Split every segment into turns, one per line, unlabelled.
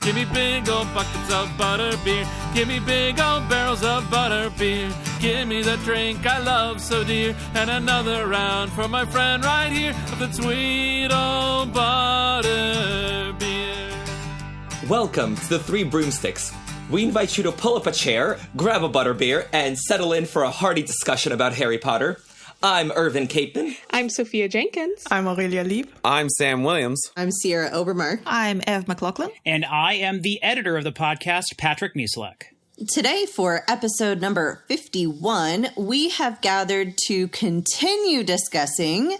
Give me big old buckets of butter beer. Give me big old barrels of butter beer. Give me the drink I love so dear. And another round for my friend right here of the sweet old butter beer.
Welcome to the Three Broomsticks. We invite you to pull up a chair, grab a butterbeer, and settle in for a hearty discussion about Harry Potter. I'm Irvin Capeman.
I'm Sophia Jenkins.
I'm Aurelia Lieb.
I'm Sam Williams.
I'm Sierra Obermark.
I'm Ev McLaughlin.
And I am the editor of the podcast, Patrick Musilek.
Today, for episode number 51, we have gathered to continue discussing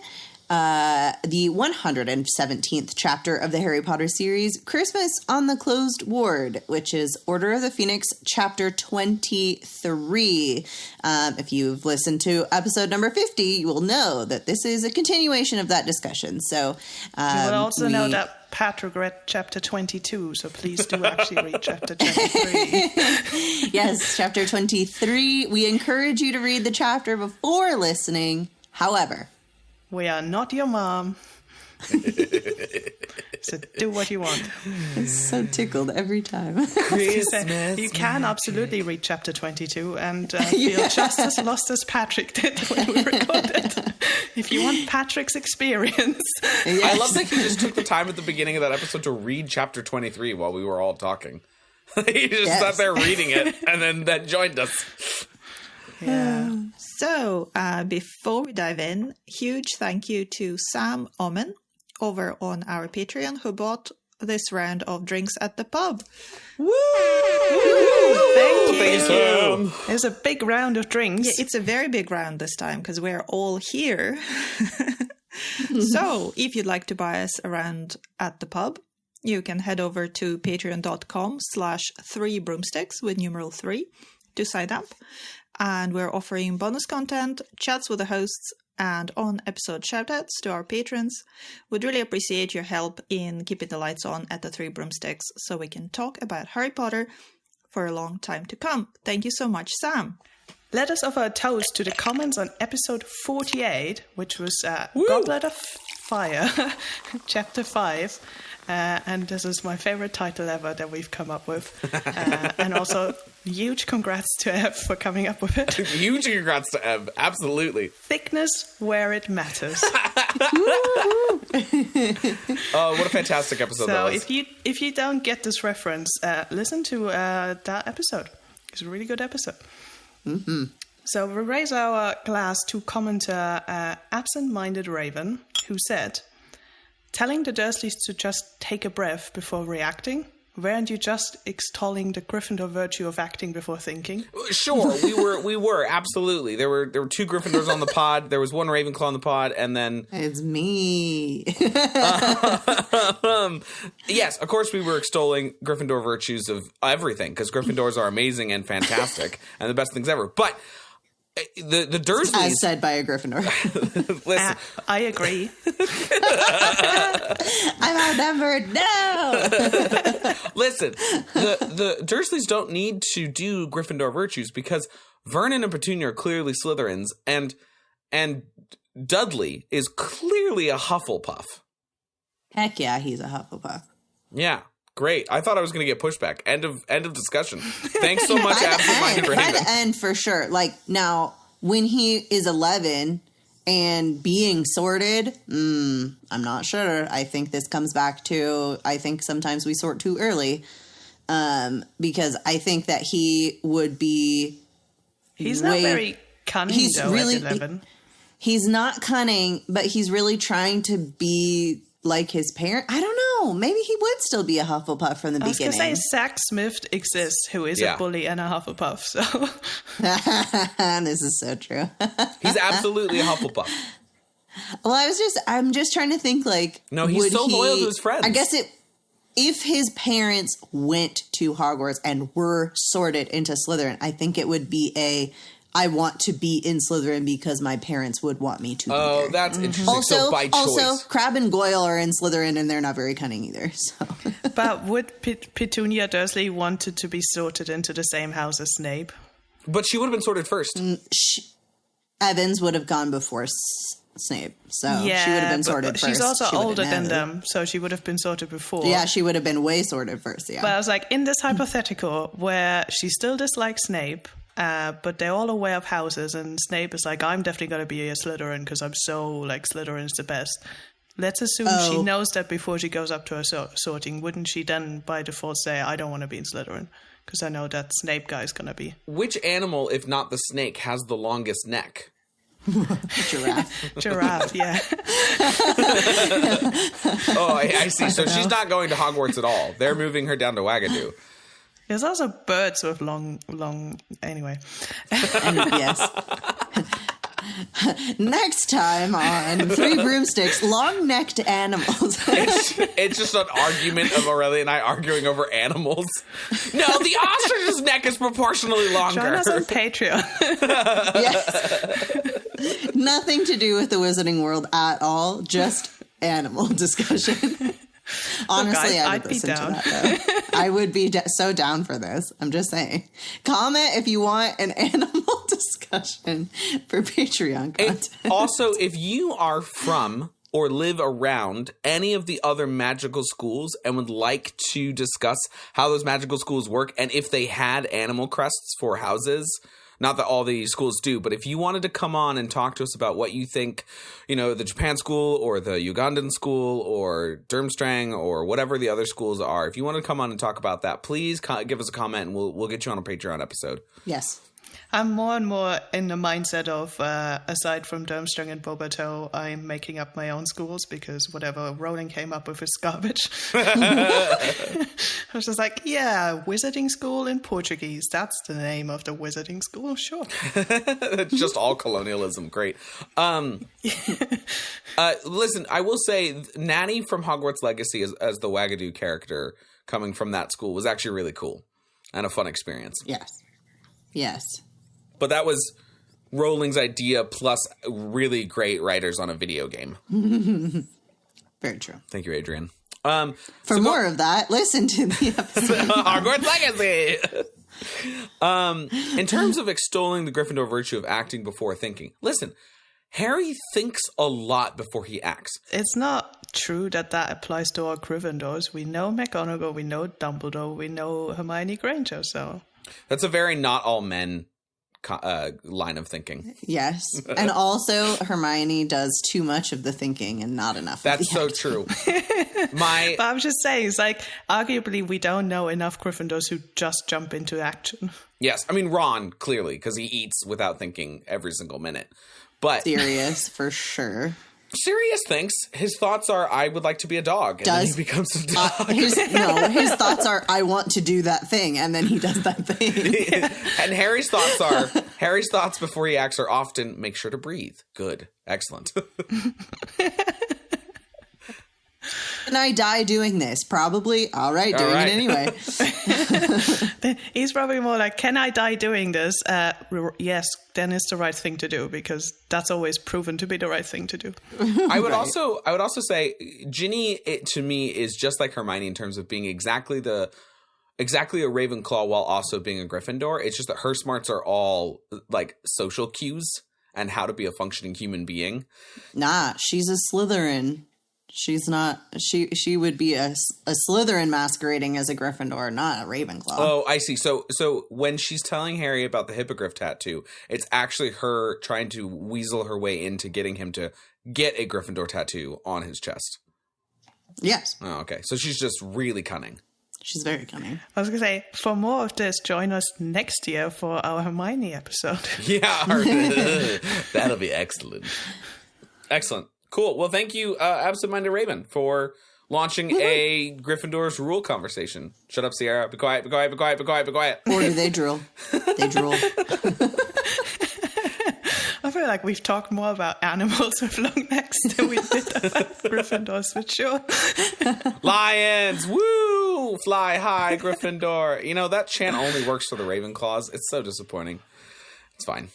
the 117th chapter of the Harry Potter series, Christmas on the Closed Ward, which is Order of the Phoenix, chapter 23. If you've listened to episode number 50, you will know that this is a continuation of that discussion. So
you will also know that Patrick read chapter 22, so please do actually read chapter 23.
Yes, chapter 23. We encourage you to read the chapter before listening. However,
we are not your mom. So do what you want.
I'm so tickled every time.
Christmas. You can absolutely read chapter 22 and feel just as lost as Patrick did when we recorded. If you want Patrick's experience.
Yes. I love that he just took the time at the beginning of that episode to read chapter 23 while we were all talking. He just sat there reading it and then joined us.
Yeah.
So, before we dive in, huge thank you to Sam Omen over on our Patreon who bought this round of drinks at the pub.
Woo! Thank you.
Sam.
It's a big round of drinks.
Yeah, it's a very big round this time because we're all here. So, if you'd like to buy us a round at the pub, you can head over to patreon.com/3broomsticks with numeral 3 to sign up. And we're offering bonus content, chats with the hosts, and on-episode shoutouts to our patrons. We'd really appreciate your help in keeping the lights on at the Three Broomsticks so we can talk about Harry Potter for a long time to come. Thank you so much, Sam.
Let us offer a toast to the comments on episode 48, which was Goblet of Fire, chapter 5. And this is my favorite title ever that we've come up with. And also, huge congrats to Ev for coming up with it.
Huge congrats to Ev. Absolutely.
Thickness where it matters.
Oh, what a fantastic episode that was.
So if you don't get this reference, listen to that episode. It's a really good episode.
Mm-hmm.
So we raise our glass to commenter Absent-Minded Raven, who said, telling the Dursleys to just take a breath before reacting? Weren't you just extolling the Gryffindor virtue of acting before thinking?
Sure, we were absolutely. There were two Gryffindors on the pod. There was one Ravenclaw on the pod, and then
it's me.
Yes, of course we were extolling Gryffindor virtues of everything because Gryffindors are amazing and fantastic and the best things ever. But the Dursleys,
as said by a Gryffindor.
Listen,
I agree.
I'm outnumbered. No.
Listen, the Dursleys don't need to do Gryffindor virtues because Vernon and Petunia are clearly Slytherins, and Dudley is clearly a Hufflepuff.
Heck yeah, he's a Hufflepuff.
Yeah. Great. I thought I was going to get pushback. End of discussion. Thanks so much, Absent-Minded Raven.
By the end, for sure. Like, now, when he is 11 and being sorted, I'm not sure. I think this comes back to, I think sometimes we sort too early. Because I think that he would be...
He's not very cunning, though, at 11.
He's not cunning, but he's really trying to be like his parent. I don't know. Maybe he would still be a Hufflepuff from the beginning.
I was going to say Zach Smith exists, who is a bully and a Hufflepuff. So
this is so true.
He's absolutely a Hufflepuff.
Well, I'm just trying to think, like,
no, he's so loyal to his friends.
I guess if his parents went to Hogwarts and were sorted into Slytherin, I think it would be I want to be in Slytherin because my parents would want me to be there.
Oh, that's interesting.
Also,
by choice.
Also, Crabbe and Goyle are in Slytherin and they're not very cunning either. So.
But would Petunia Dursley wanted to be sorted into the same house as Snape?
But she would have been sorted first.
Evans would have gone before Snape. So she would have been sorted
but
first.
she's also
She would have
older than
known.
them, so she would have been sorted before.
Yeah, she would have been way sorted first, yeah.
But I was like, in this hypothetical where she still dislikes Snape, but they're all aware of houses, and Snape is like, I'm definitely going to be a Slytherin because I'm so, like, Slytherin's the best. Let's assume she knows that before she goes up to her sorting. Wouldn't she then, by default, say, I don't want to be in Slytherin? Because I know that Snape guy's going to be.
Which animal, if not the snake, has the longest neck?
Giraffe.
Giraffe, yeah.
Oh, I see. So she's not going to Hogwarts at all. They're moving her down to Wagadoo.
There's also birds with long, anyway.
Yes. Next time on Three Broomsticks, long-necked animals.
It's just an argument of Aurelia and I arguing over animals. No, the ostrich's neck is proportionally longer.
Join us on Patreon.
Yes. Nothing to do with the Wizarding World at all. Just animal discussion. Honestly,
Look,
I would
I'd be
listen to
down.
that, though. I would be so down for this. I'm just saying. Comment if you want an animal discussion for Patreon content.
And also, if you are from or live around any of the other magical schools and would like to discuss how those magical schools work and if they had animal crests for houses, not that all the schools do, but if you wanted to come on and talk to us about what you think, you know, the Japan school or the Ugandan school or Durmstrang or whatever the other schools are, if you want to come on and talk about that, please give us a comment and we'll get you on a Patreon episode.
Yes.
I'm more and more in the mindset of, aside from Durmstrang and Bobato, I'm making up my own schools because whatever Rowling came up with is garbage. I was just like, yeah, wizarding school in Portuguese. That's the name of the wizarding school, sure.
It's just all colonialism. Great. Listen, I will say Natty from Hogwarts Legacy as the Wagadoo character coming from that school was actually really cool and a fun experience.
Yes. Yes.
But that was Rowling's idea plus really great writers on a video game.
Very true.
Thank you, Adrian.
For more of that, listen to the episode.
Hogwarts Legacy! In terms of extolling the Gryffindor virtue of acting before thinking, listen, Harry thinks a lot before he acts.
It's not true that applies to all Gryffindors. We know McGonagall, we know Dumbledore, we know Hermione Granger, so...
That's a very not all men line of thinking.
Yes. And also, Hermione does too much of the thinking and not enough.
That's so true.
But I'm just saying, it's like, arguably, we don't know enough Gryffindors who just jump into action.
Yes. I mean, Ron, clearly, because he eats without thinking every single minute. But
Sirius, for sure.
Sirius thinks his thoughts are, I would like to be a dog. And then he becomes a dog.
His thoughts are, I want to do that thing. And then he does that thing.
And Harry's thoughts before he acts are often, make sure to breathe. Good. Excellent.
Can I die doing this? Probably. All right, doing it anyway.
He's probably more like, can I die doing this? Yes, then it's the right thing to do, because that's always proven to be the right thing to do.
I would also say Ginny, to me, is just like Hermione in terms of being exactly a Ravenclaw while also being a Gryffindor. It's just that her smarts are all like social cues and how to be a functioning human being.
Nah, she's a Slytherin. She's not. She would be a Slytherin masquerading as a Gryffindor, not a Ravenclaw.
Oh, I see. So when she's telling Harry about the hippogriff tattoo, it's actually her trying to weasel her way into getting him to get a Gryffindor tattoo on his chest.
Yes.
Oh, okay. So she's just really cunning.
She's very cunning.
I was going to say, for more of this, join us next year for our Hermione episode.
Yeah. That'll be excellent. Excellent. Cool. Well, thank you, Absent-Minded Raven, for launching a Gryffindor's rule conversation. Shut up, Sierra. Be quiet, be quiet, be quiet, be quiet, be quiet.
Or do they drool? They drool.
I feel like we've talked more about animals with long necks than we did about Gryffindors, for sure.
Lions! Woo! Fly high, Gryffindor. You know, that chant only works for the Ravenclaws. It's so disappointing. It's fine.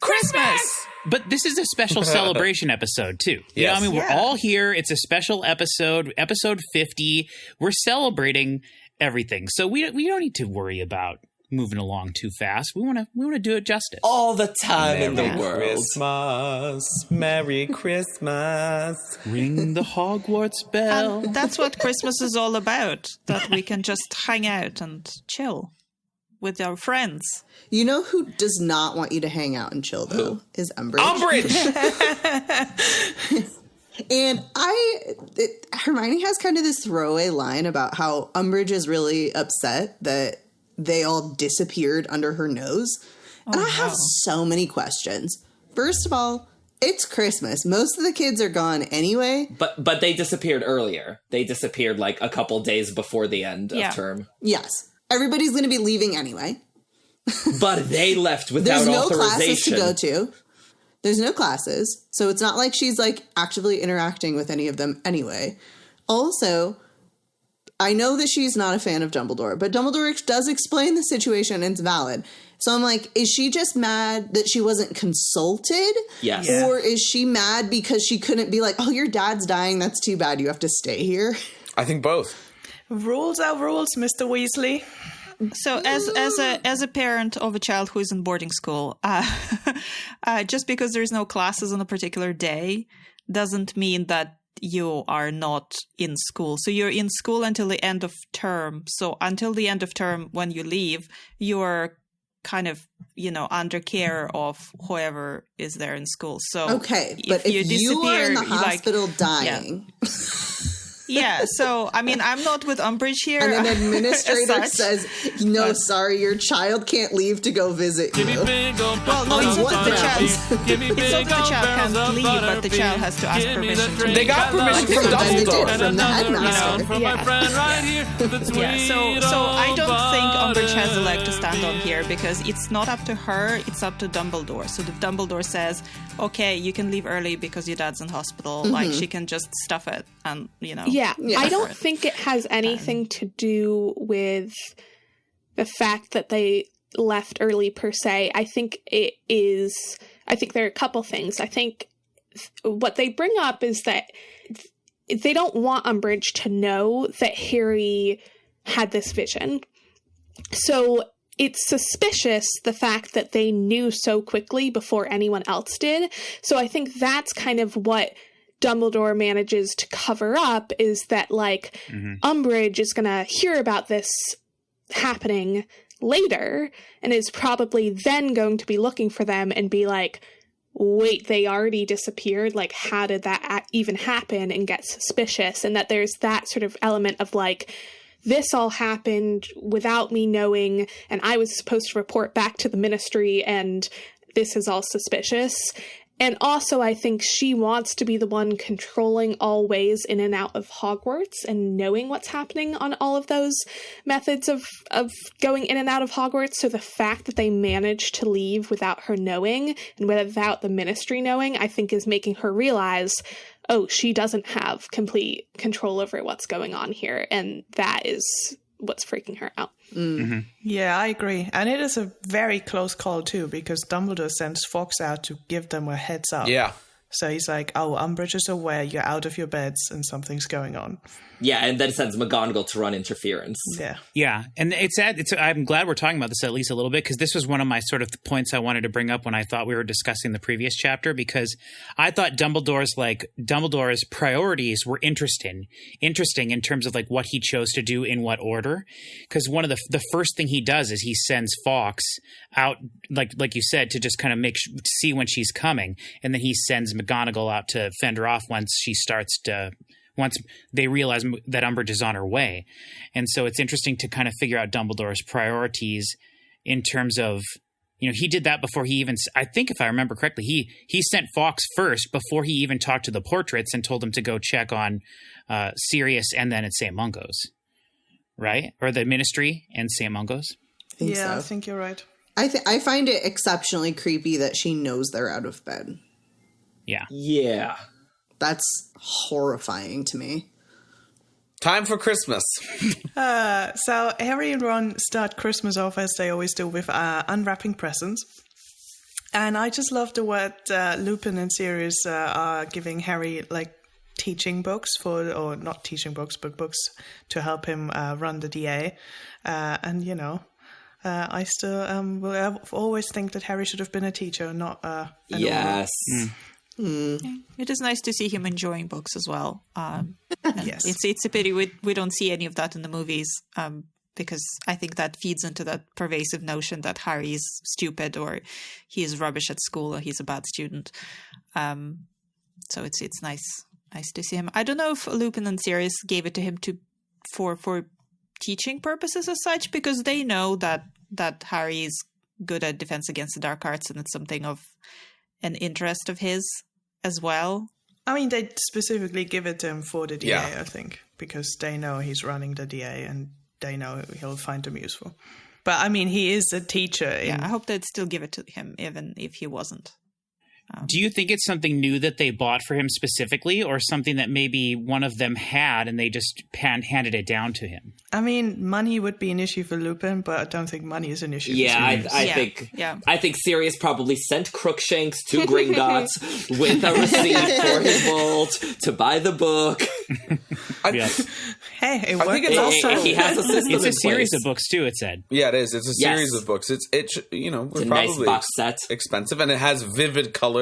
Christmas!
But this is a special celebration episode, too. You know, I mean, we're all here. It's a special episode, episode 50. We're celebrating everything. So we don't need to worry about moving along too fast. We want to do it justice.
All the time in the
Merry
world.
Christmas. Merry Christmas.
Ring the Hogwarts bell.
And that's what Christmas is all about, that we can just hang out and chill with our friends.
You know who does not want you to hang out and chill, though, is Umbridge. And Hermione has kind of this throwaway line about how Umbridge is really upset that they all disappeared under her nose. And I have so many questions. First of all, it's Christmas. Most of the kids are gone anyway.
But they disappeared earlier. They disappeared like a couple days before the end of term.
Yes. Everybody's going to be leaving anyway.
But they left without
There's no
authorization.
classes to go to. There's no classes. So it's not like she's like actively interacting with any of them anyway. Also, I know that she's not a fan of Dumbledore, but Dumbledore does explain the situation and it's valid. So I'm like, is she just mad that she wasn't consulted?
Yes.
Or is she mad because she couldn't be like, oh, your dad's dying. That's too bad. You have to stay here.
I think both.
Rules are rules, Mr. Weasley.
So as a parent of a child who is in boarding school, just because there's no classes on a particular day doesn't mean that you are not in school. So you're in school until the end of term. So until the end of term, when you leave, you're kind of, under care of whoever is there in school. So
okay, but if you are in the hospital dying... Yeah.
Yeah, so, I mean, I'm not with Umbridge here.
And an administrator says, no, sorry, your child can't leave to go visit you.
Well, no, it's not that the child can't leave, but the child has to ask permission.
They got permission from Dumbledore.
From the headmaster.
So I don't think Umbridge has a leg to stand on here because it's not up to her, it's up to Dumbledore. So if Dumbledore says, okay, you can leave early because your dad's in hospital, like she can just stuff it and,
Yeah, I don't think it has anything to do with the fact that they left early per se. I think there are a couple things. I think what they bring up is that they don't want Umbridge to know that Harry had this vision. So it's suspicious, the fact that they knew so quickly before anyone else did. So I think that's kind of what Dumbledore manages to cover up, is that Umbridge is going to hear about this happening later and is probably then going to be looking for them and be like, wait, they already disappeared? Like, how did that even happen? And get suspicious. And that there's that sort of element of this all happened without me knowing, and I was supposed to report back to the ministry, and this is all suspicious. And also, I think she wants to be the one controlling all ways in and out of Hogwarts and knowing what's happening on all of those methods of going in and out of Hogwarts. So the fact that they managed to leave without her knowing and without the ministry knowing, I think is making her realize, oh, she doesn't have complete control over what's going on here. And that is what's freaking her out.
Mm-hmm. Yeah, I agree. And it is a very close call, too, because Dumbledore sends Fawkes out to give them a heads up.
Yeah.
So he's like, oh, Umbridge is aware you're out of your beds and something's going on.
Yeah, and then sends McGonagall to run interference.
Yeah, and I'm glad we're talking about this at least a little bit, because this was one of my sort of points I wanted to bring up when I thought we were discussing the previous chapter, because I thought Dumbledore's priorities were interesting in terms of what he chose to do in what order. Because one of the first thing he does is he sends Fawkes out, like you said, to just kind of see when she's coming, and then he sends McGonagall out to fend her off once they realize that Umbridge is on her way. And so it's interesting to kind of figure out Dumbledore's priorities in terms of, he did that before he even, I think if I remember correctly, he sent Fawkes first before he even talked to the portraits and told him to go check on Sirius and then at St. Mungo's, right? Or the ministry and St. Mungo's.
I think you're right.
I find it exceptionally creepy that she knows they're out of bed.
Yeah.
Yeah.
That's horrifying to me.
Time for Christmas.
So Harry and Ron start Christmas off, as they always do, with unwrapping presents. And I just love the word Lupin and Sirius are giving Harry, teaching books or not teaching books, but books to help him run the DA. And, I still will always think that Harry should have been a teacher, not an
Yes.
It is nice to see him enjoying books as well.
Yes.
It's a pity we don't see any of that in the movies, because I think that feeds into that pervasive notion that Harry is stupid or he is rubbish at school or he's a bad student. So it's nice to see him. I don't know if Lupin and Sirius gave it to him for teaching purposes as such, because they know that Harry is good at defense against the dark arts and it's something of an interest of his as well.
I mean, they specifically give it to him for the DA,
Yeah.
I think, because they know he's running the DA and they know he'll find them useful. But I mean, he is a teacher.
Yeah, I hope they'd still give it to him, even if he wasn't.
Do you think it's something new that they bought for him specifically, or something that maybe one of them had and they just handed it down to him?
I mean, money would be an issue for Lupin, but I don't think money is an issue for Sirius.
I think Sirius probably sent Crookshanks to Gringotts with a receipt for his vault to buy the book.
Yes.
Hey, it worked.
think it's also
he has a system.
It's a
in
series
place.
of books too, it said.
Yeah, it is. It's a
Yes.
series of books. It's
a nice
probably
box set.
expensive, and it has vivid colors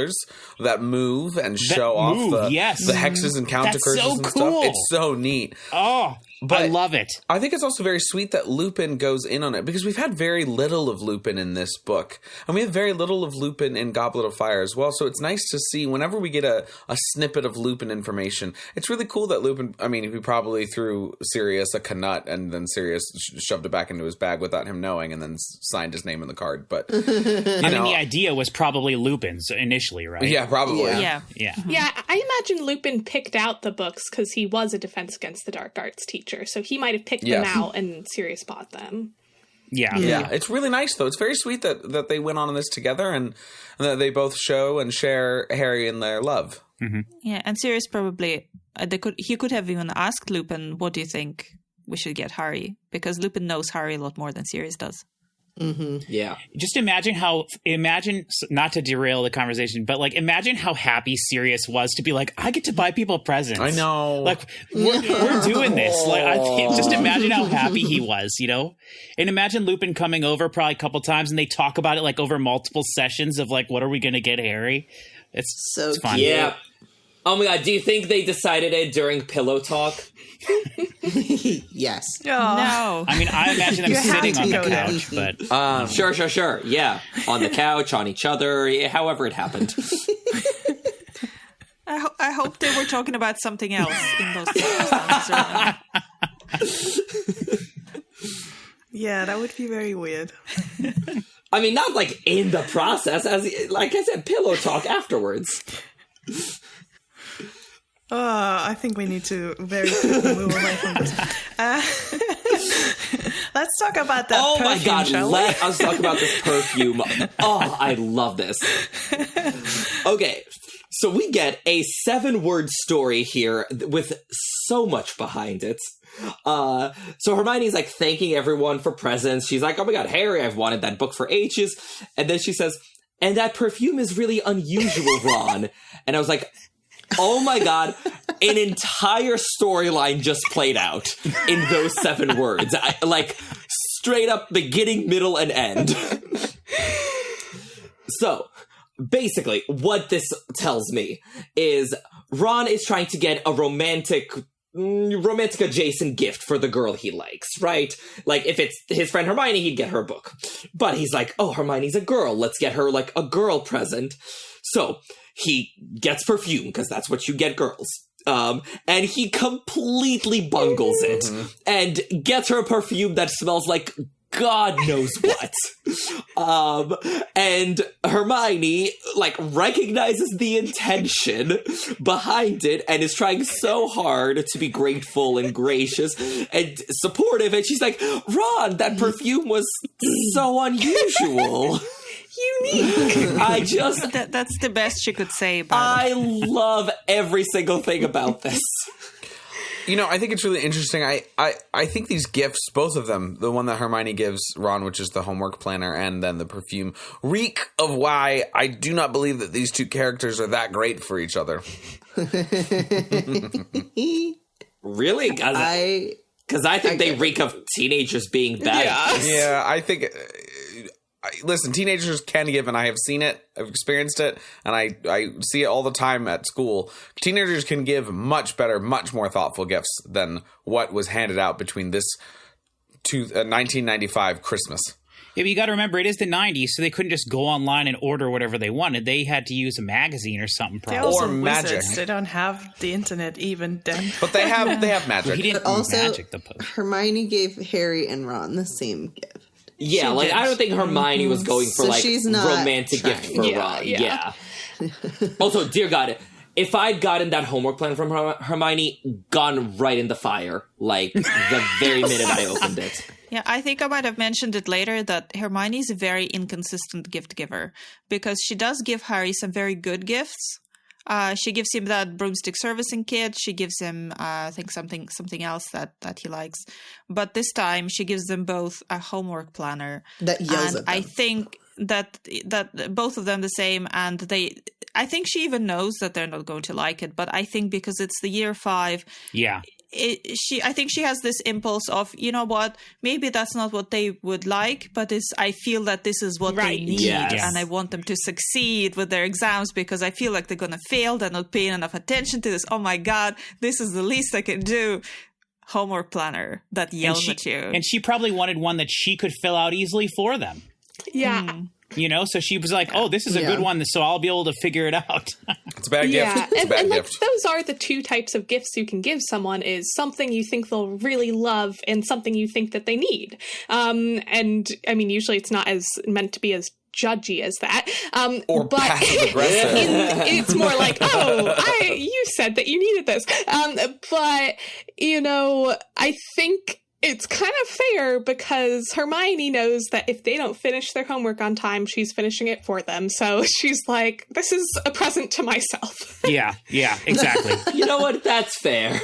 that move and show off
move,
the
yes.
the hexes and counter
That's
curses
so
and
cool.
stuff. It's so neat.
Oh,
But
I love it.
I think it's also very sweet that Lupin goes in on it, because we've had very little of Lupin in this book. And we have very little of Lupin in Goblet of Fire as well. So it's nice to see whenever we get a snippet of Lupin information. It's really cool that Lupin, I mean, he probably threw Sirius a canut and then Sirius shoved it back into his bag without him knowing and then signed his name in the card. But,
I mean, the idea was probably Lupin's initially, right?
Yeah, probably.
Yeah.
Yeah, I imagine Lupin picked out the books because he was a Defense Against the Dark Arts teacher, so he might have picked them out and Sirius bought them.
Yeah.
Yeah, it's really nice, though. It's very sweet that they went on this together and that they both show and share Harry in their love.
Mm-hmm.
Yeah, and Sirius probably he could have even asked Lupin, "What do you think we should get Harry?" Because Lupin knows Harry a lot more than Sirius does.
Mm-hmm. Yeah.
Just imagine not to derail the conversation, but like imagine how happy Sirius was to be like, I get to buy people presents.
I know.
Like we're doing this. Like just imagine how happy he was, you know? And imagine Lupin coming over probably a couple times and they talk about it like over multiple sessions of like, what are we going to get Harry? It's fun.
Yeah. Oh my God, do you think they decided it during pillow talk?
Yes.
No.
I mean, I imagine them
You have
sitting
to
on the
go there.
couch, but
Sure. Yeah. On the couch, on each other, however it happened.
I hope they were talking about something else in those circumstances.
Yeah, that would be very weird.
I mean, not like in the process, like I said, pillow talk afterwards.
I think we need to very quickly move away from this. Let's talk about that
Oh
perfume,
my God,
shall we?
let us talk about this perfume. Oh, I love this. Okay, so we get a 7-word story here with so much behind it. So Hermione's like thanking everyone for presents. She's like, oh my God, Harry, I've wanted that book for ages. And then she says, and that perfume is really unusual, Ron. And I was like, oh my God, an entire storyline just played out in those 7 words. Like, straight up beginning, middle, and end. So, basically, what this tells me is Ron is trying to get a romantic adjacent gift for the girl he likes, right? Like, if it's his friend Hermione, he'd get her a book. But he's like, oh, Hermione's a girl. Let's get her, like, a girl present. So he gets perfume, because that's what you get girls. And he completely bungles it and gets her a perfume that smells like God knows what. And Hermione, like, recognizes the intention behind it and is trying so hard to be grateful and gracious and supportive. And she's like, Ron, that perfume was so unusual. Unique.
That's the best she could say about
I love every single thing about this.
You know, I think it's really interesting. I think these gifts, both of them, the one that Hermione gives Ron, which is the homework planner, and then the perfume, reek of why I do not believe that these two characters are that great for each other.
Really? Because I think they reek of teenagers being bad.
Yeah, I think. Listen, teenagers can give, and I have seen it, I've experienced it, and I see it all the time at school. Teenagers can give much better, much more thoughtful gifts than what was handed out between this 1995 Christmas.
Yeah, but you got to remember, it is the 90s, so they couldn't just go online and order whatever they wanted. They had to use a magazine or something,
They're
probably.
also
Or magic.
wizards. They don't have the internet even then.
But they have magic.
He didn't
But also,
magic the post.
Hermione gave Harry and Ron the same gift.
Yeah, like, I don't think Hermione was going for,
So
like,
she's not
romantic
trying.
gift for Ron.
Yeah.
Also, dear God, if I'd gotten that homework plan from Hermione, gone right in the fire, like, the very minute I opened it.
Yeah, I think I might have mentioned it later that Hermione is a very inconsistent gift giver because she does give Harry some very good gifts. She gives him that broomstick servicing kit. She gives him, I think, something else that he likes. But this time, she gives them both a homework planner
That yells
and
at them.
I think that both of them the same, and I think she even knows that they're not going to like it. But I think because it's the year 5,
Yeah.
I think she has this impulse of, you know what, maybe that's not what they would like, but I feel that this is what they
Right.
need,
Yes.
and I want them to succeed with their exams because I feel like they're going to fail. They're not paying enough attention to this. Oh my God, this is the least I can do. Homework planner that yells at you.
And she probably wanted one that she could fill out easily for them.
Yeah.
You know, so she was like, oh, this is a
Yeah.
good one, so I'll be able to figure it out.
It's a bad
Yeah,
gift. It's a
and
bad
like
gift.
those are the two types of gifts you can give someone: is something you think they'll really love and something you think that they need. And I mean, usually it's not as meant to be as judgy as that.
Or
but
passive aggressive.
it's more like, oh, you said that you needed this. But you know, I think it's kind of fair because Hermione knows that if they don't finish their homework on time, she's finishing it for them. So she's like, this is a present to myself.
Yeah, exactly.
You know what? That's fair.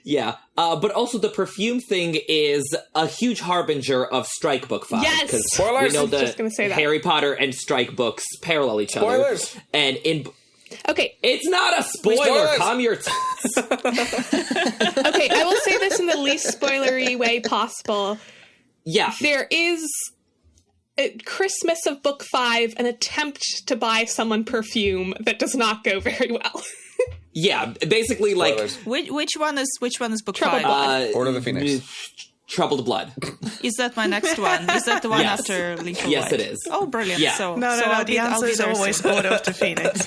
Yeah. But also the perfume thing is a huge harbinger of Strike Book 5.
Yes!
Because
Spoilers!
we know
I was just gonna say that.
Harry Potter and Strike books parallel each
Spoilers!
other. And
Okay,
it's not a spoiler.
Spoilers!
Calm your
okay, I will say this in the least spoilery way possible.
Yeah.
There is, at Christmas of Book 5, an attempt to buy someone perfume that does not go very well.
Yeah. Basically, like,
Spoilers.
Which one is book
Troubled
5?
Blood.
Order of the Phoenix.
Troubled Blood.
Is that my next one? Is that the one
Yes.
after Lethal
Yes,
Light?
it is.
Oh, brilliant.
Yeah.
So,
No,
so I'll
the
be
answer is
there
always
soon.
Order of the Phoenix.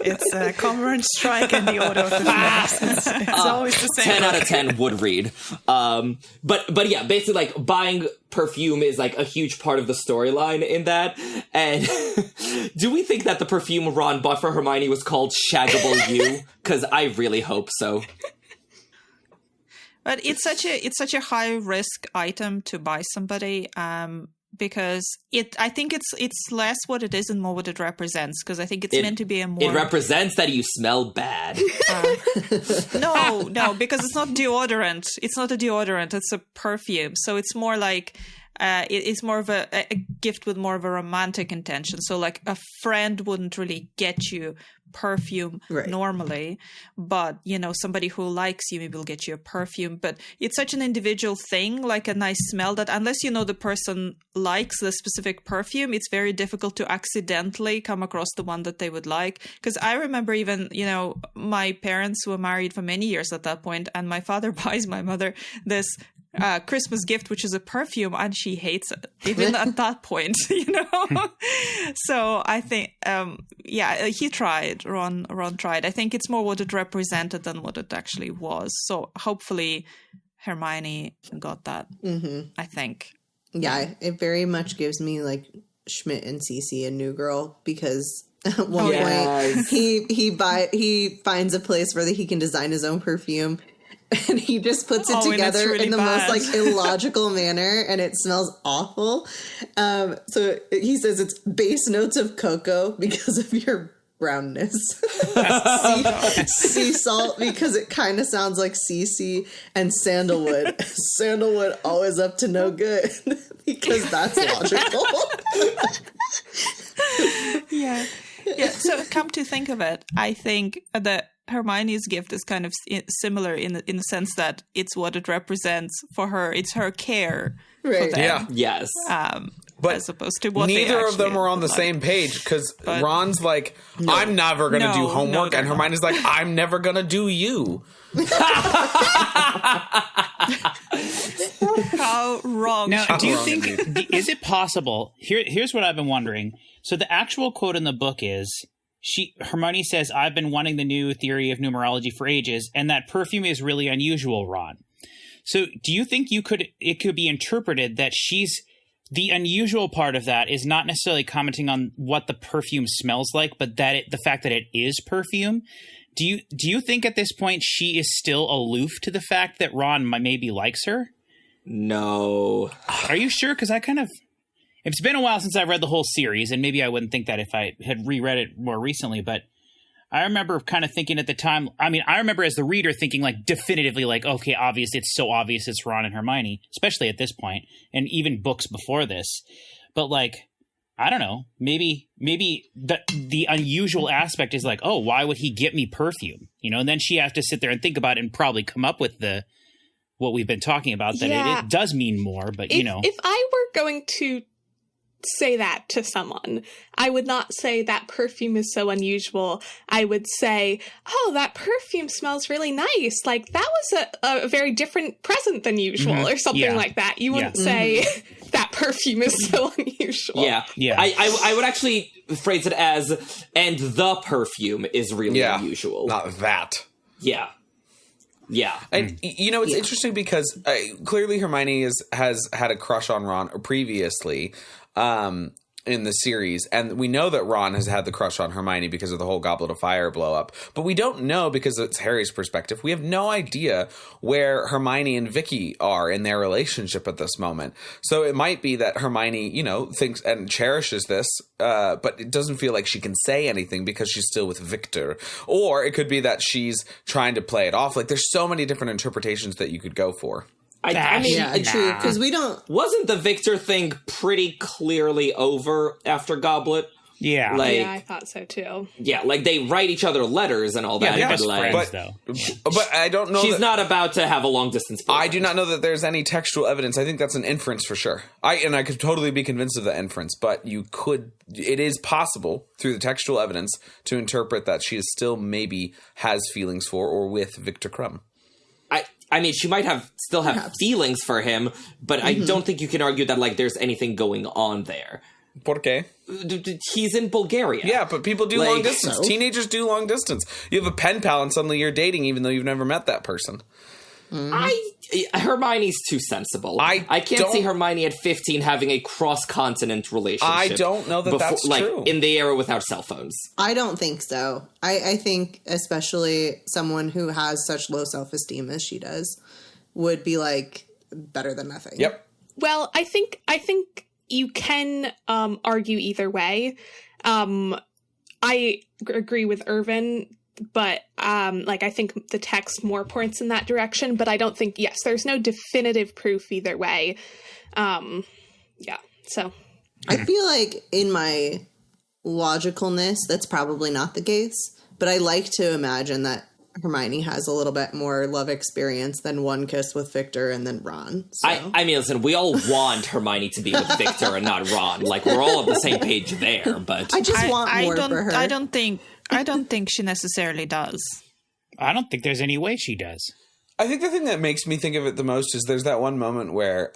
It's Cormorant Strike and the Order of the Phoenix. It's always the same.
10 out of 10 would read. But yeah, basically, like, buying perfume is, like, a huge part of the storyline in that. And do we think that the perfume Ron bought for Hermione was called Shaggable You? Because I really hope so.
But it's such a high risk item to buy somebody because I think it's less what it is and more what it represents, because I think it's meant to be a more
It represents that you smell bad.
no, because it's not deodorant. It's not a deodorant. It's a perfume. So it's more like it's more of a gift with more of a romantic intention. So like a friend wouldn't really get you perfume normally, but you know, somebody who likes you maybe will get you a perfume. But it's such an individual thing, like a nice smell, that unless you know the person likes the specific perfume, it's very difficult to accidentally come across the one that they would like. Because I remember even, you know, my parents were married for many years at that point, and my father buys my mother this Christmas gift, which is a perfume, and she hates it even at that point, you know. So I think he tried. Ron tried. I think it's more what it represented than what it actually was. So hopefully Hermione got that. I think.
Yeah, it very much gives me like Schmidt and Cece and New Girl, because at one point he finds a place where he can design his own perfume. And he just puts it together
really
in the
bad.
most like illogical manner, and it smells awful. So he says it's base notes of cocoa because of your brownness. Sea salt because it kind of sounds like CC, and sandalwood. Sandalwood always up to no good because that's logical.
Yeah. So come to think of it, I think that Hermione's gift is kind of similar in the sense that it's what it represents for her. It's her care for
Right.
them.
Yeah.
Yes.
But
as opposed to what
neither of them are on the
like.
same page because
But-
Ron's like, I'm never going to do
No,
homework.
they're
And Hermione's like, I'm never going to do you.
How wrong.
Now,
How
do you
wrong
think, is it possible? Here's what I've been wondering. So the actual quote in the book is, Hermione says, I've been wanting the new theory of numerology for ages, and that perfume is really unusual, Ron. So do you think it could be interpreted that the unusual part of that is not necessarily commenting on what the perfume smells like, but that the fact that it is perfume? Do you think at this point she is still aloof to the fact that Ron maybe likes her?
No.
Are you sure? Because it's been a while since I've read the whole series, and maybe I wouldn't think that if I had reread it more recently, but I remember kind of thinking at the time, I remember as the reader thinking like definitively like, okay, it's so obvious it's Ron and Hermione, especially at this point, and even books before this. But like, I don't know, maybe the unusual aspect is like, oh, why would he get me perfume? And then she has to sit there and think about it and probably come up with what we've been talking about, that it does mean more, but
If I were going to say that to someone, I would not say that perfume is so unusual. I would say, oh, that perfume smells really nice. Like, that was a very different present than usual, or something like that. You wouldn't say that perfume is so unusual.
Yeah. I would actually phrase it as, and the perfume is really unusual.
Not that.
Yeah. Yeah.
And, it's interesting because clearly Hermione has had a crush on Ron previously in the series. And we know that Ron has had the crush on Hermione because of the whole Goblet of Fire blow up. But we don't know, because it's Harry's perspective, we have no idea where Hermione and Vicky are in their relationship at this moment. So it might be that Hermione, thinks and cherishes this, but it doesn't feel like she can say anything because she's still with Victor. Or it could be that she's trying to play it off. Like, there's so many different interpretations that you could go for.
True, because we don't...
Wasn't the Victor thing pretty clearly over after Goblet?
Yeah.
I thought so too.
Yeah, like they write each other letters and all that.
they're best
like,
friends, though.
But I don't know.
She's not about to have a long distance boyfriend.
I do not know that there's any textual evidence. I think that's an inference for sure. I could totally be convinced of that inference, but it is possible through the textual evidence to interpret that she is still maybe has feelings for or with Victor Crumb.
She might still have feelings for him, but I don't think you can argue that like there's anything going on there.
¿Por qué?
He's in Bulgaria.
Yeah, but people do long distance. So? Teenagers do long distance. You have a pen pal and suddenly you're dating even though you've never met that person.
Hermione's too sensible. I can't see Hermione at 15 having a cross-continent relationship.
I don't know that that's true.
In the era without cell phones.
I don't think so. I think especially someone who has such low self-esteem as she does would be like better than nothing.
Yep.
Well, I think you can argue either way. I agree with Irvin, but I think the text more points in that direction. But I don't think there's no definitive proof either way. So
I feel like in my logicalness, that's probably not the case. But I like to imagine that Hermione has a little bit more love experience than one kiss with Victor and then Ron. So.
Listen, we all want Hermione to be with Victor and not Ron. Like, we're all on the same page there, but...
I just want more for her.
I don't think she necessarily does.
I don't think there's any way she does.
I think the thing that makes me think of it the most is there's that one moment where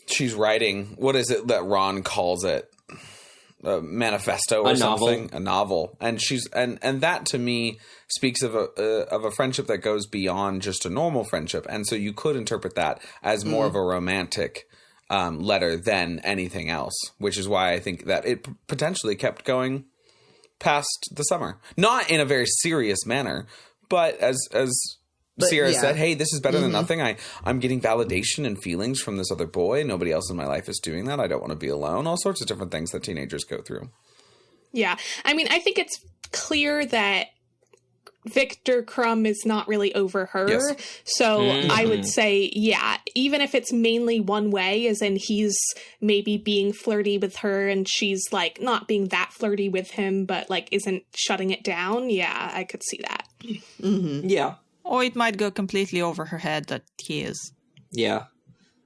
she's writing, what is it that Ron calls it? A manifesto or something, a novel, and she's and that to me speaks of a friendship that goes beyond just a normal friendship, and so you could interpret that as more of a romantic letter than anything else, which is why I think that it potentially kept going past the summer, not in a very serious manner, but as Sierra said, hey, this is better than nothing. I'm getting validation and feelings from this other boy. Nobody else in my life is doing that. I don't want to be alone. All sorts of different things that teenagers go through.
Yeah. I think it's clear that Victor Crumb is not really over her. Yes. So I would say, even if it's mainly one way, as in he's maybe being flirty with her and she's like not being that flirty with him, but like isn't shutting it down. Yeah, I could see that.
Yeah.
Or it might go completely over her head that he is.
Yeah.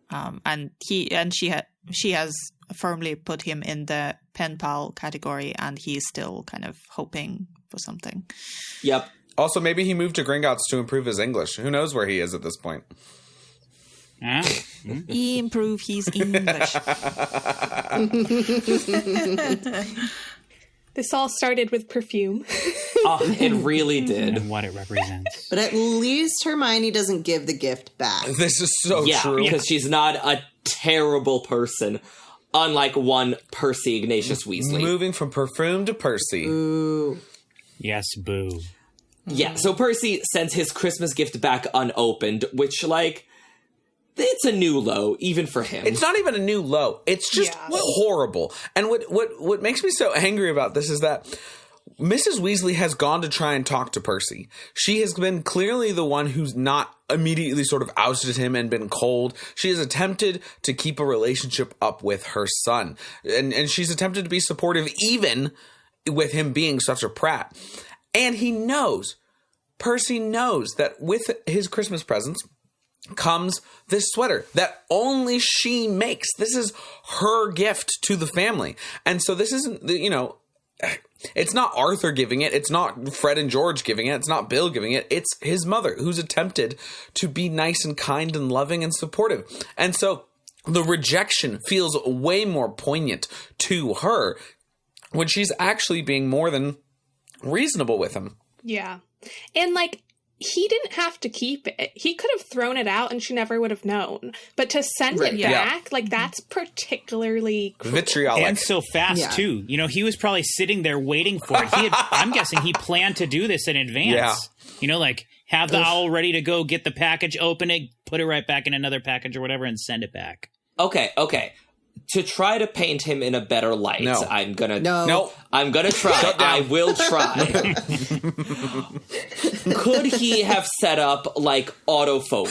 And she has firmly put him in the pen pal category, and he's still kind of hoping for something.
Yep.
Also, maybe he moved to Gringotts to improve his English. Who knows where he is at this point?
He improve his English.
This all started with perfume.
Oh, it really did.
And what it represents.
But at least Hermione doesn't give the gift back.
This is so
Yeah,
true.
because she's not a terrible person, unlike one Percy Ignatius Weasley.
Moving from perfume to Percy.
Ooh.
Yes, boo.
Yeah, so Percy sends his Christmas gift back unopened, which, like, it's a new low, even for him.
It's not even a new low. It's just horrible. And what makes me so angry about this is that Mrs. Weasley has gone to try and talk to Percy. She has been clearly the one who's not immediately sort of ousted him and been cold. She has attempted to keep a relationship up with her son. And she's attempted to be supportive even with him being such a prat. And he knows, Percy knows that with his Christmas presents comes this sweater that only she makes. This is her gift to the family. And so this isn't, it's not Arthur giving it. It's not Fred and George giving it. It's not Bill giving it. It's his mother who's attempted to be nice and kind and loving and supportive. And so the rejection feels way more poignant to her when she's actually being more than reasonable with him.
Yeah. And, like, he didn't have to keep it. He could have thrown it out and she never would have known. But to send it back, like, that's particularly cruel.
Vitriolic.
And so fast, too. He was probably sitting there waiting for it. I'm guessing he planned to do this in advance.
Yeah.
Like, have the owl ready to go, get the package, open it, put it right back in another package or whatever, and send it back.
Okay. To try to paint him in a better light, I'm gonna try. I will try. Could he have set up like autophone,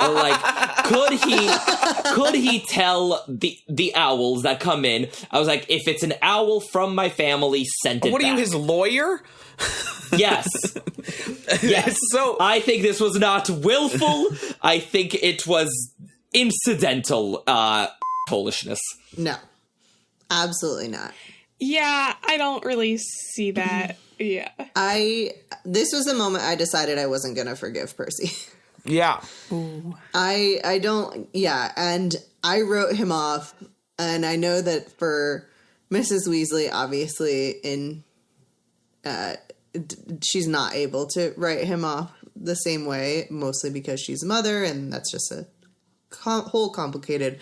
or like could he tell the owls that come in? I was like, if it's an owl from my family, send it.
What are
back.
you, his lawyer?
Yes. Yes.
So
I think this was not willful. I think it was incidental. Foolishness.
No, absolutely not.
Yeah, I don't really see that. Yeah.
This was a moment I decided I wasn't going to forgive Percy.
Yeah.
Ooh. I don't, and I wrote him off, and I know that for Mrs. Weasley, obviously, she's not able to write him off the same way, mostly because she's a mother, and that's just a whole complicated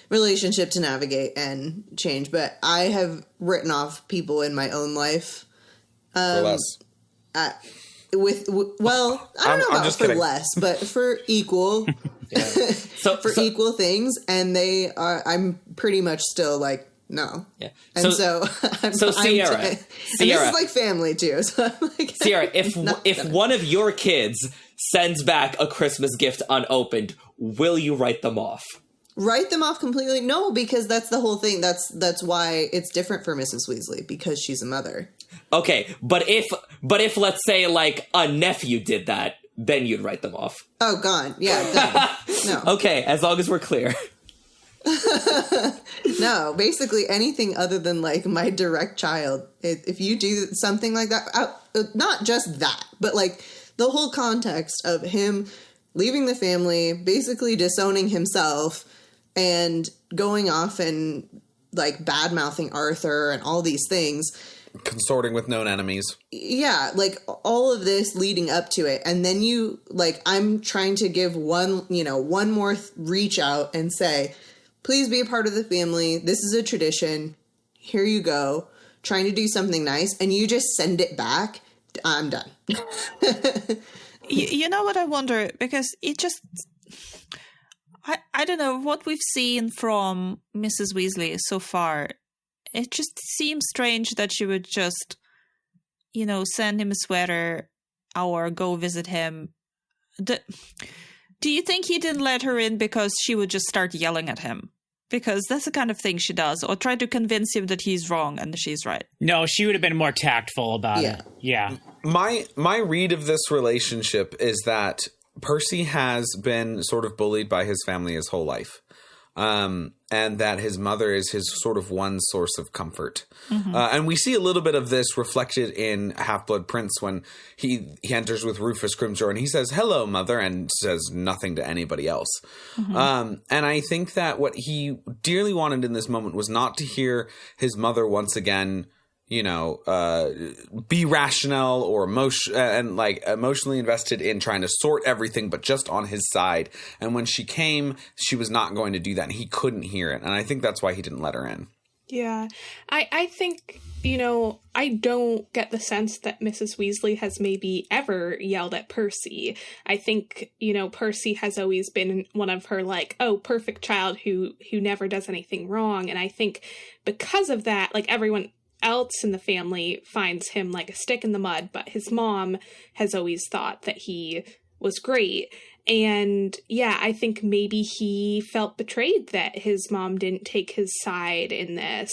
relationship to navigate and change. But I have written off people in my own life.
For less.
I don't know about for
kidding.
less, but for equal. Equal things, and I'm pretty much still like, no.
Yeah.
And
Sierra,
and this is like family too. So I'm like,
Sierra, if one of your kids sends back a Christmas gift unopened, will you write them off?
Write them off completely? No, because that's the whole thing. That's why it's different for Mrs. Weasley, because she's a mother.
Okay, but if let's say like a nephew did that, then you'd write them off.
Oh, gone. Yeah, done. No.
Okay, as long as we're clear.
No, basically anything other than like my direct child. If you do something like that, not just that, but like the whole context of him leaving the family, basically disowning himself, and going off and like bad-mouthing Arthur and all these things.
Consorting with known enemies.
Yeah, like all of this leading up to it. And then you, like, I'm trying to give one more reach out and say, please be a part of the family. This is a tradition. Here you go. Trying to do something nice. And you just send it back. I'm done.
You know what I wonder? Because it just... I don't know, what we've seen from Mrs. Weasley so far, it just seems strange that she would just, send him a sweater or go visit him. Do you think he didn't let her in because she would just start yelling at him? Because that's the kind of thing she does. Or try to convince him that he's wrong and she's right.
No, she would have been more tactful about it. Yeah.
My read of this relationship is that Percy has been sort of bullied by his family his whole life. And that his mother is his sort of one source of comfort. And we see a little bit of this reflected in Half-Blood Prince when he enters with Rufus Grimjaw and he says, "Hello, mother," and says nothing to anybody else. And I think that what he dearly wanted in this moment was not to hear his mother once again, be rational or emotionally invested in trying to sort everything, but just on his side. And when she came, she was not going to do that, and he couldn't hear it. And I think that's why he didn't let her in.
Yeah. I think, I don't get the sense that Mrs. Weasley has maybe ever yelled at Percy. I think, Percy has always been one of her perfect child who never does anything wrong. And I think because of that, everyone else in the family finds him like a stick in the mud, but his mom has always thought that he was great. And I think maybe he felt betrayed that his mom didn't take his side in this.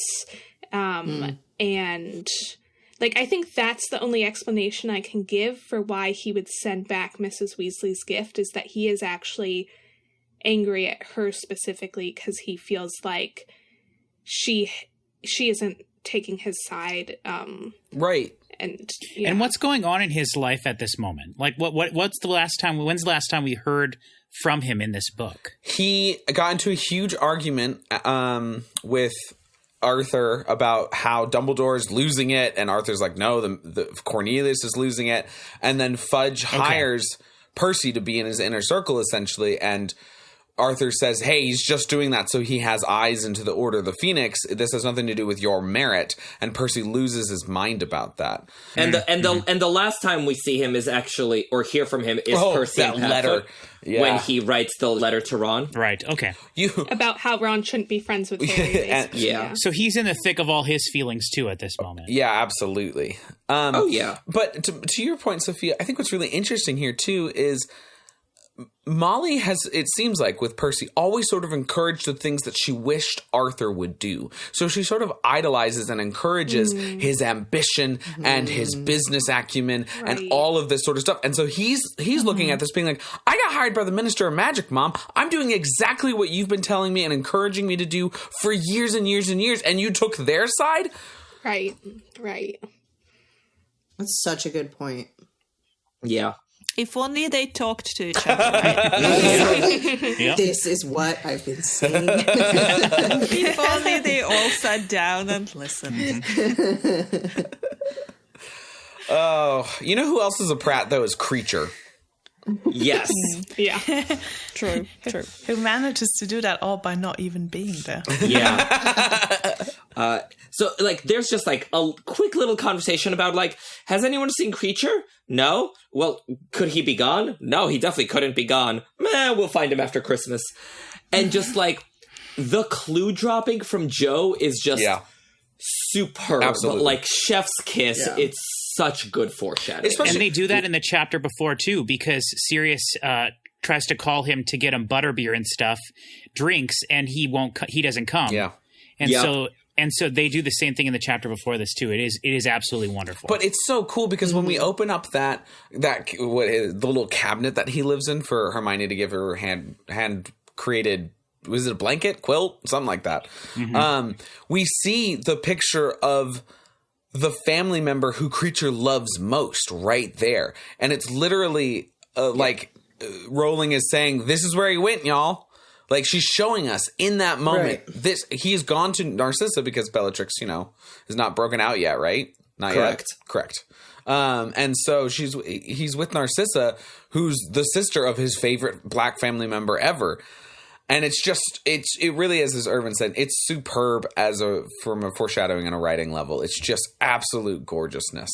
And I think that's the only explanation I can give for why he would send back Mrs. Weasley's gift, is that he is actually angry at her specifically because he feels like she isn't taking his side.
Right.
And what's going on in his life at this moment? When's the last time we heard from him in this book? He
got into a huge argument with Arthur about how Dumbledore's losing it, and Arthur's like, no, the Cornelius is losing it. And then Fudge hires Percy to be in his inner circle, essentially, and Arthur says, hey, he's just doing that so he has eyes into the Order of the Phoenix. This has nothing to do with your merit. And Percy loses his mind about that.
And the last time we see him is actually, or hear from him, is Percy
that letter.
When he writes the letter to Ron.
Right, okay.
About how Ron shouldn't be friends with Harry, basically.
So he's in the thick of all his feelings, too, at this moment.
Yeah, absolutely. But to your point, Sophia, I think what's really interesting here, too, is Molly has, it seems like, with Percy, always sort of encouraged the things that she wished Arthur would do. So she sort of idolizes and encourages his ambition and his business acumen and all of this sort of stuff. And so he's looking at this being like, I got hired by the Minister of Magic, Mom. I'm doing exactly what you've been telling me and encouraging me to do for years and years and years. And you took their side?
Right.
That's such a good point.
Yeah.
If only they talked to each other.
This is what I've been saying.
If only they all sat down and listened.
Oh, you know who else is a prat, though, is Creature.
Yes.
Yeah.
True.
Who manages to do that all by not even being there.
Yeah. So, there's just, a quick little conversation about, has anyone seen Creature? No? Well, could he be gone? No, he definitely couldn't be gone. We'll find him after Christmas. And just, the clue dropping from Joe is just superb.
Absolutely.
Chef's kiss. Yeah. It's such good foreshadowing.
And they do that in the chapter before, too, because Sirius tries to call him to get him butterbeer and stuff, drinks, and he doesn't come.
Yeah.
And so they do the same thing in the chapter before this too. It is absolutely wonderful.
But it's so cool because when we open up the little cabinet that he lives in for Hermione to give her hand created, was it a blanket, quilt, something like that? We see the picture of the family member who Creature loves most right there, and it's literally Rowling is saying, "This is where he went, y'all." She's showing us in that moment.
Right.
He's gone to Narcissa because Bellatrix, is not broken out yet, right? Not
Correct.
yet. Correct. And so he's with Narcissa, who's the sister of his favorite Black family member ever. And it really is, as Irvin said, it's superb from a foreshadowing and a writing level. It's just absolute gorgeousness.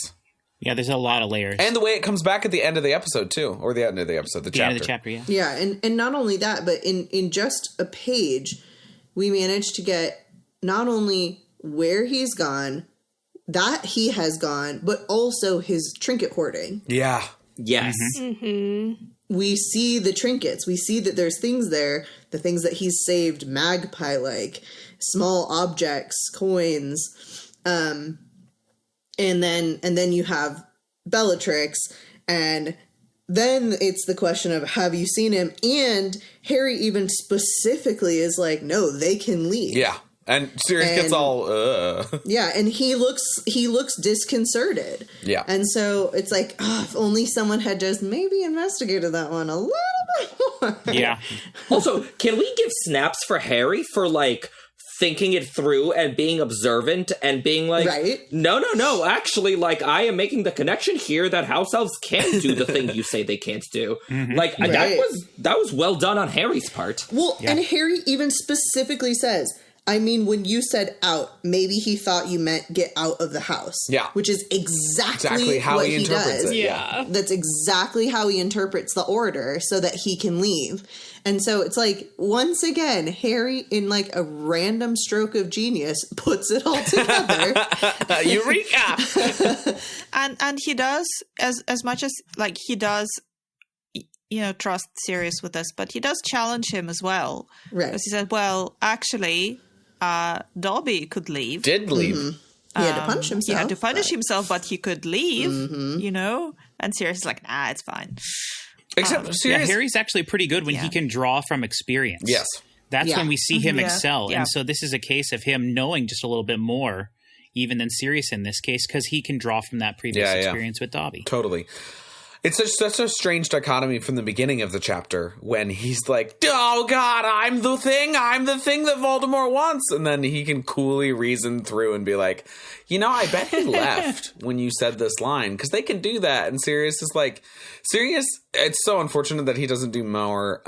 Yeah, there's a lot of layers.
And the way it comes back at the end of the episode, too. Or the end of the episode, the chapter.
End of the chapter, yeah.
Yeah, and not only that, but in just a page, we managed to get not only where he's gone, that he has gone, but also his trinket hoarding.
Yeah.
Yes.
we see the trinkets. We see that there's things there, the things that he's saved magpie-like, small objects, coins. And then you have Bellatrix, and then it's the question of, have you seen him? And Harry even specifically is like, no, they can leave.
Yeah. And Sirius gets all,
Yeah, and he looks disconcerted.
Yeah.
And so it's like, if only someone had just maybe investigated that one a little bit more.
Yeah.
Also, can we give snaps for Harry for, like, thinking it through and being observant and being like,
right?
No, actually, like, I am making the connection here that house elves can do the thing you say they can't do. Like,
Right.
that was well done on Harry's part.
Well, and Harry even specifically says, I mean, when you said out, maybe he thought you meant get out of the house.
Yeah.
Which is exactly
how
what
he
he
interprets
does.
it.
Yeah.
That's exactly how he interprets the order so that he can leave. And so it's like, once again, Harry, in like a random stroke of genius, puts it all together.
Eureka!
And he does, as much as, like, he does, you know, trust Sirius with this, but he does challenge him as well.
Right.
Because he said, well, actually, Dobby could leave.
Did leave.
He had to punish himself.
He had to punish himself, but he could leave,
Mm-hmm.
you know? And Sirius is like, nah, it's fine.
Except
Yeah,
Sirius.
Harry's actually pretty good when he can draw from experience.
Yes.
That's
Yeah.
when we see him
Yeah.
excel.
Yeah.
And so this is a case of him knowing just a little bit more, even than Sirius in this case, because he can draw from that previous
Yeah, yeah.
experience with Dobby.
Totally. It's such a strange dichotomy from the beginning of the chapter when he's like, oh God, I'm the thing that Voldemort wants. And then he can coolly reason through and be like, you know, I bet he left when you said this line because they can do that. And Sirius is like, it's so unfortunate that he doesn't do more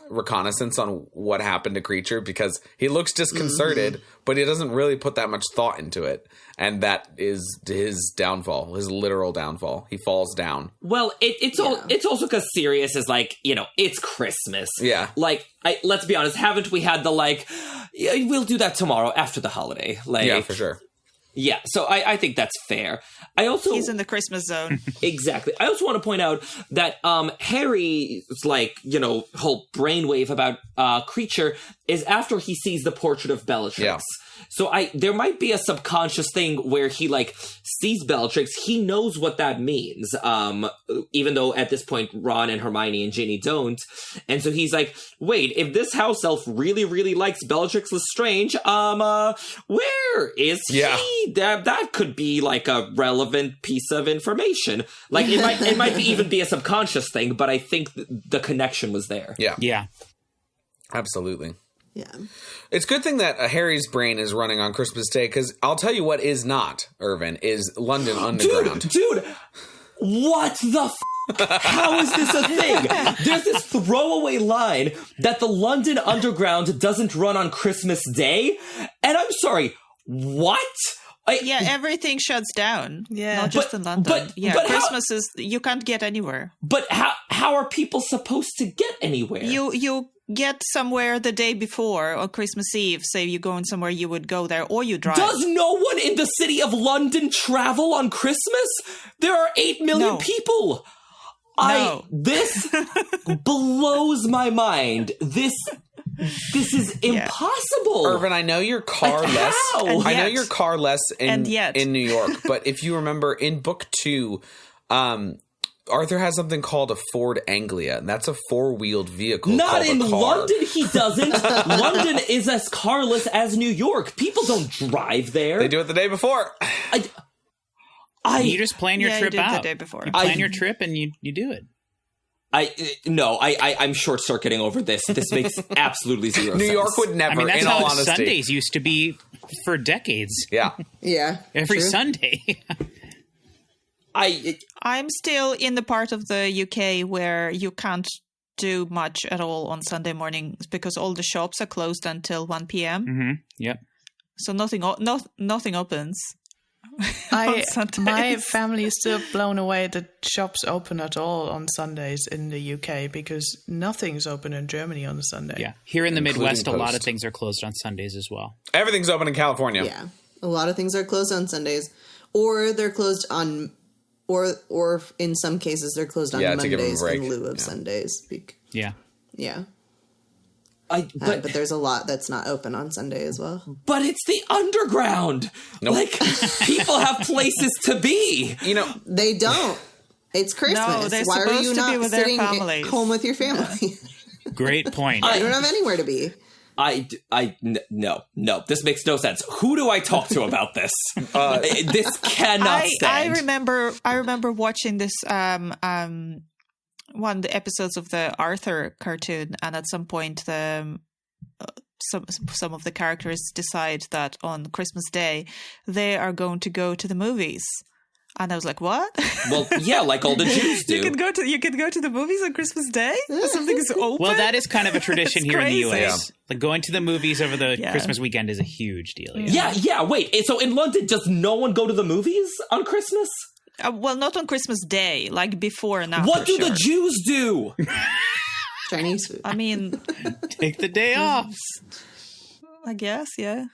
reconnaissance on what happened to Creature because he looks disconcerted, but he doesn't really put that much thought into it. And that is his downfall, his literal downfall. He falls down.
Well, it's also because Sirius is like, you know, it's Christmas.
Yeah.
Like, let's be honest, haven't we had the, like, yeah, we'll do that tomorrow after the holiday? Like,
Yeah, for sure.
Yeah, so I think that's fair. I also
He's in the Christmas zone.
Exactly. I also want to point out that Harry's, like, you know, whole brainwave about Creature is after he sees the portrait of Bellatrix.
Yeah.
So there might be a subconscious thing where he, like, sees Bellatrix. He knows what that means, even though at this point Ron and Hermione and Ginny don't. And so he's like, wait, if this house elf really, really likes Bellatrix Lestrange, where is
Yeah.
he? That could be, like, a relevant piece of information. Like, it might even be a subconscious thing, but I think the connection was there.
Yeah.
Yeah.
Absolutely.
Yeah.
It's a good thing that Harry's brain is running on Christmas Day, because I'll tell you what is not, Irvin, is London Underground.
Dude, what the How is this a thing? There's this throwaway line that the London Underground doesn't run on Christmas Day, and I'm sorry, what?
Yeah, everything shuts down.
Yeah.
Not just in London.
but
Christmas is, you can't get anywhere.
But how are people supposed to get anywhere?
You get somewhere the day before on Christmas Eve. Say you're going somewhere, you would go there, or you drive.
Does no one in the city of London travel on Christmas? There are 8 million people.
No.
This blows my mind. This is impossible.
Irvin, I know you're car less.
How?
I know you're car less in
yet.
New York, but if you remember in book 2, Arthur has something called a Ford Anglia, and that's a 4-wheeled vehicle.
Not in
called a car.
London, he doesn't. London is as carless as New York. People don't drive there.
They do it the day before.
You just plan your trip
you do
out.
the day before.
You plan your trip and you do it.
I'm short circuiting over this. This makes absolutely zero sense.
New York would never.
I mean, that's
in
how
all honesty.
Sundays used to be for decades.
Yeah.
Yeah.
Every
true.
Sunday.
I'm still in the part of the UK where you can't do much at all on Sunday mornings because all the shops are closed until 1 p.m.
Mm-hmm. Yep.
So nothing opens.
My family is still blown away that shops open at all on Sundays in the UK because nothing's open in Germany on a Sunday.
Yeah. Here in the
Including
Midwest, a lot of
Post.
things are closed on Sundays as well.
Everything's open in California.
Yeah. A lot of things are closed on Sundays, or they're closed on Or in some cases, they're closed on
Yeah, to give 'em a
Mondays
break.
in lieu of
Yeah.
Sundays.
Yeah.
Yeah.
But
But there's a lot that's not open on Sunday as well.
but it's the underground.
Nope.
Like people have places to be.
You know,
They don't. It's Christmas.
they're
Why are
supposed
you
to be
not
with their
sitting
families.
at home with your family?
Great point.
You don't have anywhere to be.
No. This makes no sense. Who do I talk to about this? This cannot
I
stand.
remember watching this one of the episodes of the Arthur cartoon, and at some point some of the characters decide that on Christmas Day they are going to go to the movies. And I was like, "What?
Well, yeah, like all the Jews do.
You can go to the movies on Christmas Day? Something is open."
Well, that is kind of a tradition
That's
here in the
crazy.
U.S. Like going to the movies over the
Yeah.
Christmas weekend is a huge deal.
Yeah, wait. So in London, does no one go to the movies on Christmas?
Well, not on Christmas Day, like before and after.
What do the
sure.
Jews do?
Chinese food.
I mean,
Take the day off.
I guess, yeah.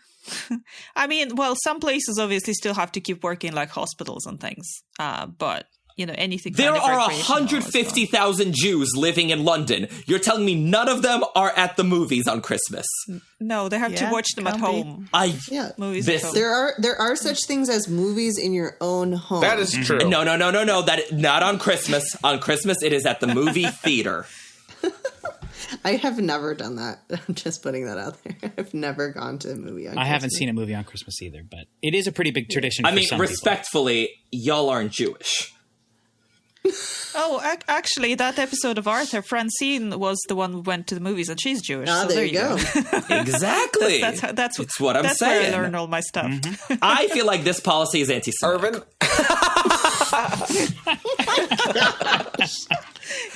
I mean, well, some places obviously still have to keep working, like hospitals and things. But, anything.
There
kind of
are
recreational is
150,000 Jews living in London. You're telling me none of them are at the movies on Christmas?
fine. No, they have to
Yeah,
watch them at
can be.
home.
Yeah.
Movies
This-
at home.
There are such things as movies in your own home.
that is true.
No. That not on Christmas. On Christmas, it is at the movie theater.
I have never done that. I'm just putting that out there. I've never gone to a movie on
I haven't
Christmas.
seen a movie on Christmas either, but it is a pretty big tradition
I
for
mean,
some people.
respectfully, y'all aren't Jewish.
Oh, actually, that episode of Arthur, Francine was the one who went to the movies, and she's Jewish.
Ah,
so
there you go.
Exactly.
That's
it's what I'm
that's
saying.
where I learn all my stuff.
I feel like this policy is anti-Semitic.
Irvin,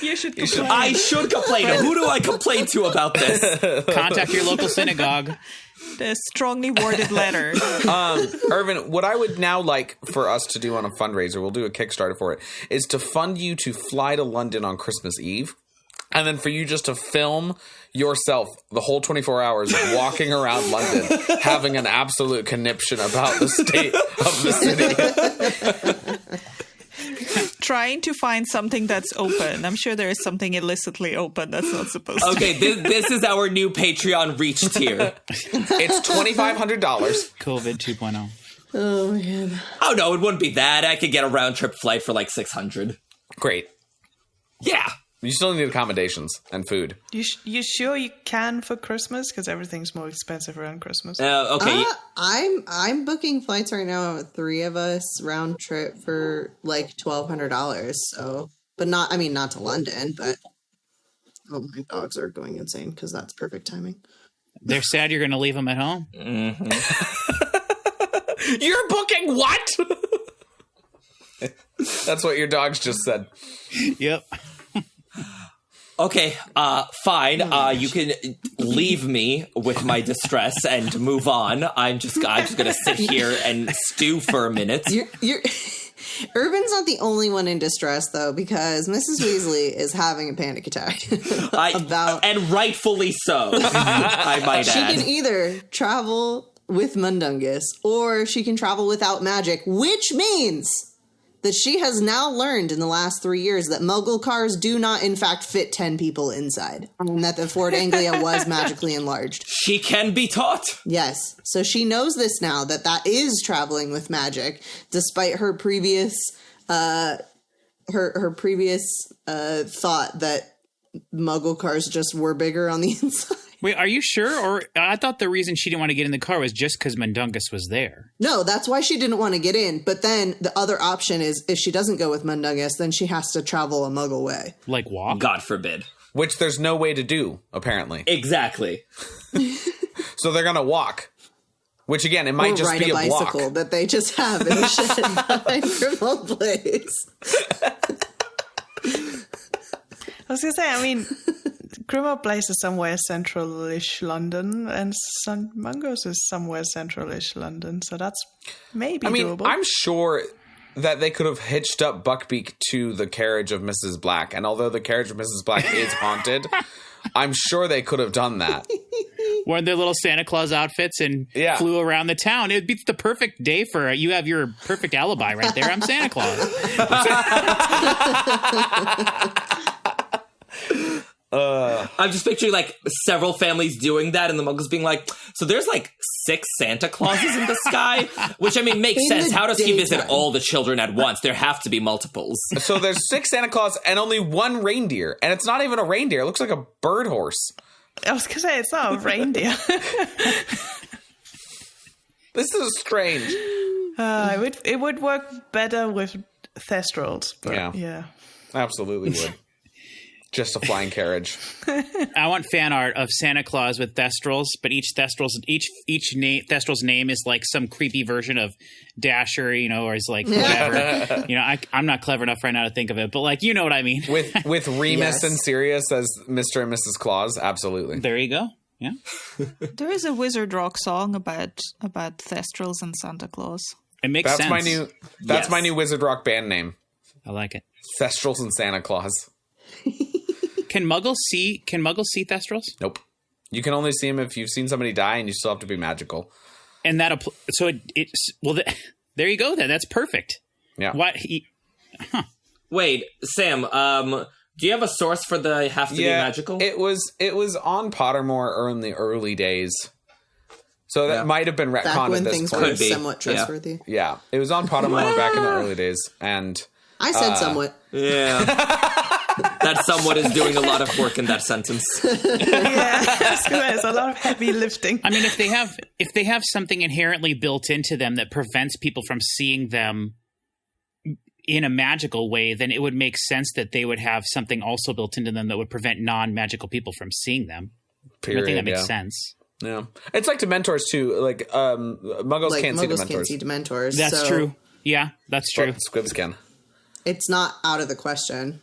You should complain.
I should complain. Who do I complain to about this?
Contact your local synagogue.
A strongly worded letter.
Irvin, what I would now like for us to do on a fundraiser, we'll do a Kickstarter for it, is to fund you to fly to London on Christmas Eve. And then for you just to film yourself the whole 24 hours walking around London, having an absolute conniption about the state of the city.
Trying to find something that's open. I'm sure there is something illicitly open that's not supposed to
Okay, this is our new Patreon reach tier.
It's $2,500.
COVID 2.0.
Oh, man.
Oh no, it wouldn't be that. I could get a round trip flight for like $600.
Great.
Yeah.
You still need accommodations and food.
You sure you can for Christmas? Because everything's more expensive around Christmas.
Okay.
I'm booking flights right now with 3 of us round trip for like $1,200. So, but not to London, but oh, my dogs are going insane because that's perfect timing.
They're sad you're going to leave them at home.
You're booking what? That's what your dogs just said.
Yep.
Okay, fine. You can leave me with my distress and move on. I'm just gonna sit here and stew for a minute.
You're Urban's not the only one in distress though, because Mrs. Weasley is having a panic attack
and rightfully so. I might
She
add.
can either travel with Mundungus or she can travel without magic, which means that she has now learned in the last 3 years that Muggle cars do not, in fact, fit 10 people inside, and that the Ford Anglia was magically enlarged.
She can be taught.
Yes. So she knows this now, that is traveling with magic, despite her previous thought that Muggle cars just were bigger on the inside.
Wait, are you sure? Or I thought the reason she didn't want to get in the car was just because Mundungus was there.
No, that's why she didn't want to get in. But then the other option is if she doesn't go with Mundungus, then she has to travel a Muggle way.
Like walk?
God forbid.
Which there's no way to do, apparently.
Exactly.
So they're going to walk. Which, again, it might
Or
just
ride
be
a
a block.
bicycle that they just have in the shed behind Grimmauld Place.
I was going to say, I mean, Grimmauld Place is somewhere central-ish London, and Mungo's is somewhere central-ish London, so that's maybe doable.
I'm sure that they could have hitched up Buckbeak to the carriage of Mrs. Black, and although the carriage of Mrs. Black is haunted, I'm sure they could have done that.
wore their little Santa Claus outfits and flew around the town. It'd be the perfect day for you. Have your perfect alibi right there. I'm Santa Claus.
I'm just picturing like several families doing that, and the Muggles being like, "So there's like 6 Santa Clauses in the sky," which I mean makes sense. How does he visit all the children at once? There have to be multiples.
So there's 6 Santa Claus and only 1 reindeer, and it's not even a reindeer. It looks like a bird horse.
I was gonna say it's not a reindeer.
This is strange.
It would work better with Thestrals, but yeah.
Absolutely would. Just a flying carriage.
I want fan art of Santa Claus with Thestrals, but each Thestral's name is like some creepy version of Dasher, or is like whatever. I'm not clever enough right now to think of it, but like you know what I mean.
With Remus and Sirius as Mr. and Mrs. Claus, absolutely.
There you go. Yeah.
There is a wizard rock song about Thestrals and Santa Claus.
It makes sense.
That's my new wizard rock band name.
I like it.
Thestrals and Santa Claus.
Can Muggles see Thestrals?
Nope. You can only see them if you've seen somebody die, and you still have to be magical.
And that there you go. Then that's perfect.
Yeah.
What?
Wait, Sam. Do you have a source for the have to be magical?
It was on Pottermore in the early days, so that might have been retconned
back when
at this
things
point.
were somewhat trustworthy.
Yeah, it was on Pottermore back in the early days, and
I said somewhat.
Yeah. That somewhat is doing a lot of work in that sentence.
There's a lot of heavy lifting.
I mean, if they have something inherently built into them that prevents people from seeing them in a magical way, then it would make sense that they would have something also built into them that would prevent non-magical people from seeing them.
Period,
I think that makes sense.
Yeah, it's like Dementors too. Like Muggles can't see Dementors.
Can't see Dementors.
That's true. Yeah, that's true.
But Squibs can.
It's not out of the question.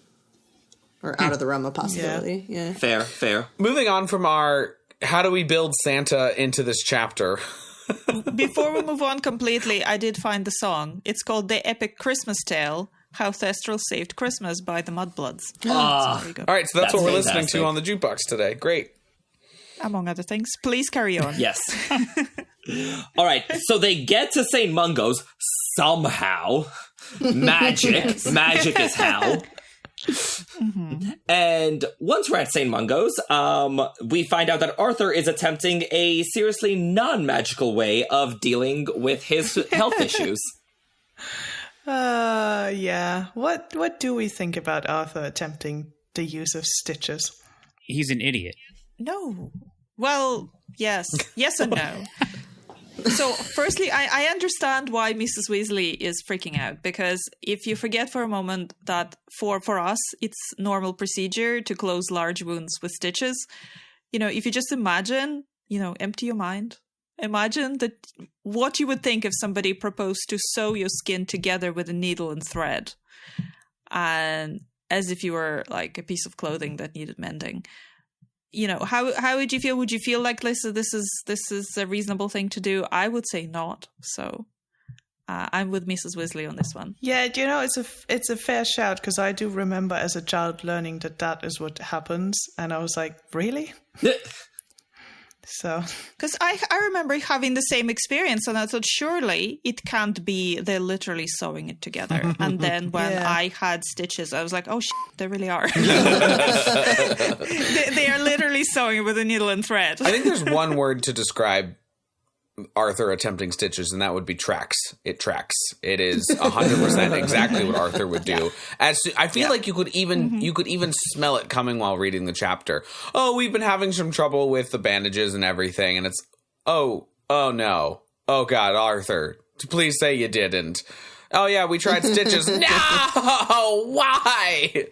Or out of the realm of possibility. Yeah.
Fair.
Moving on from our how do we build Santa into this chapter?
Before we move on completely, I did find the song. It's called The Epic Christmas Tale, How Thestral Saved Christmas by the Mudbloods. So there you go.
All right, so that's what we're listening
fantastic.
to on the jukebox today. Great.
Among other things. Please carry on.
Yes. All right, so they get to St. Mungo's somehow. Magic is how. Mm-hmm. And once we're at St. Mungo's, we find out that Arthur is attempting a seriously non-magical way of dealing with his health issues.
Yeah. What do we think about Arthur attempting the use of stitches?
He's an idiot.
No. Well, yes. Yes and no. So, firstly, I understand why Mrs. Weasley is freaking out, because if you forget for a moment that for us, it's normal procedure to close large wounds with stitches, if you just imagine, empty your mind. Imagine that what you would think if somebody proposed to sew your skin together with a needle and thread, and as if you were like a piece of clothing that needed mending. How would you feel? Would you feel like, Lisa, this is a reasonable thing to do? I would say not. So I'm with Mrs. Weasley on this one.
Yeah, it's a fair shout, because I do remember as a child learning that is what happens, and I was like, really? So,
because I remember having the same experience, and I thought, surely it can't be they're literally sewing it together. And then when I had stitches, I was like, oh, they really are. they are literally sewing it with a needle and thread.
I think there's one word to describe Arthur attempting stitches, and that would be tracks. It tracks. It is 100% exactly what Arthur would do. I feel like you could even smell it coming while reading the chapter. Oh, we've been having some trouble with the bandages and everything, and it's oh no, oh God, Arthur, please say you didn't. Oh yeah, we tried stitches. No, why?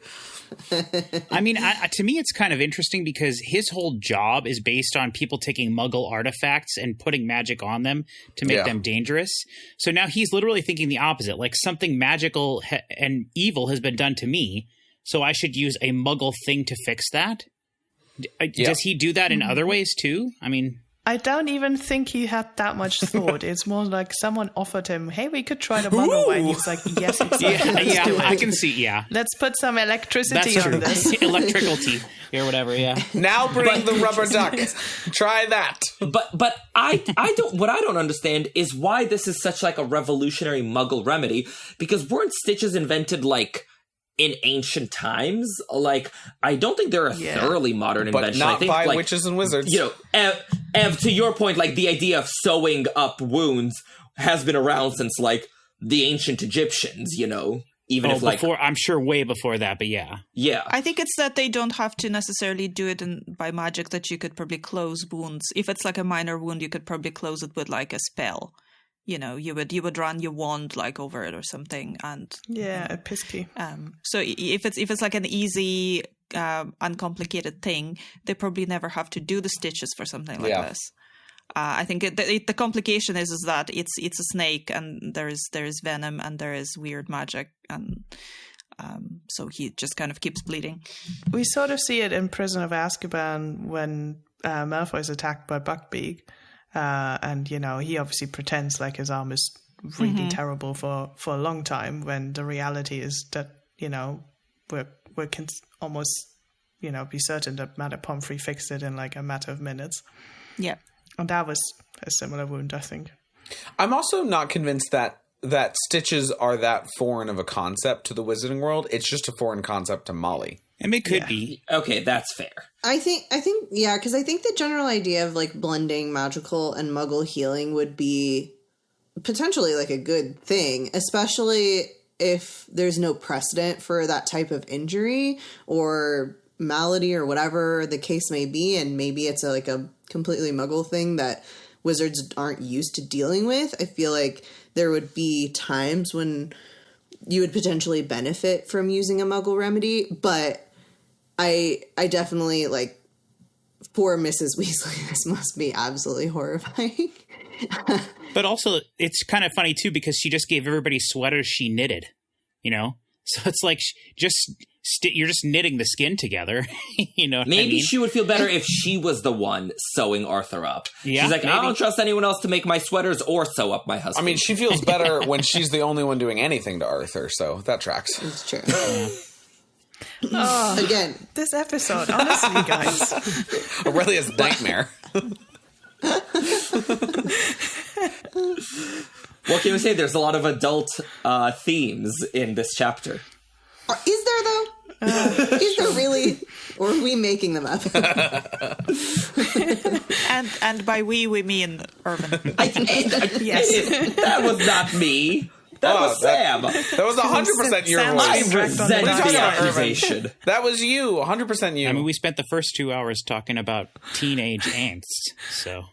I mean, to me, it's kind of interesting because his whole job is based on people taking Muggle artifacts and putting magic on them to make them dangerous. So now he's literally thinking the opposite, like something magical and evil has been done to me, so I should use a Muggle thing to fix that. Does he do that in other ways too? I mean,
I don't even think he had that much thought. It's more like someone offered him, hey, we could try the muggle way. And he was like, yes, exactly. Let's do it.
I can see,
Let's put some electricity on this.
Electrical tea or whatever, yeah.
Now bring the rubber duck. Try that.
But I don't, what I don't understand is why this is such like a revolutionary muggle remedy, because weren't stitches invented like in ancient times? Like, I don't think they're a thoroughly modern invention.
But not
I think,
by
like,
witches and wizards.
You know, Ev, to your point, like, the idea of sewing up wounds has been around since, like, the ancient Egyptians, you know? Even if, like...
I'm sure way before that, but yeah.
Yeah.
I think it's that they don't have to necessarily do it by magic, that you could probably close wounds. If it's, like, a minor wound, you could probably close it with, like, a spell. You know, you would run your wand like over it or something, and
a pisky.
So if it's like an easy, uncomplicated thing, they probably never have to do the stitches for something like this. I think the complication is that it's a snake, and there is venom, and there is weird magic, and so he just kind of keeps bleeding.
We sort of see it in Prison of Azkaban when Malfoy is attacked by Buckbeak. And, you know, he obviously pretends like his arm is really terrible for a long time, when the reality is that, you know, we can almost, you know, be certain that Madame Pomfrey fixed it in like a matter of minutes.
Yeah.
And that was a similar wound, I think.
I'm also not convinced that stitches are that foreign of a concept to the wizarding world. It's just a foreign concept to Molly.
I mean, it could be.
Okay, that's fair.
I think, yeah, because I think the general idea of like blending magical and muggle healing would be potentially like a good thing, especially if there's no precedent for that type of injury or malady or whatever the case may be, and maybe it's like a completely muggle thing that wizards aren't used to dealing with. I feel like there would be times when you would potentially benefit from using a muggle remedy, but I definitely, like, poor Mrs. Weasley, this must be absolutely horrifying.
But also, it's kind of funny, too, because she just gave everybody sweaters she knitted, you know? So it's like, you're just knitting the skin together, you know what
Maybe
I mean?
she would feel better if she was the one sewing Arthur up.
Yeah,
she's like,
maybe.
I don't trust anyone else to make my sweaters or sew up my husband.
I mean, she feels better when she's the only one doing anything to Arthur, so that tracks.
It's true.
Oh,
Again,
this episode, honestly, guys.
Aurelia's nightmare.
What can we say? There's a lot of adult themes in this chapter.
is there though? Is there really? Or are we making them up?
And by we mean Irvin.
Yes. That was not me. That was Sam.
That was 100% your
Sam
I
voice.
resent
What are you talking
the
about, Irvin?
accusation.
That was you, 100% you.
I mean, we spent the first 2 hours talking about teenage angst, so...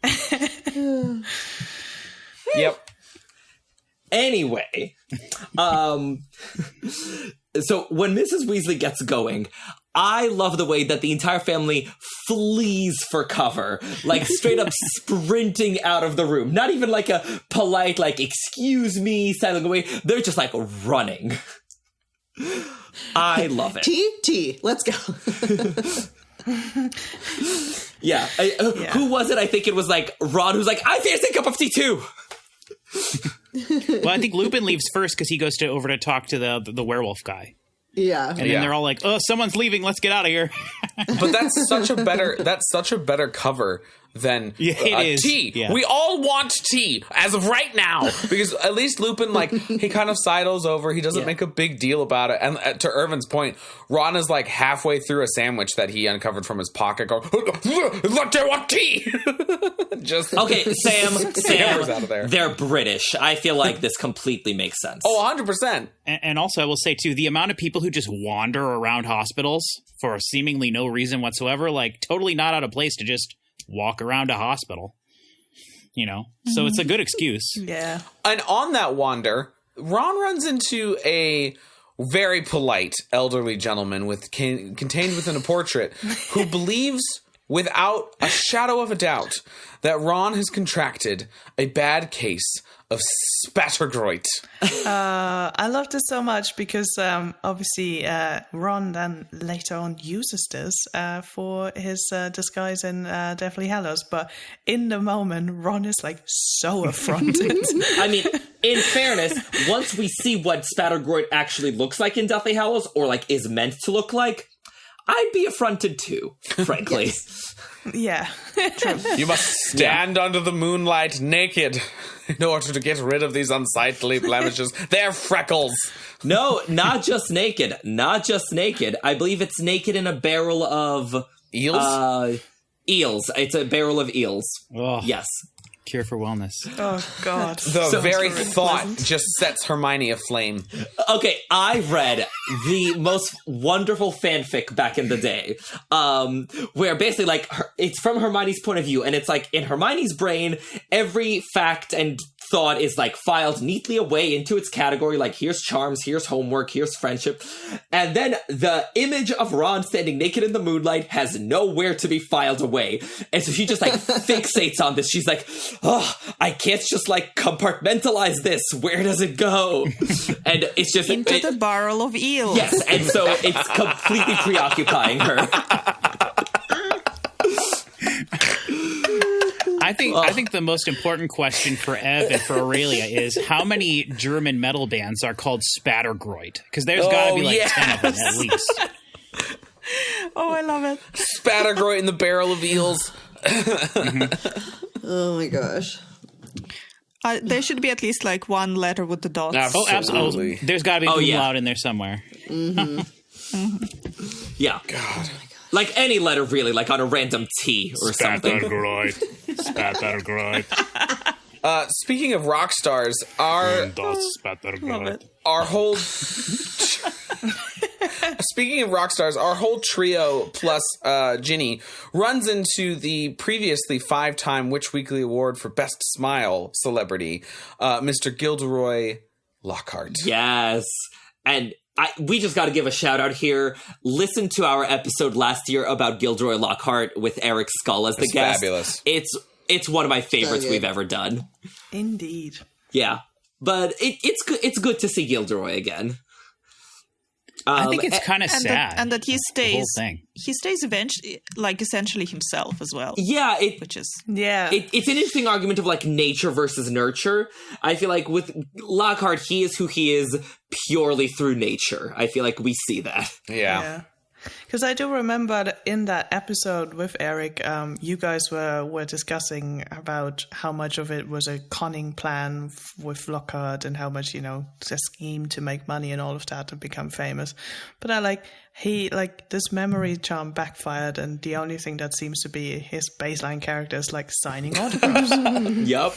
Yep.
Anyway, so when Mrs. Weasley gets going, I love the way that the entire family flees for cover, like straight up sprinting out of the room. Not even like a polite, like, excuse me, sidling away. They're just like running. I love it.
T, let's go.
Yeah. Who was it? I think it was like Ron, who's like, I fancy a cup of tea too.
Well, I think Lupin leaves first because he goes over to talk to the werewolf guy.
Yeah.
And then they're all like, oh, someone's leaving. Let's get out of here.
But that's such a better cover than
it is.
tea.
Yeah.
We all want tea as of right now, because at least Lupin, like, he kind of sidles over. He doesn't make a big deal about it. And to Irvin's point, Ron is like halfway through a sandwich that he uncovered from his pocket, going, "Look, they want tea." Just
Okay, Sam,
out of there.
They're British. I feel like this completely makes sense.
Oh, 100%.
And also, I will say, too, the amount of people who just wander around hospitals for seemingly no reason whatsoever, like, totally not out of place to just walk around a hospital, you know? So it's a good excuse.
Yeah.
And on that wander, Ron runs into a very polite elderly gentleman contained within a portrait who believes without a shadow of a doubt that Ron has contracted a bad case of spattergroit.
I love this so much because obviously Ron then later on uses this for his disguise in Deathly Hallows, but in the moment Ron is like so affronted.
I mean, in fairness, once we see what spattergroit actually looks like in Deathly Hallows, or like is meant to look like, I'd be affronted too, frankly.
Yeah.
True.
You must stand under the moonlight naked in order to get rid of these unsightly blemishes. They're freckles.
No, not just naked. Not just naked. I believe it's naked in a barrel of...
Eels?
Eels. It's a barrel of eels.
Oh,
Yes.
cure for wellness.
Oh, God.
The very thought just sets Hermione aflame.
Okay, I read the most wonderful fanfic back in the day, where basically, like, it's from Hermione's point of view, and it's like, in Hermione's brain, every fact and thought is, like, filed neatly away into its category, like, here's charms, here's homework, here's friendship, and then the image of Ron standing naked in the moonlight has nowhere to be filed away, and so she just, like, fixates on this. She's like, oh, I can't just, like, compartmentalize this. Where does it go? And it's just...
Into the barrel of eels.
Yes, and so it's completely preoccupying her.
I think the most important question for Ev and for Aurelia is how many German metal bands are called Spattergroit? Because there's got to be like 10 of them at least.
Oh, I love it.
Spattergroit in the barrel of eels.
Oh my gosh.
There should be at least like one letter with the dots.
Oh, absolutely. There's got to be
Oh, yeah.
umlaut in there somewhere.
Yeah.
God.
Like any letter, really, like on a random T or something.
Spattergroit.
Speaking of rock stars, our whole... Speaking of rock stars, our whole trio plus Ginny runs into the previously 5-time Witch Weekly Award for Best Smile celebrity, Mr. Gilderoy Lockhart.
Yes. And we just got to give a shout out here. Listen to our episode last year about Gilderoy Lockhart with Eric Skull as the guest.
Fabulous.
It's one of my favorites
So good.
we've ever done.
Indeed.
Yeah. But it's good to see Gilderoy again.
I think it's kind of
And
sad.
and that he
the whole
stays
thing.
eventually like essentially himself as well.
Yeah,
Which is
Yeah.
it's an interesting argument of like nature versus nurture. I feel like with Lockhart, he is who he is purely through nature. I feel like we see that.
Yeah.
Because I do remember that in that episode with Eric, you guys were discussing about how much of it was a conning plan with Lockhart and how much, the scheme to make money and all of that and become famous. But this memory charm backfired, and the only thing that seems to be his baseline character is like signing autographs.
Yup.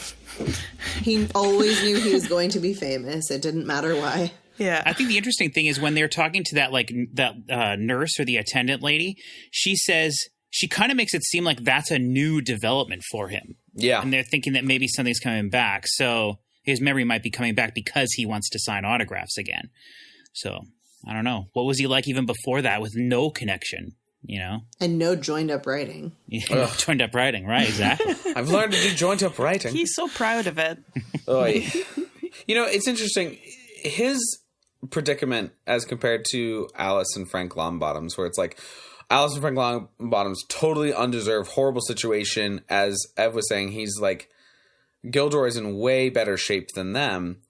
He always knew he was going to be famous. It didn't matter why.
Yeah.
I think the interesting thing is when they're talking to that nurse or the attendant lady, she says she kind of makes it seem like that's a new development for him.
Yeah.
And they're thinking that maybe something's coming back. So his memory might be coming back because he wants to sign autographs again. So I don't know. What was he like even before that with no connection,
And no joined up writing.
Joined up writing, right? Exactly.
I've learned to do joint up writing.
he's so proud of it.
Oy. It's interesting. His predicament as compared to Alice and Frank Longbottoms, where it's like Alice and Frank Longbottoms totally undeserved, horrible situation. As Ev was saying, he's like Gilderoy's in way better shape than them,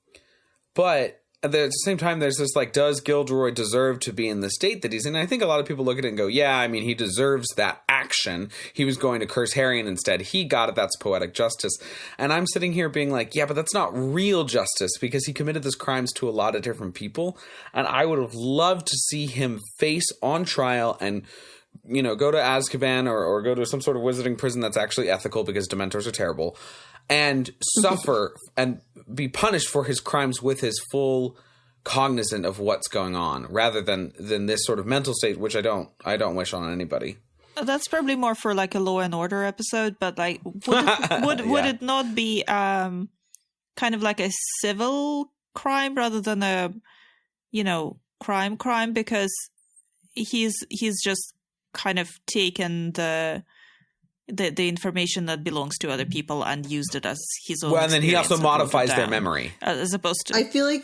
but at the same time, there's this like, does Gilderoy deserve to be in the state that he's in? And I think a lot of people look at it and go, yeah, I mean, he deserves that action. He was going to curse Harry and instead he got it. That's poetic justice. And I'm sitting here being like, yeah, but that's not real justice because he committed these crimes to a lot of different people. And I would have loved to see him face on trial and, go to Azkaban or go to some sort of wizarding prison that's actually ethical because Dementors are terrible. And suffer and be punished for his crimes with his full cognizant of what's going on, rather than this sort of mental state, which I don't wish on anybody.
That's probably more for like a Law and Order episode, but like would it not be kind of like a civil crime rather than a crime because he's just kind of taken the the information that belongs to other people and used it as his own.
Well, and then he also
experience and wrote it
modifies their
down,
memory.
as opposed to.
I feel like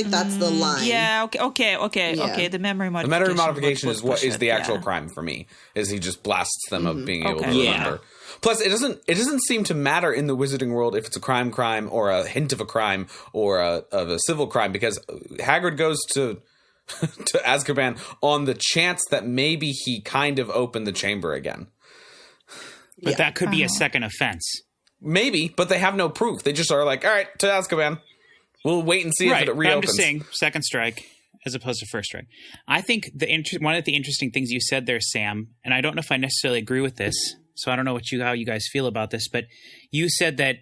that's the line.
Yeah. Okay.
Yeah.
The memory
The
modification.
memory modification is what is
it,
the actual
yeah.
crime for me. Is he just blasts them of being able to
Okay.
Yeah.
remember. Plus, it doesn't seem to matter in the wizarding world if it's a crime or a hint of a crime or of a civil crime, because Hagrid goes to Azkaban on the chance that maybe he kind of opened the chamber again.
But that could be a second offense.
Maybe, but they have no proof. They just are like, all right, to Azkaban. We'll wait and see if it
But
reopens.
I'm just saying, second strike as opposed to first strike. I think one of the interesting things you said there, Sam, and I don't know if I necessarily agree with this, so I don't know how you guys feel about this, but you said that,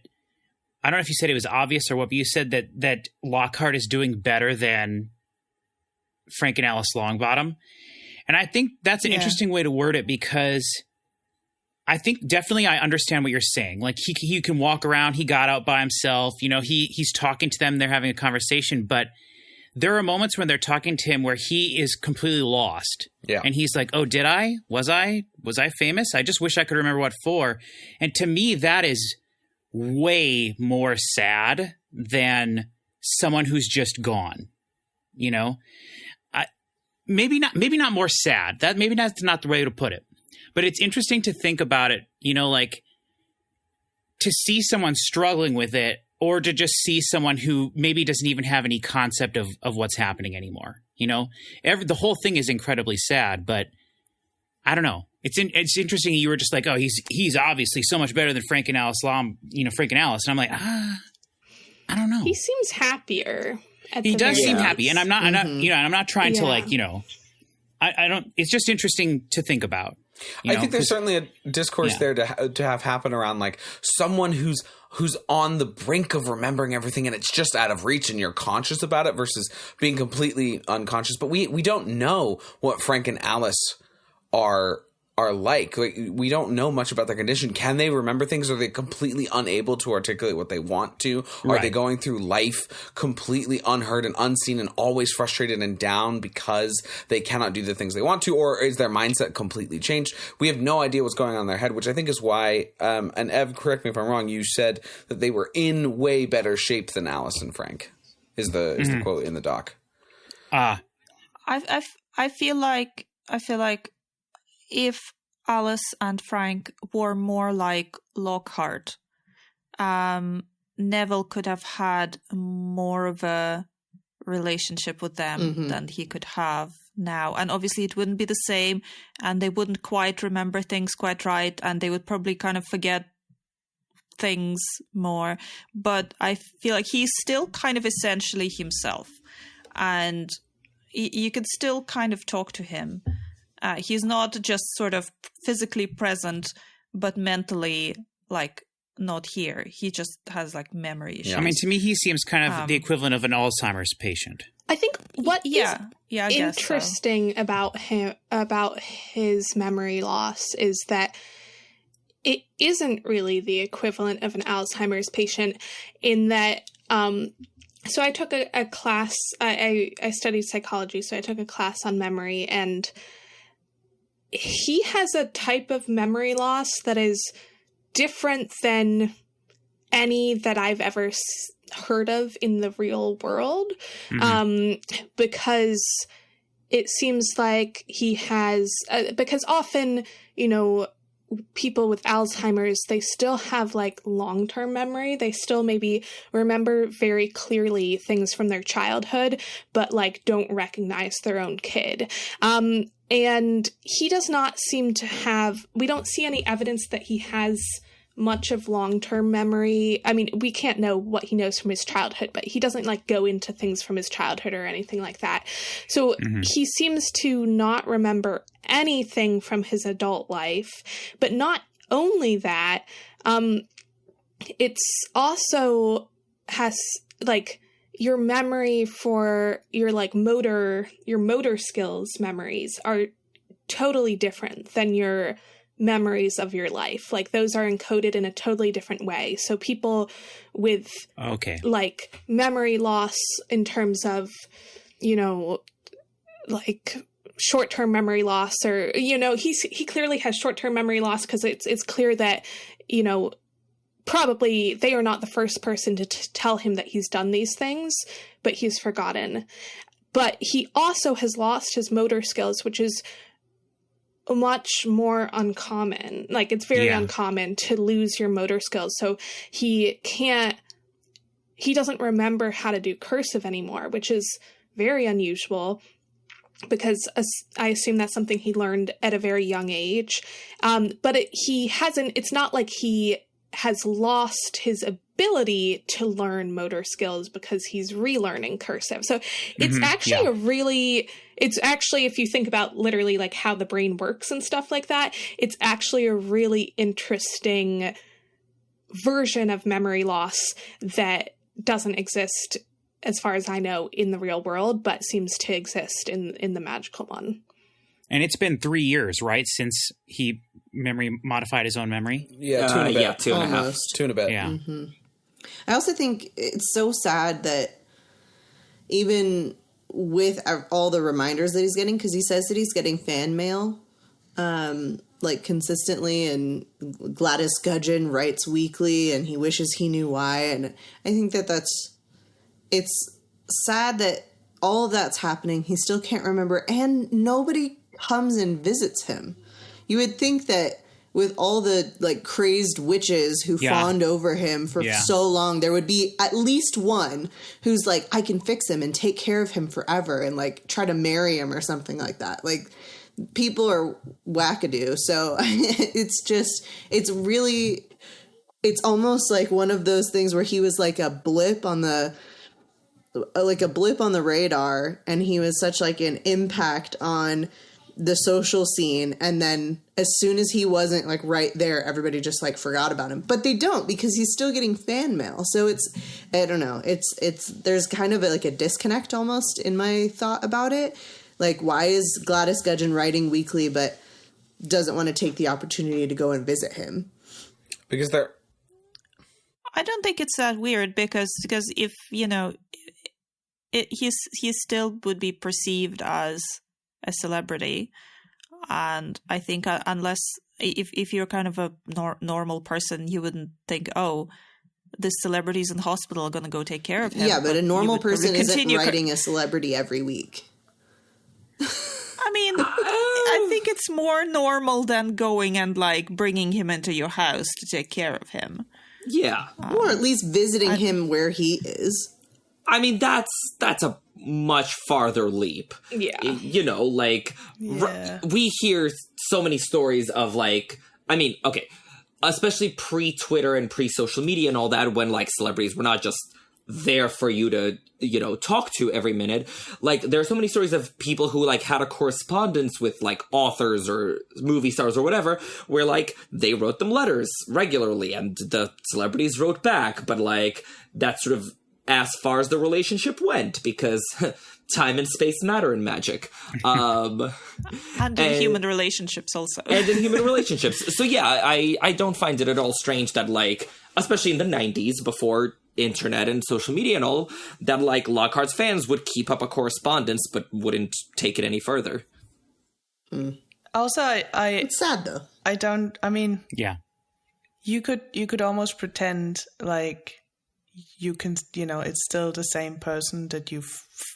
I don't know if you said it was obvious or what, but you said that Lockhart is doing better than Frank and Alice Longbottom. And I think that's an interesting way to word it, because I think definitely I understand what you're saying. Like he can walk around. He got out by himself. You know, he's talking to them. They're having a conversation. But there are moments when they're talking to him where he is completely lost.
Yeah.
And he's like, oh, did I? Was I famous? I just wish I could remember what for. And to me, that is way more sad than someone who's just gone. You know, maybe not more sad. Maybe that's not the way to put it. But it's interesting to think about it, you know, like to see someone struggling with it, or to just see someone who maybe doesn't even have any concept of what's happening anymore. You know, the whole thing is incredibly sad, but I don't know. It's interesting. You were just like, oh, he's obviously so much better than Frank and Alice. Frank and Alice. And I'm like, I don't know.
He seems happier.
He does seem happy, and I'm not, you know, and I'm not trying to like, you know, I don't. It's just interesting to think about.
I think there's certainly a discourse there to have happen around like someone who's on the brink of remembering everything and it's just out of reach and you're conscious about it versus being completely unconscious. But we don't know what Frank and Alice are like. We don't know much about their condition. Can they remember things? Are they completely unable to articulate what they want to? Are they going through life completely unheard and unseen and always frustrated and down because they cannot do the things they want to? Or is their mindset completely changed? We have no idea what's going on in their head, which I think is why, and Ev, correct me if I'm wrong, you said that they were in way better shape than Alice and Frank, is the quote in the doc.
I feel like if Alice and Frank were more like Lockhart, Neville could have had more of a relationship with them than he could have now. And obviously it wouldn't be the same, and they wouldn't quite remember things quite right, and they would probably kind of forget things more. But I feel like he's still kind of essentially himself, and you could still kind of talk to him. He's not just sort of physically present, but mentally, like, not here. He just has, like, memory issues.
I mean, to me, he seems kind of the equivalent of an Alzheimer's patient.
I think what is
I
interesting about his memory loss is that it isn't really the equivalent of an Alzheimer's patient, in that so I took a class, I studied psychology, so I took a class on memory, and he has a type of memory loss that is different than any that I've ever heard of in the real world, because it seems like he has, because often, you know, people with Alzheimer's, they still have like long-term memory. They still maybe remember very clearly things from their childhood, but like don't recognize their own kid. And he does not seem to have, we don't see any evidence that he has much of long-term memory. I mean, we can't know what he knows from his childhood, but he doesn't like go into things from his childhood or anything like that. So he seems to not remember anything from his adult life. But not only that, it's also has like your memory for your like motor skills memories are totally different than your memories of your life. Like those are encoded in a totally different way. So people with like memory loss in terms of, you know, like short-term memory loss, or, you know, he clearly has short-term memory loss because it's clear that, you know, probably they are not the first person to tell him that he's done these things, but he's forgotten. But he also has lost his motor skills, which is much more uncommon. Like, it's very uncommon to lose your motor skills. So he doesn't remember how to do cursive anymore, which is very unusual, because I assume that's something he learned at a very young age. But it's not like he has lost his ability to learn motor skills because he's relearning cursive. So it's actually it's actually, if you think about literally like how the brain works and stuff like that, it's actually a really interesting version of memory loss that doesn't exist, as far as I know, in the real world, but seems to exist in the magical one.
And it's been 3 years, right, since he modified his own memory?
Yeah, 2 and a bit.
Yeah, 2 and a half.
Almost.
2 and a bit.
Yeah.
Mm-hmm. I also think it's so sad that even with all the reminders that he's getting, because he says that he's getting fan mail, like, consistently, and Gladys Gudgeon writes weekly, and he wishes he knew why, and I think it's sad that all of that's happening. He still can't remember, and nobody comes and visits him. You would think that with all the, like, crazed witches who fawned over him for so long, there would be at least one who's like, I can fix him and take care of him forever, and, like, try to marry him or something like that. Like, people are wackadoo. So it's almost like one of those things where he was like a blip on the radar, and he was such like an impact on the social scene, and then as soon as he wasn't like right there, everybody just like forgot about him. But they don't, because he's still getting fan mail. So I don't know, there's kind of like a disconnect almost in my thought about it. Like, why is Gladys Gudgeon writing weekly but doesn't want to take the opportunity to go and visit him?
Because
I don't think it's that weird, because if, you know, he still would be perceived as a celebrity, and I think unless if you're kind of a normal person, you wouldn't think, oh, the celebrity's in the hospital, are going to go take care of him.
Yeah, but a normal person isn't writing a celebrity every week.
I mean, I think it's more normal than going and like bringing him into your house to take care of him.
Yeah.
Or at least visiting him where he is.
I mean, that's a much farther leap.
Yeah.
You know, like, we hear so many stories of, like, I mean, okay, especially pre-Twitter and pre-social media and all that, when, like, celebrities were not just there for you to, you know, talk to every minute. Like, there are so many stories of people who, like, had a correspondence with, like, authors or movie stars or whatever, where, like, they wrote them letters regularly and the celebrities wrote back, but, like, that's sort of as far as the relationship went, because time and space matter in magic.
And in human relationships also.
And in human relationships. So yeah, I don't find it at all strange that, like, especially in the 90s, before internet and social media and all, that, like, Lockhart's fans would keep up a correspondence but wouldn't take it any further.
Also,
it's sad though.
Yeah.
You could almost pretend like you can, you know, it's still the same person that you're,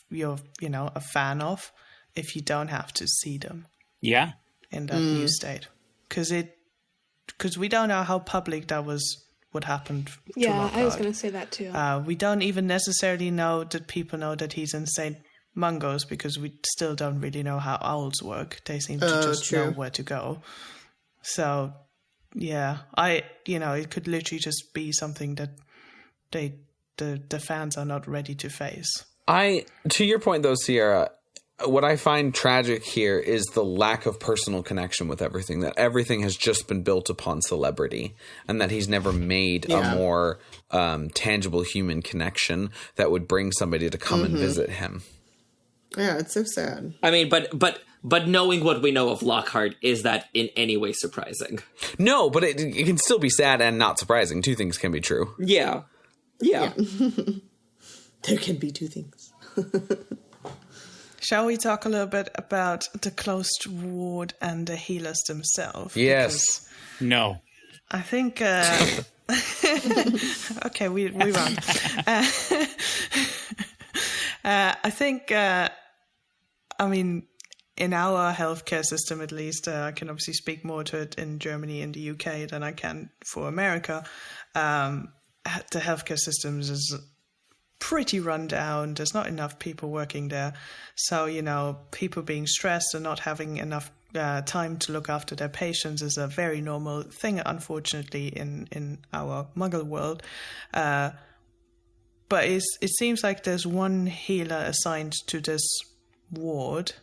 you know, a fan of, if you don't have to see them.
Yeah.
In that new state. Because we don't know how public that was, what happened to Lockhart.
I was going to say that too.
We don't even necessarily know that people know that he's in St. Mungo's, because we still don't really know how owls work. They seem to just know where to go. So, yeah, it could literally just be something that the fans are not ready to face.
To your point though, Sierra, what I find tragic here is the lack of personal connection with everything, that everything has just been built upon celebrity, and that he's never made a more tangible human connection that would bring somebody to come and visit him.
Yeah, it's so sad.
I mean, but knowing what we know of Lockhart, is that in any way surprising?
No, but it can still be sad and not surprising. Two things can be true.
Yeah.
There can be two things.
Shall we talk a little bit about the closed ward and the healers themselves?
Yes.
Because
No.
I think... okay, we run. I think... I mean, in our healthcare system, at least, I can obviously speak more to it in Germany and the UK than I can for America. The healthcare systems is pretty run down. There's not enough people working there. So, people being stressed and not having enough time to look after their patients is a very normal thing, unfortunately, in our Muggle world. But it seems like there's one healer assigned to this ward,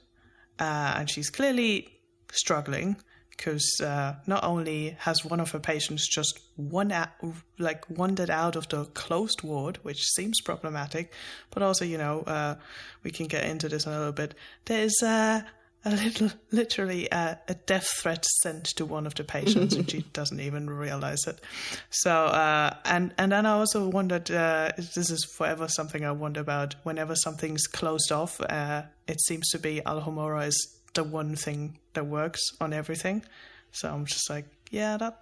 and she's clearly struggling because not only has one of her patients just wandered out of the closed ward, which seems problematic, but also we can get into this in a little bit. There's literally a death threat sent to one of the patients, and she doesn't even realize it. So, and then I also wondered, this is forever something I wonder about. Whenever something's closed off, it seems to be Alhambra is the one thing that works on everything. So I'm just like, yeah, that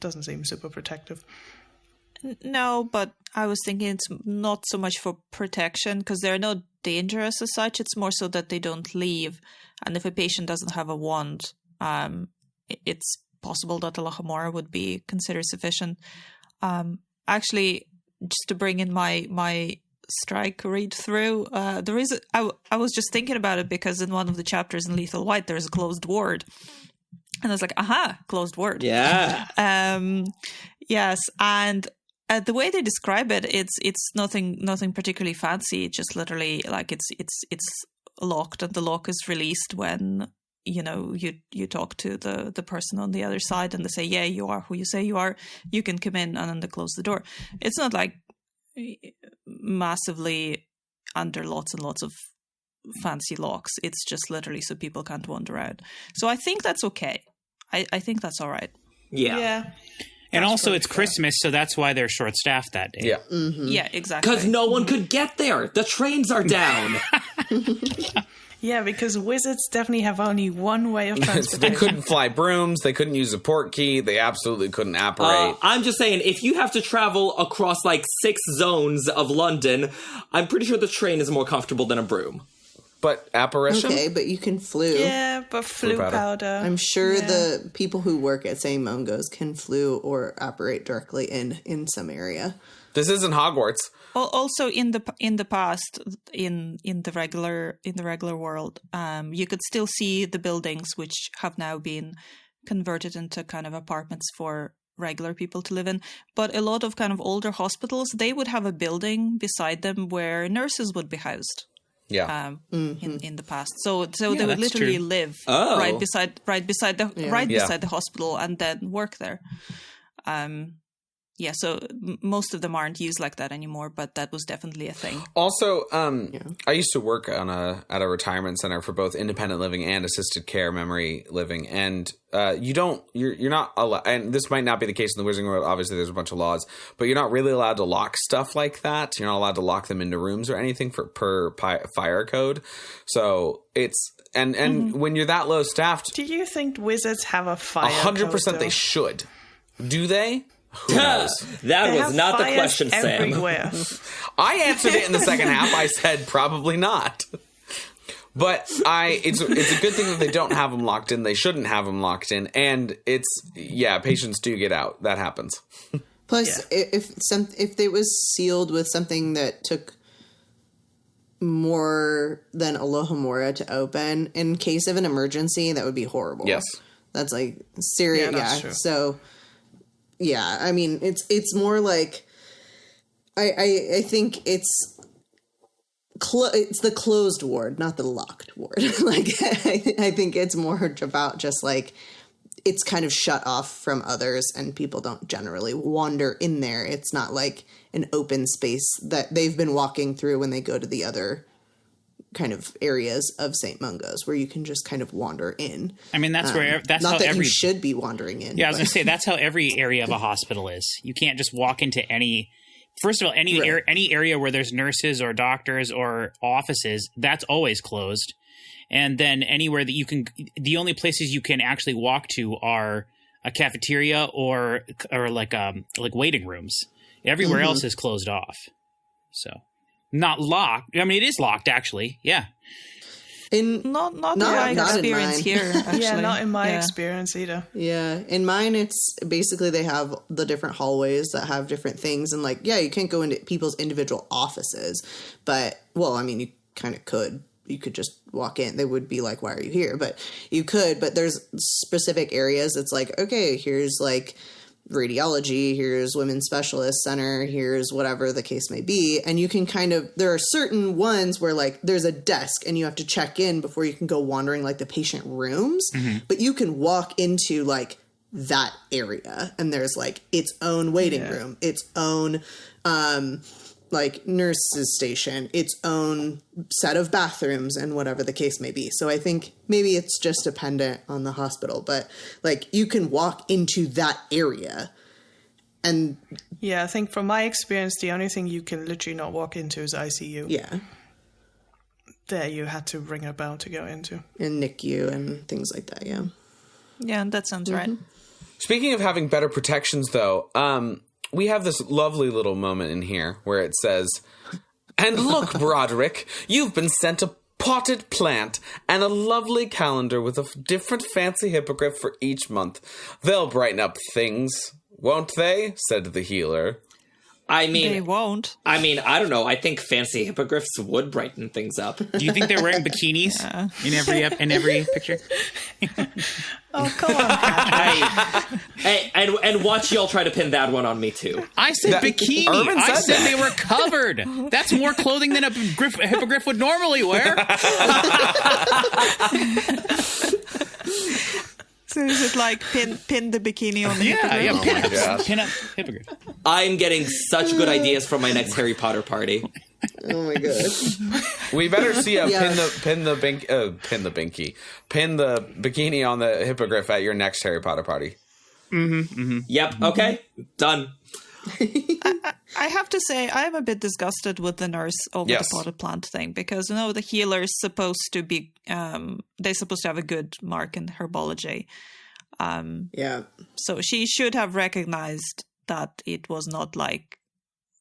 doesn't seem super protective.
No, but I was thinking it's not so much for protection because they're not dangerous as such. It's more so that they don't leave. And if a patient doesn't have a wand, it's possible that a Lochamora would be considered sufficient. Actually, just to bring in my strike read through, there is I was just thinking about it because in one of the chapters in Lethal White there's a closed ward, and I was like, aha, closed ward.
Yeah.
Yes, and the way they describe it, it's nothing particularly fancy. It's just literally like it's locked, and the lock is released when you talk to the person on the other side, and they say, yeah, you are who you say you are. You can come in, and then they close the door. It's not like massively under lots and lots of fancy locks. It's just literally so people can't wander out. So I think that's okay. I think that's all right.
Yeah.
And also it's Christmas, so that's why they're short-staffed that day.
Yeah.
Mm-hmm.
Yeah, exactly.
Because no one could get there. The trains are down.
Yeah, because wizards definitely have only one way of
They
transportation.
couldn't fly brooms. They couldn't use a port key. They absolutely couldn't apparate.
I'm just saying, if you have to travel across 6 zones of London, I'm pretty sure the train is more comfortable than a broom.
But apparition?
Okay, but you can flu.
Yeah, but flu powder.
I'm sure the people who work at St. Mungo's can flu or operate directly in some area.
This isn't Hogwarts.
Also, in the past, in the regular world, you could still see the buildings which have now been converted into kind of apartments for regular people to live in. But a lot of kind of older hospitals, they would have a building beside them where nurses would be housed.
Yeah.
In the past, so they would literally live right beside the hospital and then work there. So most of them aren't used like that anymore, but that was definitely a thing.
Also, I used to work at a retirement center for both independent living and assisted care memory living, and you're not allowed, and this might not be the case in the Wizarding World. Obviously, there's a bunch of laws, but you're not really allowed to lock stuff like that. You're not allowed to lock them into rooms or anything per fire code. So it's and when you're that low staffed,
do you think wizards have a fire?
100% they should. Do they? Who knows?
That was not the question,
everywhere.
Sam.
I answered it in the second half. I said probably not. But it's a good thing that they don't have them locked in. They shouldn't have them locked in. And patients do get out. That happens.
Plus, if it was sealed with something that took more than Alohomora to open, in case of an emergency, that would be horrible.
Yes.
That's serious.
That's true.
So, yeah, I mean, it's more like I think it's the closed ward, not the locked ward. I think it's more about just it's kind of shut off from others, and people don't generally wander in there. It's not like an open space that they've been walking through when they go to the other kind of areas of St. Mungo's where you can just kind of wander in.
I mean, that's
not
how
that you should be wandering in.
Yeah, I was going to say, that's how every area of a hospital is. You can't just walk into any first of all, any area where there's nurses or doctors or offices, that's always closed. And then anywhere that you can, the only places you can actually walk to are a cafeteria or like waiting rooms. Everywhere else is closed off. So not locked. I mean, it is locked actually. Yeah.
Not in my experience here. Actually.
Yeah, not in my experience either.
Yeah, in mine, it's basically they have the different hallways that have different things, and like, yeah, you can't go into people's individual offices, but well, I mean, you kind of could. You could just walk in. They would be like, "Why are you here?" But you could. But there's specific areas. It's like, okay, here's like radiology, here's women's specialist center, here's whatever the case may be. And you can kind of, there are certain ones where like there's a desk and you have to check in before you can go wandering like the patient rooms, but you can walk into like that area and there's like its own waiting room, its own like nurse's station, its own set of bathrooms and whatever the case may be. So I think maybe it's just dependent on the hospital, but like you can walk into that area. And
yeah, I think from my experience, the only thing you can literally not walk into is ICU.
Yeah.
There you had to ring a bell to go into.
And NICU and things like that, yeah.
Yeah, that sounds right.
Speaking of having better protections, though, we have this lovely little moment in here where it says, "And look, Broderick, you've been sent a potted plant and a lovely calendar with a different fancy hippogriff for each month. They'll brighten up things, won't they?" said the healer.
I mean,
They won't.
I mean, I don't know. I think fancy hippogriffs would brighten things up.
Do you think they're wearing bikinis in every picture?
Oh, come on, Patrick.
Hey, and watch y'all try to pin that one on me too.
I said bikini.
Irvin
I
said
said
that.
they were covered. That's more clothing than a hippogriff would normally wear.
So is it like pin the bikini on the hippogriff?
Pin up hippogriff.
I'm getting such good ideas for my next Harry Potter party.
Oh my god.
We better see a
Yeah.
pin the bikini on the hippogriff at your next Harry Potter party.
Yep. Okay. Done.
I have to say, I'm a bit disgusted with the nurse over
Yes.
the potted plant thing because, you know, the healer's supposed to be, they're supposed to have a good mark in herbology.
Yeah.
So she should have recognized that it was not like,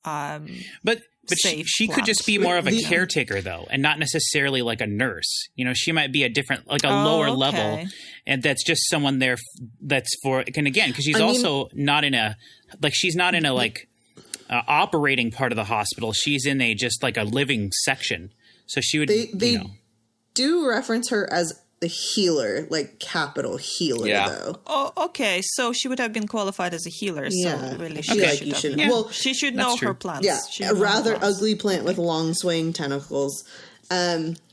But
safe
she could just be
plant.
more of a caretaker, though, and not necessarily like a nurse. You know, she might be a different, like a lower level, and that's just someone there that's for, and again, because she's also not in a, like, she's not in a, like, operating part of the hospital. She's in a, just like a living section. So she would,
They do reference her as the healer, like capital healer, though.
Oh, okay. So she would have been qualified as a healer.
Yeah.
So really,
I
she
feel like
should
you
have.
should.
Yeah.
Well,
She should know her plants.
yeah,
She
a
should know her
rather
plants.
ugly plant with long swaying tentacles.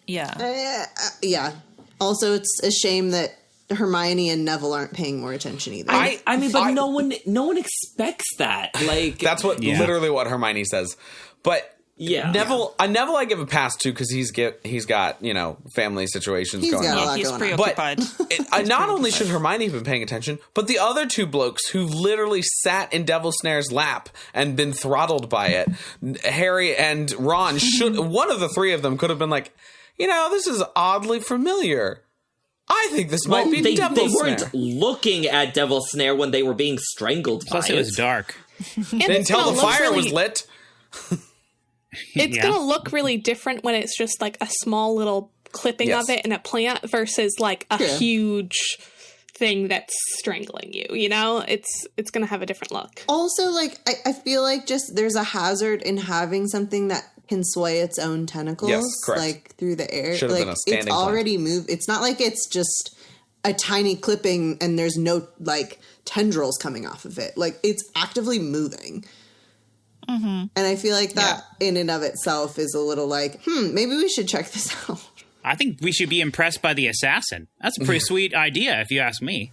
Yeah.
Yeah. Also, it's a shame that Hermione and Neville aren't paying more attention either.
I mean, but no one expects that. Like
That's what literally what Hermione says. But
yeah.
Neville I give a pass to because he's got, you know, family situations
He's
going
got a
on.
lot
He's
going on.
preoccupied.
Not only should Hermione have been paying attention, but the other two blokes who literally sat in Devil Snare's lap and been throttled by it, Harry and Ron, one of the three of them could have been like, you know, this is oddly familiar. I think this might be
they
Devil
weren't
Snare.
looking at Devil Snare when they were being strangled
plus
by
it was dark.
Until the fire was lit.
It's going to look really different when it's just like a small little clipping
Yes.
of it in a plant versus like a huge thing that's strangling you, you know? It's going to have a different look.
Also, like, I feel like just there's a hazard in having something that can sway its own tentacles,
Yes, correct.
like through the air.
Should have
like
been a standing
it's already moved. It's not like it's just a tiny clipping and there's no like tendrils coming off of it. Like it's actively moving. And I feel like that in and of itself is a little like, maybe we should check this out.
I think we should be impressed by the assassin. That's a pretty sweet idea, if you ask me.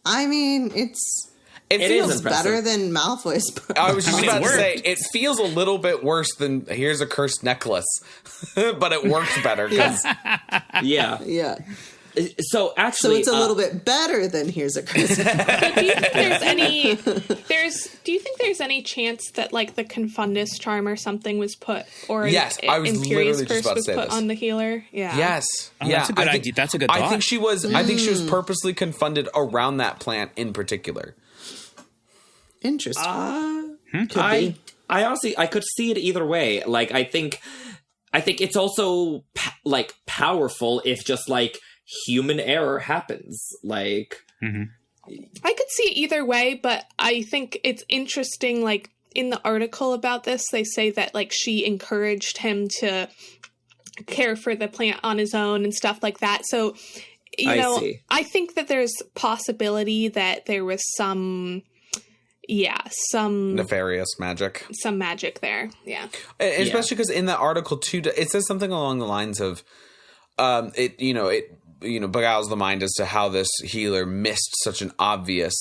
I mean,
It
is
feels
impressive.
better than Malfoy's.
I was just
mean, it
about to
worked.
say, it feels a little bit worse than here's a cursed necklace, but it works better because
Yeah.
Yeah.
So actually,
So it's a little bit better than Here's a Christmas.
But do you think there's any chance that like the Confundus charm or something was put, or
Yes, I was
Imperious
literally just
curse
about to
was
say
put
this.
on the healer? Yeah.
Yes.
Oh,
yeah,
that's a good idea. That's a good
I
thought.
think she was. I think she was purposely confunded around that plant in particular.
Interesting.
I honestly, I could see it either way. Like, I think it's also like powerful if just like human error happens. Like,
I could see it either way, but I think it's interesting, like, in the article about this, they say that, like, she encouraged him to care for the plant on his own and stuff like that. So, you know,
see.
I think that there's possibility that there was some
Nefarious magic.
some magic there. Yeah.
And especially because in the article too, it says something along the lines of, it beguiles the mind as to how this healer missed such an obvious,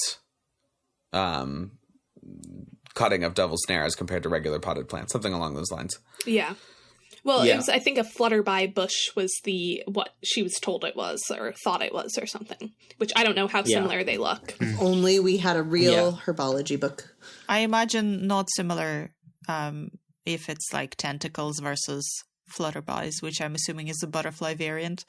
cutting of Devil's Snare as compared to regular potted plants. Something along those lines.
Yeah. Well,
Yeah.
it was, I think a flutterby bush was what she was told it was or thought it was or something, which I don't know how similar they look.
Only we had a real herbology book.
I imagine not similar if it's like tentacles versus flutterbys, which I'm assuming is the butterfly variant.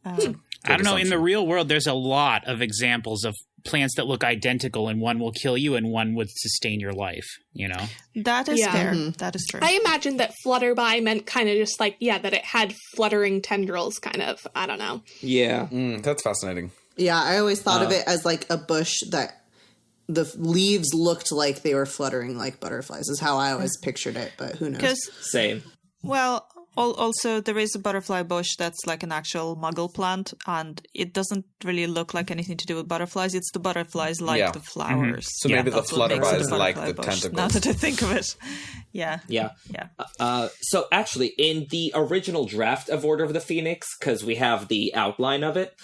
I don't know. In the real world, there's a lot of examples of plants that look identical, and one will kill you and one would sustain your life, you know?
That is
Yeah.
fair. That is true.
I imagined that flutterby meant kind of just like, that it had fluttering tendrils, kind of. I don't know.
yeah.
That's fascinating.
Yeah, I always thought of it as like a bush that the leaves looked like they were fluttering like butterflies is how I always pictured it, but who knows?
Because,
Same.
well, also there is a butterfly bush that's like an actual muggle plant, and it doesn't really look like anything to do with butterflies. It's the butterflies like the flowers.
So maybe the
That's what makes it a
flutterbys like
butterfly
the
bush,
tentacles.
Now that I think of it. Yeah.
Yeah.
Yeah.
So actually, in the original draft of Order of the Phoenix, because we have the outline of it,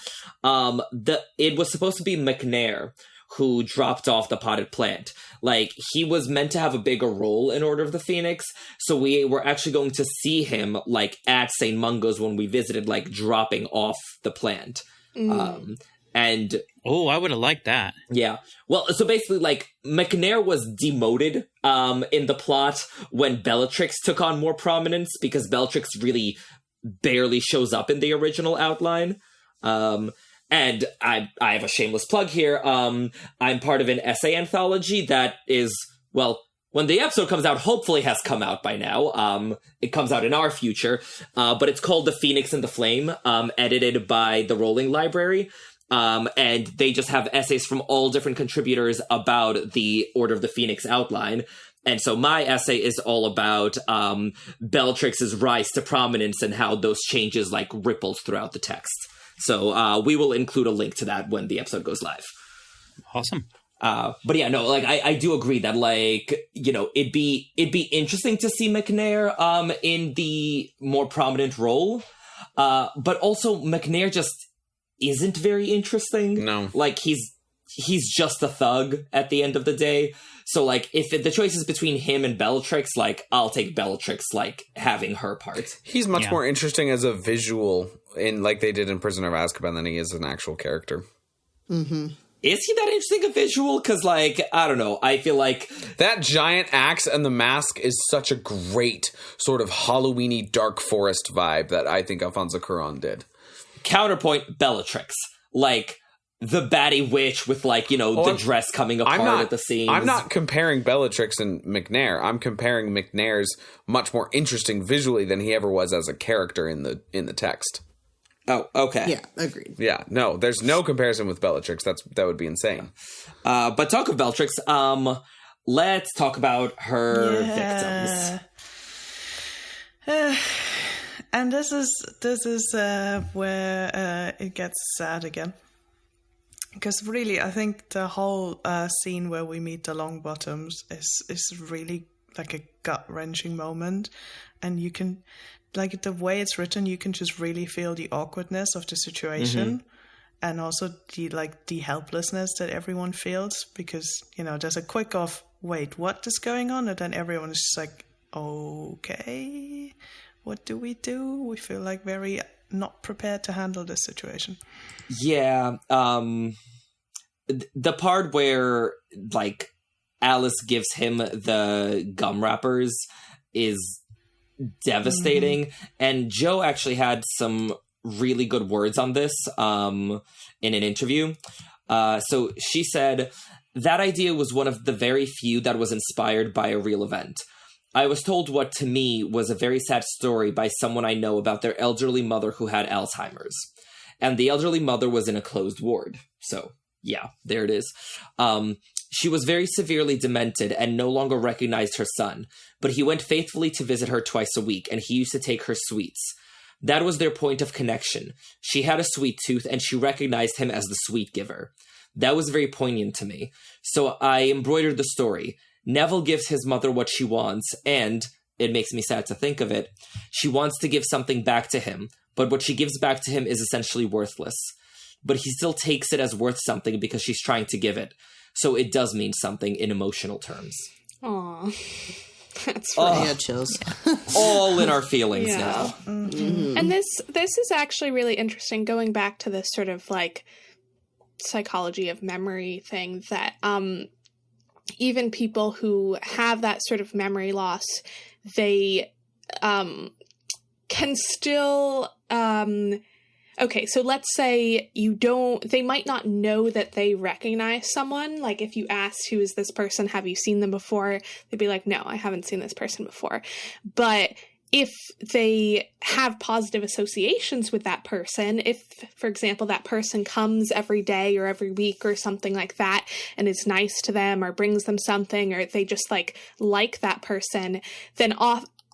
it was supposed to be McNair who dropped off the potted plant. Like, he was meant to have a bigger role in Order of the Phoenix, so we were actually going to see him, like, at St. Mungo's when we visited, like, dropping off the plant. And...
Oh, I would have liked that.
Yeah. Well, so basically, like, McNair was demoted in the plot when Bellatrix took on more prominence, because Bellatrix really barely shows up in the original outline. And I have a shameless plug here. I'm part of an essay anthology that is, well, when the episode comes out, hopefully has come out by now. It comes out in our future. But it's called The Phoenix and the Flame, edited by the Rolling Library. And they just have essays from all different contributors about the Order of the Phoenix outline. And so my essay is all about Bellatrix's rise to prominence and how those changes, like, rippled throughout the text. So we will include a link to that when the episode goes live.
Awesome.
But yeah, no, like I do agree that, like, you know, it'd be interesting to see McNair in the more prominent role. But also McNair just isn't very interesting.
No.
Like, he's just a thug at the end of the day. So, like, if the choice is between him and Bellatrix, like, I'll take Bellatrix, like, having her part.
He's much more interesting as a visual in like they did in Prisoner of Azkaban than he is an actual character.
Mm-hmm.
Is he that interesting a visual? Because, like, I don't know. I feel like
that giant axe and the mask is such a great sort of Halloween-y dark forest vibe that I think Alfonso Cuarón did.
Counterpoint, Bellatrix. Like, the batty witch with, like, you know, the dress coming apart at the seams.
I'm not comparing Bellatrix and McNair. I'm comparing McNair's much more interesting visually than he ever was as a character in the text.
Oh, okay.
Yeah, agreed.
Yeah, no, there's no comparison with Bellatrix. That would be insane.
But talk of Bellatrix, let's talk about her victims.
And this is where it gets sad again. Because really, I think the whole scene where we meet the Longbottoms is really like a gut-wrenching moment. And you can, like, the way it's written, you can just really feel the awkwardness of the situation. And also the helplessness that everyone feels. Because, you know, there's a quick of, wait, what is going on? And then everyone is just like, okay, what do? We feel like very not prepared to handle this situation.
Yeah. The part where, like, Alice gives him the gum wrappers is devastating. And Joe actually had some really good words on this in an interview. So she said, that idea was one of the very few that was inspired by a real event. I was told what to me was a very sad story by someone I know about their elderly mother who had Alzheimer's. And the elderly mother was in a closed ward. So, yeah, there it is. She was very severely demented and no longer recognized her son, but he went faithfully to visit her twice a week, and he used to take her sweets. That was their point of connection. She had a sweet tooth, and she recognized him as the sweet giver. That was very poignant to me. So I embroidered the story. Neville gives his mother what she wants, and, it makes me sad to think of it, she wants to give something back to him, but what she gives back to him is essentially worthless. But he still takes it as worth something because she's trying to give it. So it does mean something in emotional terms.
Aw. That's
I got chills.
All in our feelings
Yeah.
now.
Mm-hmm. And this is actually really interesting, going back to this sort of like psychology of memory thing, that even people who have that sort of memory loss, they can still okay, so let's say they might not know that they recognize someone. Like, if you asked, who is this person? Have you seen them before? They'd be like, no, I haven't seen this person before. But if they have positive associations with that person, if, for example, that person comes every day or every week or something like that and is nice to them or brings them something, or they just like that person, then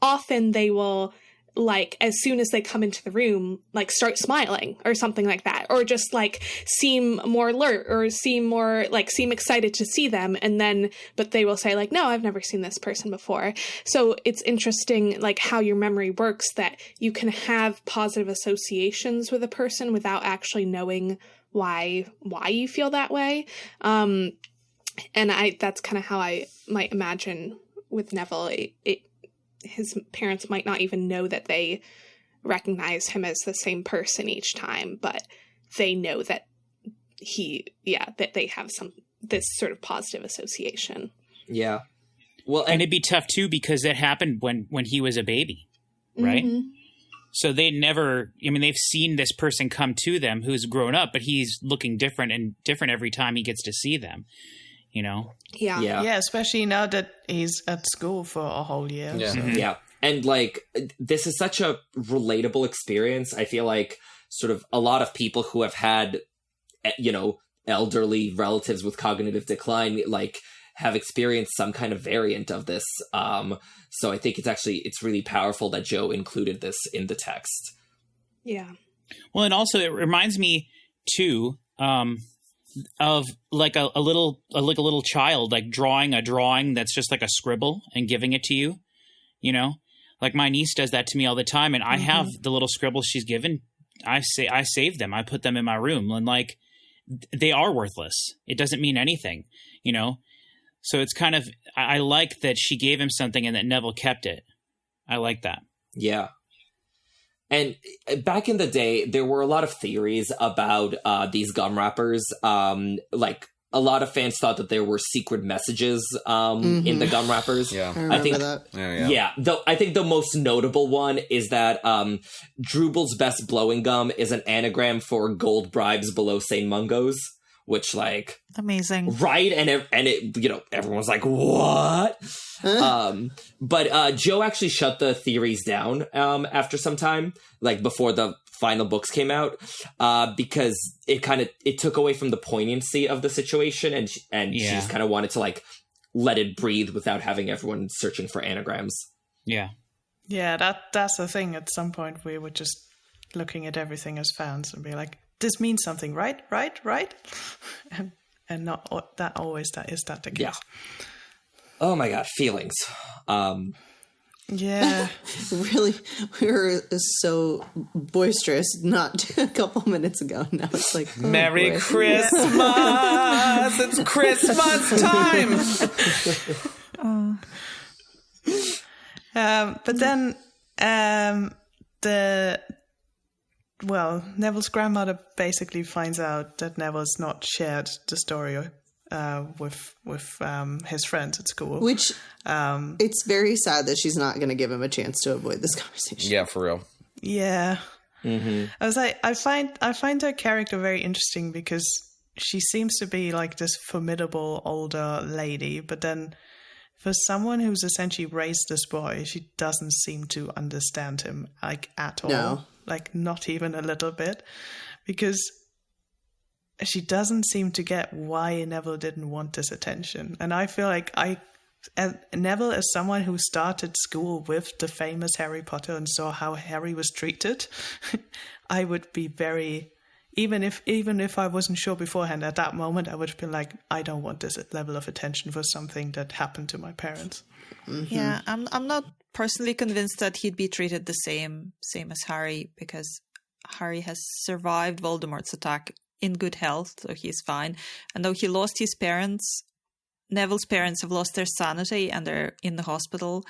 often they will, like, as soon as they come into the room, like, start smiling or something like that, or just like seem more alert or seem excited to see them. And then, but they will say like, no, I've never seen this person before. So it's interesting, like, how your memory works, that you can have positive associations with a person without actually knowing why you feel that way. And that's kind of how I might imagine with Neville. His parents might not even know that they recognize him as the same person each time, but they know that that they have this sort of positive association.
Yeah. Well,
and it'd be tough too, because it happened when he was a baby, right?
Mm-hmm.
So they never, they've seen this person come to them who's grown up, but he's looking different every time he gets to see them.
Yeah,
especially now that he's at school for a whole year.
Yeah.
So.
Yeah. And like, this is such a relatable experience. I feel like sort of a lot of people who have had, elderly relatives with cognitive decline, like, have experienced some kind of variant of this. So I think it's really powerful that Joe included this in the text.
Yeah.
Well, and also it reminds me too, of like a little child, like drawing a drawing that's just like a scribble and giving it to you, like my niece does that to me all the time. And I have the little scribbles she's given. I save them. I put them in my room, and like, they are worthless. It doesn't mean anything, So it's kind of, I like that she gave him something and that Neville kept it. I like that.
Yeah. And back in the day, there were a lot of theories about these gum wrappers. Like, a lot of fans thought that there were secret messages in the gum wrappers.
Yeah,
I remember that.
Yeah. Though I think the most notable one is that Drubel's best blowing gum is an anagram for gold bribes below St. Mungo's, which, like,
Amazing.
right? And it everyone's like, what? But Joe actually shut the theories down after some time, like before the final books came out, because it took away from the poignancy of the situation, and she just kind of wanted to, like, let it breathe without having everyone searching for anagrams.
Yeah.
Yeah, that's the thing. At some point, we were just looking at everything as fans and be like, this means something, right? And not that always that is that the case.
Yeah. Oh my god, feelings.
Yeah.
Really, we were so boisterous not a couple minutes ago. Now it's like, oh,
Merry
boy.
Christmas! It's Christmas time!
But then Neville's grandmother basically finds out that Neville's not shared the story with his friends at school.
Which it's very sad that she's not going to give him a chance to avoid this conversation.
Yeah, for real.
Yeah.
Mm-hmm.
I was like, I find her character very interesting because she seems to be like this formidable older lady, but then for someone who's essentially raised this boy, she doesn't seem to understand him like at all.
No.
Like not even a little bit, because she doesn't seem to get why Neville didn't want this attention. And I feel like Neville, as someone who started school with the famous Harry Potter and saw how Harry was treated, I would be very, even if I wasn't sure beforehand, at that moment I would have been like, I don't want this level of attention for something that happened to my parents.
Mm-hmm. Yeah, I'm not personally convinced that he'd be treated the same as Harry, because Harry has survived Voldemort's attack in good health, so he's fine. And though he lost his parents, Neville's parents have lost their sanity and they're in the hospital,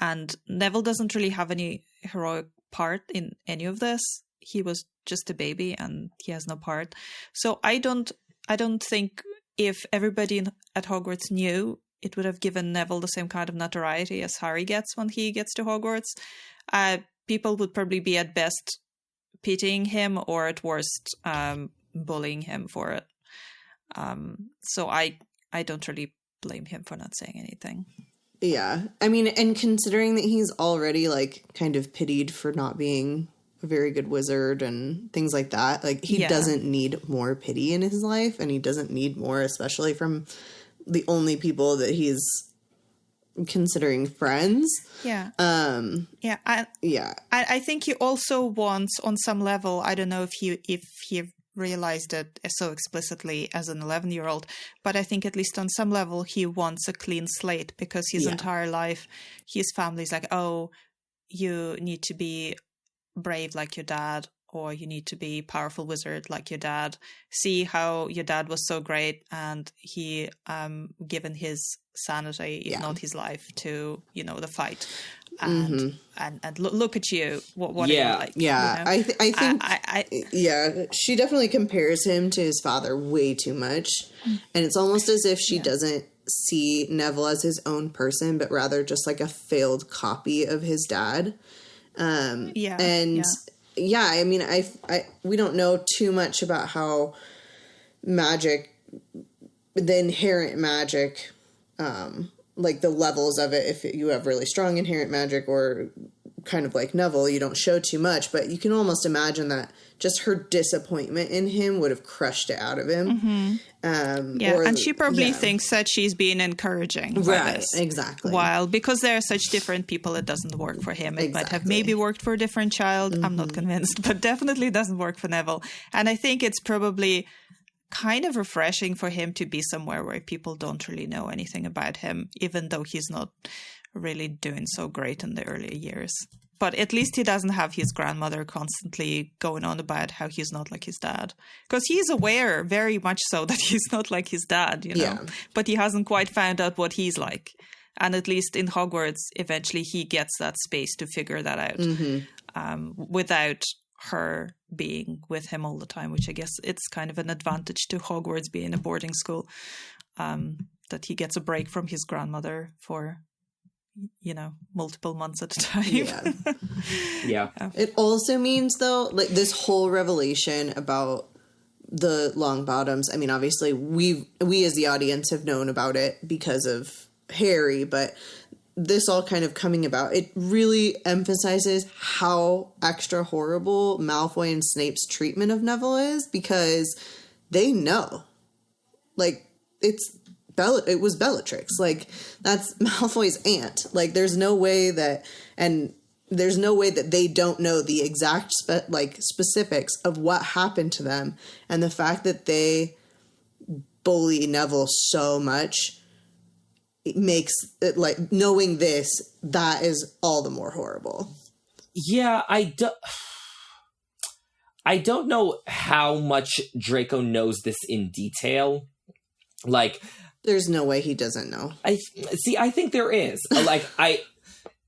and Neville doesn't really have any heroic part in any of this. He was just a baby and he has no part. So I don't think if everybody at Hogwarts knew, it would have given Neville the same kind of notoriety as Harry gets when he gets to Hogwarts. People would probably be at best pitying him or at worst bullying him for it. So I don't really blame him for not saying anything.
Yeah. I mean, and considering that he's already like kind of pitied for not being a very good wizard and things like that, like he doesn't need more pity in his life, and he doesn't need more, especially from the only people that he's considering friends.
Yeah.
Yeah.
I think he also wants, on some level, I don't know if he realized it so explicitly as an 11-year-old, but I think at least on some level he wants a clean slate, because his entire life his family's like, oh, you need to be brave like your dad, or you need to be powerful wizard like your dad. See how your dad was so great, and he given his sanity, if not his life, to the fight. And and look at you. What are you like?
Yeah, I think she definitely compares him to his father way too much, and it's almost as if she doesn't see Neville as his own person, but rather just like a failed copy of his dad. I mean, we don't know too much about how magic, the inherent magic, like the levels of it, if you have really strong inherent magic, or kind of like Neville, you don't show too much, but you can almost imagine that just her disappointment in him would have crushed it out of him.
And she probably thinks that she's being encouraging.
Right,
this,
exactly.
While, because they're such different people, it doesn't work for him. It might have maybe worked for a different child. I'm not convinced, but definitely doesn't work for Neville. And I think it's probably kind of refreshing for him to be somewhere where people don't really know anything about him, even though he's not really doing so great in the earlier years. But at least he doesn't have his grandmother constantly going on about how he's not like his dad. Because he's aware, very much so, that he's not like his dad,
Yeah.
But he hasn't quite found out what he's like. And at least in Hogwarts, eventually he gets that space to figure that out without her being with him all the time, which I guess it's kind of an advantage to Hogwarts being a boarding school, that he gets a break from his grandmother for multiple months at a time.
Yeah.
It also means, though, like this whole revelation about the Longbottoms, I mean, obviously we as the audience have known about it because of Harry, but this all kind of coming about, it really emphasizes how extra horrible Malfoy and Snape's treatment of Neville is, because they know. Like, it was Bellatrix. Like, that's Malfoy's aunt. Like, there's no way that they don't know the exact specifics of what happened to them, and the fact that they bully Neville so much, it makes it, like, knowing this, that is all the more horrible.
Yeah, I don't know how much Draco knows this in detail. Like,
there's no way he doesn't know.
I think there is. Like,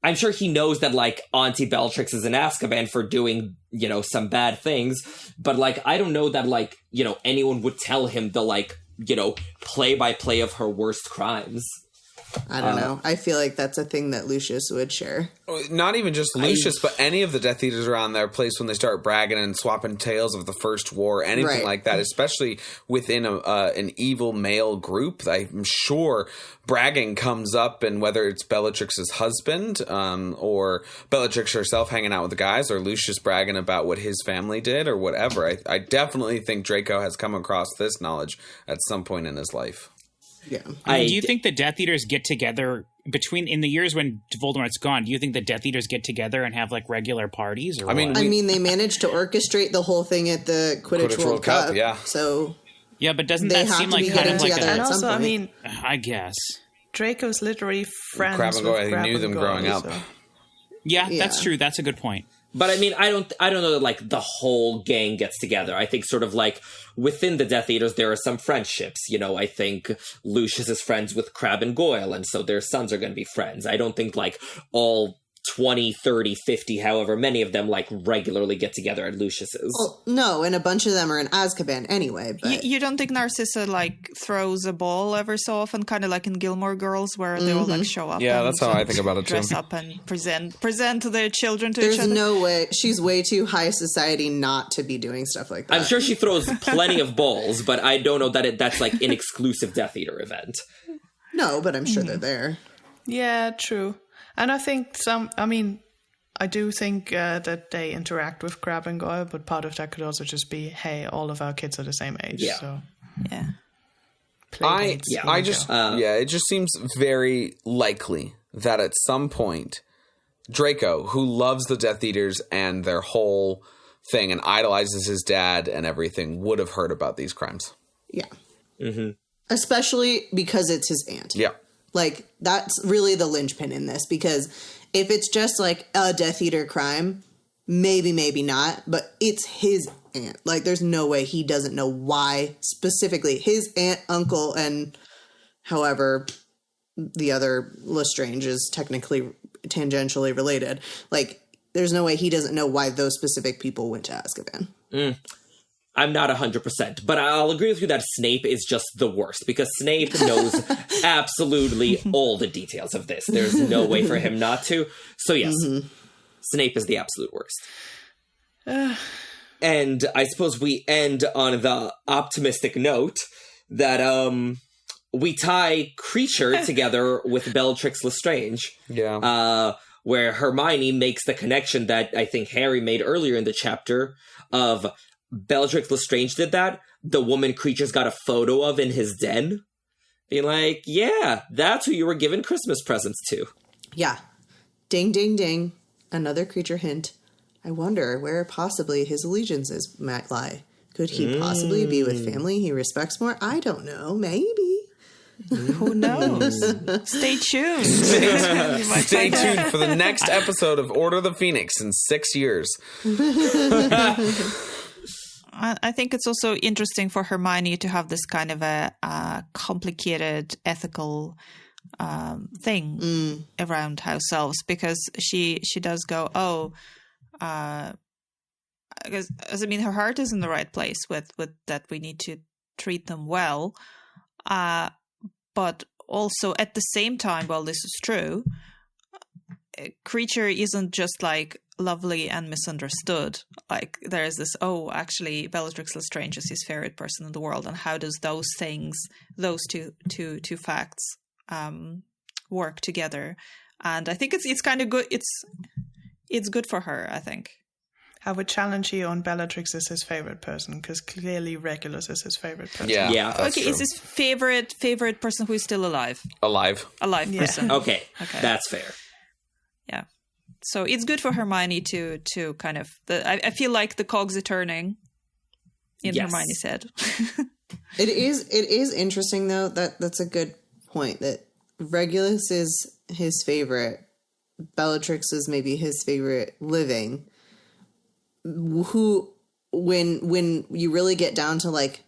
I'm sure he knows that, like, Auntie Bellatrix is in Azkaban for doing, you know, some bad things, but, like, I don't know that, like, you know, anyone would tell him the, like, you know, play-by-play of her worst crimes.
I don't know. I feel like that's a thing that Lucius would share.
Not even just Lucius, but any of the Death Eaters around their place when they start bragging and swapping tales of the First War, anything like that, especially within an evil male group. I'm sure bragging comes up, and whether it's Bellatrix's husband or Bellatrix herself hanging out with the guys, or Lucius bragging about what his family did or whatever. I definitely think Draco has come across this knowledge at some point in his life.
Yeah.
Do you think the Death Eaters get together in the years when Voldemort's gone? Do you think the Death Eaters get together and have like regular parties? Or
I mean,
they managed to orchestrate the whole thing at the Quidditch World Cup.
Yeah.
So
yeah, but doesn't
they
that
have
seem
to
like
be
kind
getting
of like
together
And
at some
also,
point.
I mean,
I guess.
Draco's literally friends
Crab and Goyle,
with Crab
he knew them
and
growing
Goyle,
up.
so-
Yeah,
Yeah.
that's true. That's a good point.
But I mean, I don't know that, like, the whole gang gets together. I think sort of like within the Death Eaters, there are some friendships. You know, I think Lucius is friends with Crab and Goyle, and so their sons are going to be friends. I don't think, like, all 20, 30, 50, however many of them, like, regularly get together at Lucius's.
Well, no, and a bunch of them are in Azkaban anyway. But
You don't think Narcissa like throws a ball ever so often, kind of like in Gilmore Girls, where they all like show up?
Yeah,
and
that's how I think about it, too.
Dress up and present their children to each
there's
other.
no way. She's way too high society not to be doing stuff like that.
I'm sure she throws plenty of balls, but I don't know that that's, like, an exclusive Death Eater event.
No, but I'm sure they're there.
Yeah, true. And I think I do think that they interact with Crab and Goyle, but part of that could also just be, hey, all of our kids are the same age.
Yeah.
So
Yeah.
It just seems very likely that at some point, Draco, who loves the Death Eaters and their whole thing and idolizes his dad and everything, would have heard about these crimes.
Yeah. Mm-hmm. Especially because it's his aunt.
Yeah.
Like, that's really the linchpin in this, because if it's just like a Death Eater crime, maybe not, but it's his aunt. Like, there's no way he doesn't know why specifically his aunt, uncle, and however the other Lestrange is technically tangentially related. Like, there's no way he doesn't know why those specific people went to Azkaban.
I'm not 100%, but I'll agree with you that Snape is just the worst, because Snape knows absolutely all the details of this. There's no way for him not to. So yes, Snape is the absolute worst. And I suppose we end on the optimistic note that we tie Creature together with Bellatrix Lestrange.
Yeah.
Where Hermione makes the connection that I think Harry made earlier in the chapter of Bellatrix Lestrange did that. The woman Creature's got a photo of in his den. Being like, yeah, that's who you were giving Christmas presents to.
Yeah. Ding, ding, ding. Another Creature hint. I wonder where possibly his allegiances might lie. Could he possibly be with family he respects more? I don't know. Maybe.
Who knows? Stay tuned.
Stay tuned for the next episode of Order of the Phoenix in 6 years.
I think it's also interesting for Hermione to have this kind of a complicated ethical thing around house elves, because she does go, because I mean, her heart is in the right place with that we need to treat them well, but also at the same time, while this is true, Creature isn't just like lovely and misunderstood. Like, there's this, actually Bellatrix Lestrange is his favorite person in the world, and how does those things, those two facts work together? And I think it's kind of good. It's good for her, I think.
I would challenge you on Bellatrix is his favorite person, because clearly Regulus is his favorite person.
Yeah.
That's
Okay,
true.
is his favorite person who is still alive?
Alive.
Alive person.
Okay, that's fair.
Yeah. So it's good for Hermione to kind of... I feel like the cogs are turning in
Yes.
Hermione's head.
It is interesting, though, that's a good point, that Regulus is his favorite. Bellatrix is maybe his favorite living. Who, when you really get down to, like,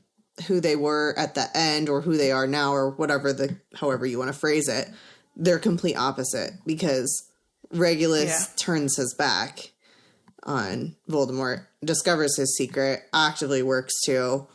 who they were at the end or who they are now or whatever however you want to phrase it, they're complete opposite, because Regulus turns his back on Voldemort, discovers his secret, actively works to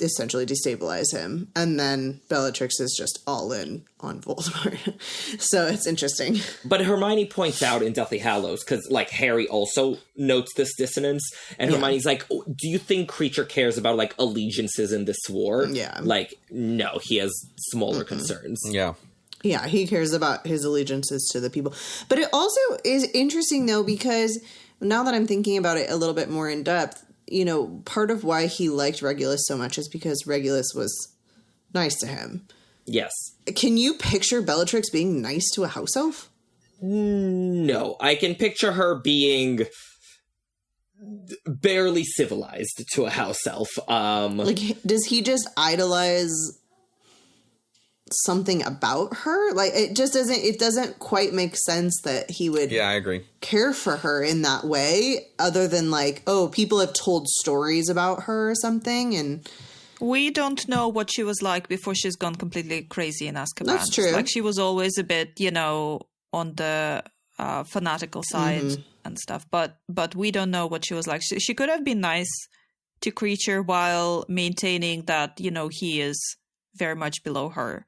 essentially destabilize him, and then Bellatrix is just all in on Voldemort. So it's interesting.
But Hermione points out in Deathly Hallows, because, like, Harry also notes this dissonance, and Hermione's like, oh, do you think Creature cares about, like, allegiances in this war?
Yeah.
Like, no, he has smaller concerns.
Yeah.
Yeah, he cares about his allegiances to the people. But it also is interesting, though, because now that I'm thinking about it a little bit more in depth, you know, part of why he liked Regulus so much is because Regulus was nice to him.
Yes.
Can you picture Bellatrix being nice to a house elf?
No, I can picture her being barely civilized to a house elf.
Like, does he just idolize something about her? Like, it doesn't quite make sense that he would
Yeah, I agree.
care for her in that way, other than like, oh, people have told stories about her or something. And
we don't know what she was like before she's gone completely crazy in Azkaban.
That's true.
Like, she was always a bit, you know, on the fanatical side and stuff. But we don't know what she was like. She could have been nice to Creature while maintaining that, you know, he is very much below her.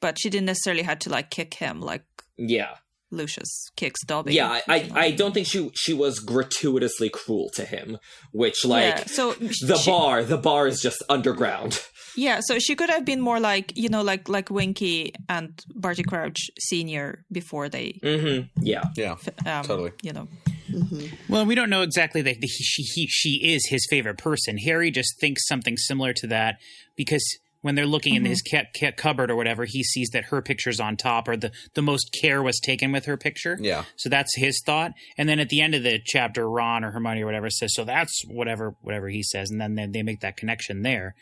But she didn't necessarily have to, like, kick him like Lucius kicks Dobby.
Yeah, I don't think she was gratuitously cruel to him, which, like,
so
the bar is just underground.
Yeah, so she could have been more like, you know, like Winky and Barty Crouch Sr. before they...
Yeah,
totally.
You know.
Well, we don't know exactly that she is his favorite person. Harry just thinks something similar to that because when they're looking in his cupboard or whatever, he sees that her picture's on top, or the most care was taken with her picture.
Yeah.
So that's his thought. And then at the end of the chapter, Ron or Hermione or whatever says, so that's whatever he says. And then they make that connection there.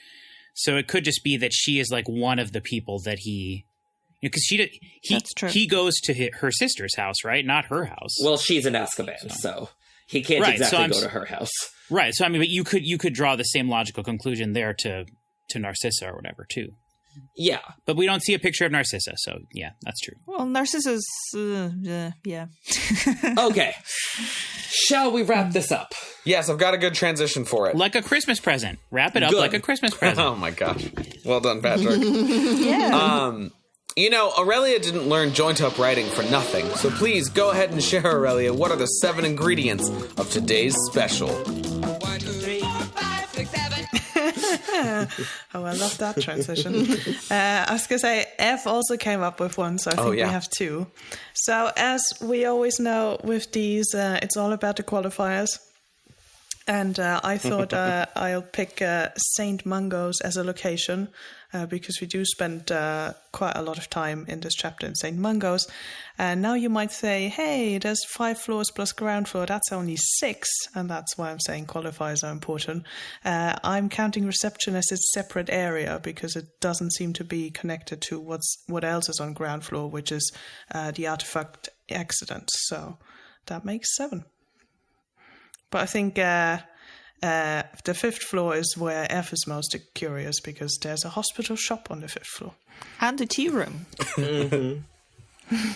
So it could just be that she is like one of the people that he... Because he goes to her sister's house, right? Not her house.
Well, she's in Azkaban, so he can't exactly go to her house.
Right. So I mean, but you could draw the same logical conclusion there to Narcissa or whatever too.
Yeah,
but we don't see a picture of Narcissa, so yeah, that's true.
Well, Narcissa's yeah.
Okay, shall we wrap this up?
Yes, I've got a good transition for it.
Like a Christmas present. Wrap it up like a Christmas present.
Oh my gosh. Well done, Patrick.
Yeah.
You know, Aurelia didn't learn joint-up writing for nothing, so please go ahead and share, Aurelia, what are the 7 ingredients of today's special?
1, 2, 3, 4, 5, 6, 7.
Oh, I love that transition. I was going to say, F also came up with one, so I think we have 2. So as we always know with these, it's all about the qualifiers. And I thought I'll pick St. Mungo's as a location because we do spend quite a lot of time in this chapter in St. Mungo's. And now you might say, hey, there's 5 floors plus ground floor. That's only 6. And that's why I'm saying qualifiers are important. I'm counting reception as its separate area because it doesn't seem to be connected to what else is on ground floor, which is the artifact accident. So that makes 7. But I think the 5th floor is where F is most curious because there's a hospital shop on the 5th floor.
And a tea room.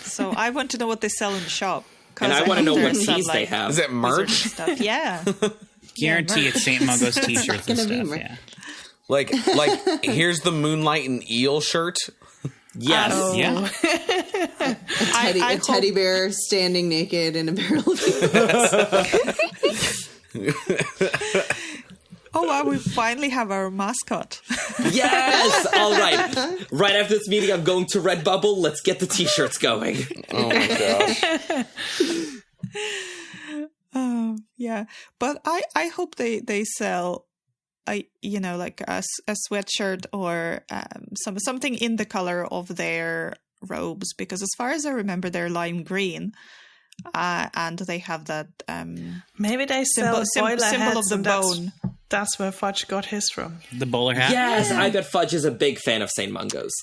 So I want to know what they sell in the shop.
And I want to know what teas they have.
Is it merch?
Stuff. Yeah.
Guarantee it's St. Mungo's t-shirts and stuff, yeah.
Like here's the Moonlight and Eel shirt.
Yes.
Yeah.
A teddy bear standing naked in a barrel of
Oh, wow, we finally have our mascot.
Yes! All right. Right after this meeting, I'm going to Redbubble. Let's get the t-shirts going.
Oh, my gosh.
Yeah. But I hope they sell... like a sweatshirt or something in the color of their robes, because as far as I remember, they're lime green, and they have that
maybe they sell
symbol of the bone.
That's where Fudge got his from.
The bowler hat.
Yes, I bet Fudge is a big fan of St. Mungo's.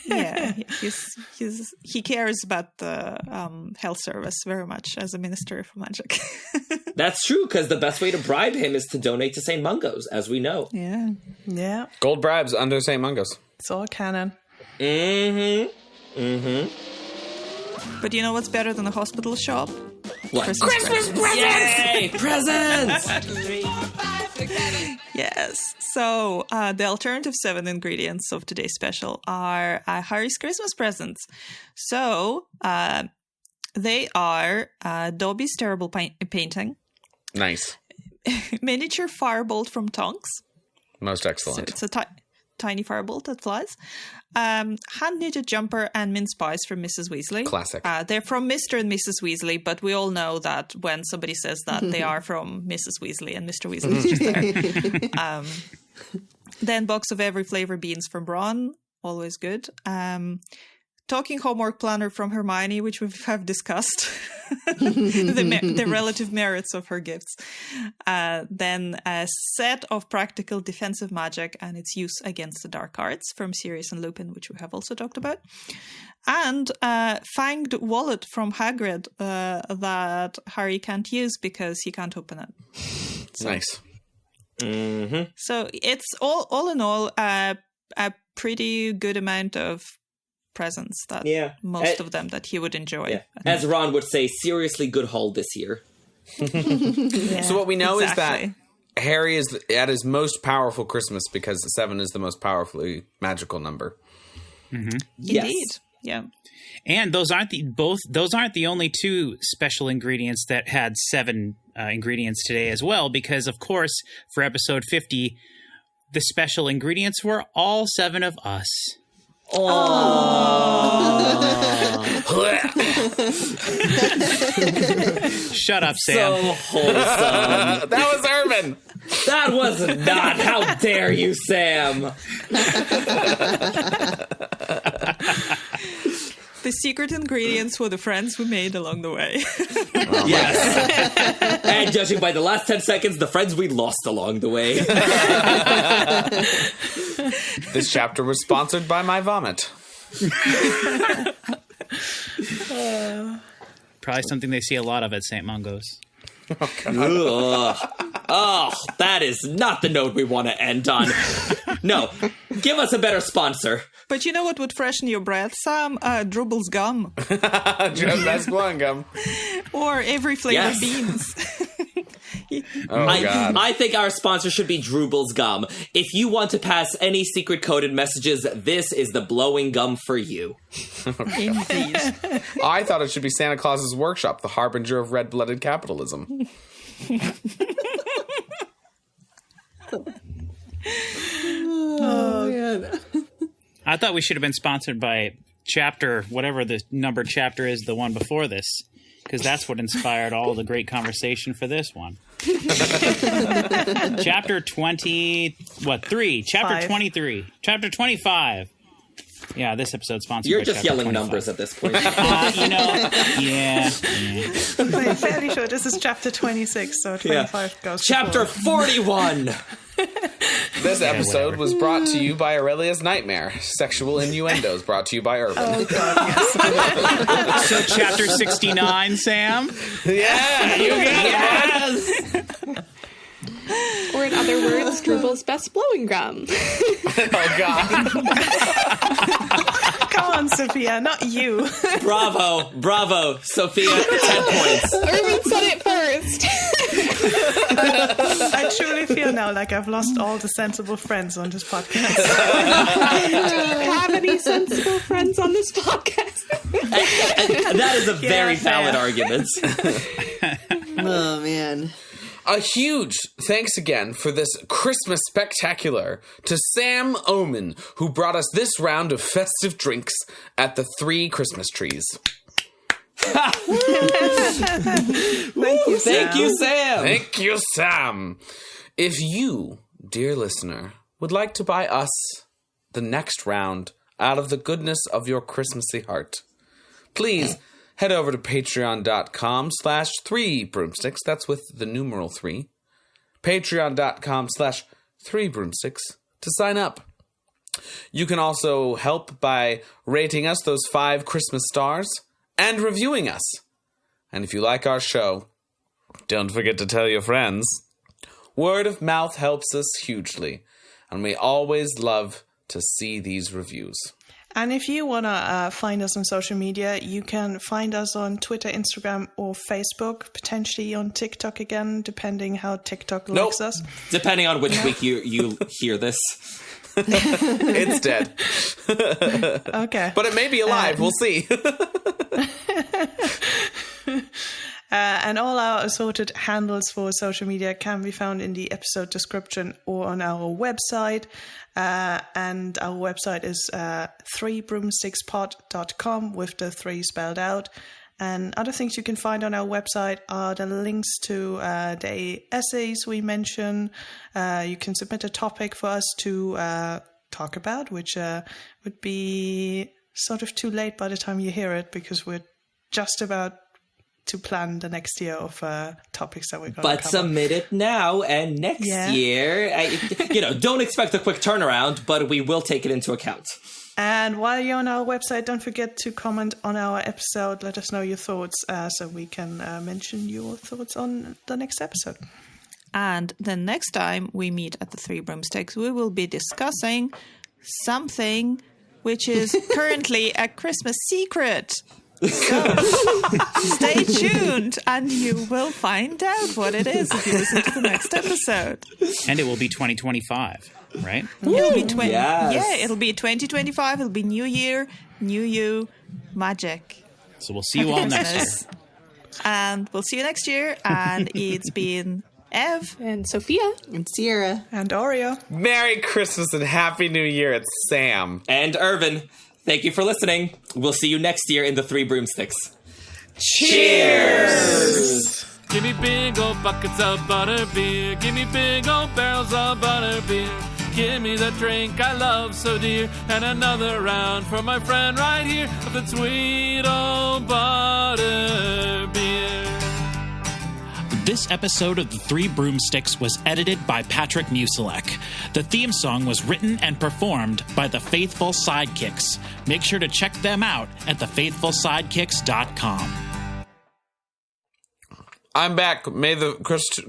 Yeah, he cares about the health service very much as a minister for magic.
That's true, because the best way to bribe him is to donate to St. Mungo's, as we know.
Yeah.
Yeah.
Gold bribes under St. Mungo's.
It's all canon.
Mm-hmm. Mm-hmm.
But you know what's better than a hospital shop?
What?
Christmas presents.
Yay! Presents!
3, 4, 5, 6, 7.
Yes. So the alternative 7 ingredients of today's special are Harry's Christmas presents. So they are Dobby's terrible painting,
Nice.
miniature firebolt from Tonks.
Most
So
excellent.
it's a tiny firebolt that flies. Hand-knitted jumper and mince pies from Mrs. Weasley.
Classic.
They're from Mr. and Mrs. Weasley, but we all know that when somebody says that, they are from Mrs. Weasley, and Mr. Weasley is just there. Then box of every flavor beans from Ron, always good. Talking homework planner from Hermione, which we have discussed. the relative merits of her gifts. Then a set of practical defensive magic and its use against the dark arts from Sirius and Lupin, which we have also talked about. And fanged wallet from Hagrid that Harry can't use because he can't open it.
Nice.
Mm-hmm.
So it's all in all a pretty good amount of presents that most of them that he would enjoy.
Yeah. As Ron would say, seriously good haul this year.
So what we know is that
Exactly.
Harry is at his most powerful Christmas because 7 is the most powerfully magical number.
Yes.
Indeed. Yeah.
And those aren't the only 2 special ingredients that had 7 ingredients today as well, because of course for episode 50 the special ingredients were all 7 of us. Shut up, Sam.
So wholesome.
That was Urban.
That was not. How dare you, Sam?
The secret ingredients were the friends we made along the way.
Yes. And judging by the last 10 seconds, the friends we lost along the way.
This chapter was sponsored by my vomit.
Probably something they see a lot of at St. Mungo's.
Ugh. Oh, that is not the note we want to end on. No, give us a better sponsor.
But you know what would freshen your breath, Sam? Drubble's gum.
That's blowing gum.
Or every flavor
Yes.
beans.
Oh, God.
I think our sponsor should be Drubel's Gum. If you want to pass any secret coded messages, this is the blowing gum for you.
Indeed.
I thought it should be Santa Claus's workshop, the harbinger of red-blooded capitalism.
Oh, man.
I thought we should have been sponsored by chapter, whatever the numbered chapter is, the one before this, because that's what inspired all the great conversation for this one. Chapter 20, what, 3? Chapter
5.
23. Chapter 25. Yeah, this episode's sponsored
You're
by
just
chapter
yelling
25.
numbers at this point.
Yeah.
I'm fairly sure this is chapter 26, so 25 goes
Chapter
before.
41.
This episode
whatever.
was brought to you by Aurelia's Nightmare. Sexual innuendos brought to you by Urban.
Oh, God, yes.
So chapter 69, Sam?
Yeah, you got it.
Or in other words, Drubel's best blowing gum.
Oh, God.
Come on, Sophia, not you.
Bravo, Sophia, 10 points.
Irvin said it first.
I truly feel now like I've lost all the sensible friends on this podcast.
Do you have any sensible friends on this podcast?
And that is a very valid
fair.
argument.
Oh, man.
A huge thanks again for this Christmas spectacular to Sam Omen, who brought us this round of festive drinks at the 3 Christmas trees.
Thank you, Sam.
Thank you, Sam.
Thank you, Sam. If you, dear listener, would like to buy us the next round out of the goodness of your Christmassy heart, please head over to patreon.com/3broomsticks. That's with the numeral 3. Patreon.com/3broomsticks to sign up. You can also help by rating us those 5 Christmas stars and reviewing us. And if you like our show, don't forget to tell your friends. Word of mouth helps us hugely, and we always love to see these reviews.
And if you want to find us on social media, you can find us on Twitter, Instagram, or Facebook, potentially on TikTok again, depending how TikTok likes us.
Depending on which week you hear this.
It's dead.
Okay.
But it may be alive. We'll see.
And all our assorted handles for social media can be found in the episode description or on our website. And our website is 3broomstickspod.com with the 3 spelled out. And other things you can find on our website are the links to the essays we mention. You can submit a topic for us to talk about, which would be sort of too late by the time you hear it, because we're just about to plan the next year of topics that we're going to cover.
But submit it now, and next year, don't expect a quick turnaround, but we will take it into account.
And while you're on our website, don't forget to comment on our episode. Let us know your thoughts so we can mention your thoughts on the next episode.
And the next time we meet at the Three Broomsticks, we will be discussing something which is currently a Christmas secret. So stay tuned and you will find out what it is if you listen to the next episode.
And it will be 2025, right?
It'll be
Yes.
it'll be 2025. It'll be New Year, New You, magic.
So we'll see you all next year.
And we'll see you next year. And it's been Ev
And Sophia.
And Sierra.
And Oreo.
Merry Christmas and Happy New Year. It's Sam.
And Irvin, thank you for listening. We'll see you next year in the Three Broomsticks. Cheers!
Give me big old buckets of butterbeer. Give me big old barrels of butterbeer. Give me the drink I love so dear. And another round for my friend right here of the sweet old butterbeer.
This episode of The Three Broomsticks was edited by Patrick Musilek. The theme song was written and performed by the Faithful Sidekicks. Make sure to check them out at thefaithfulsidekicks.com.
I'm back. May the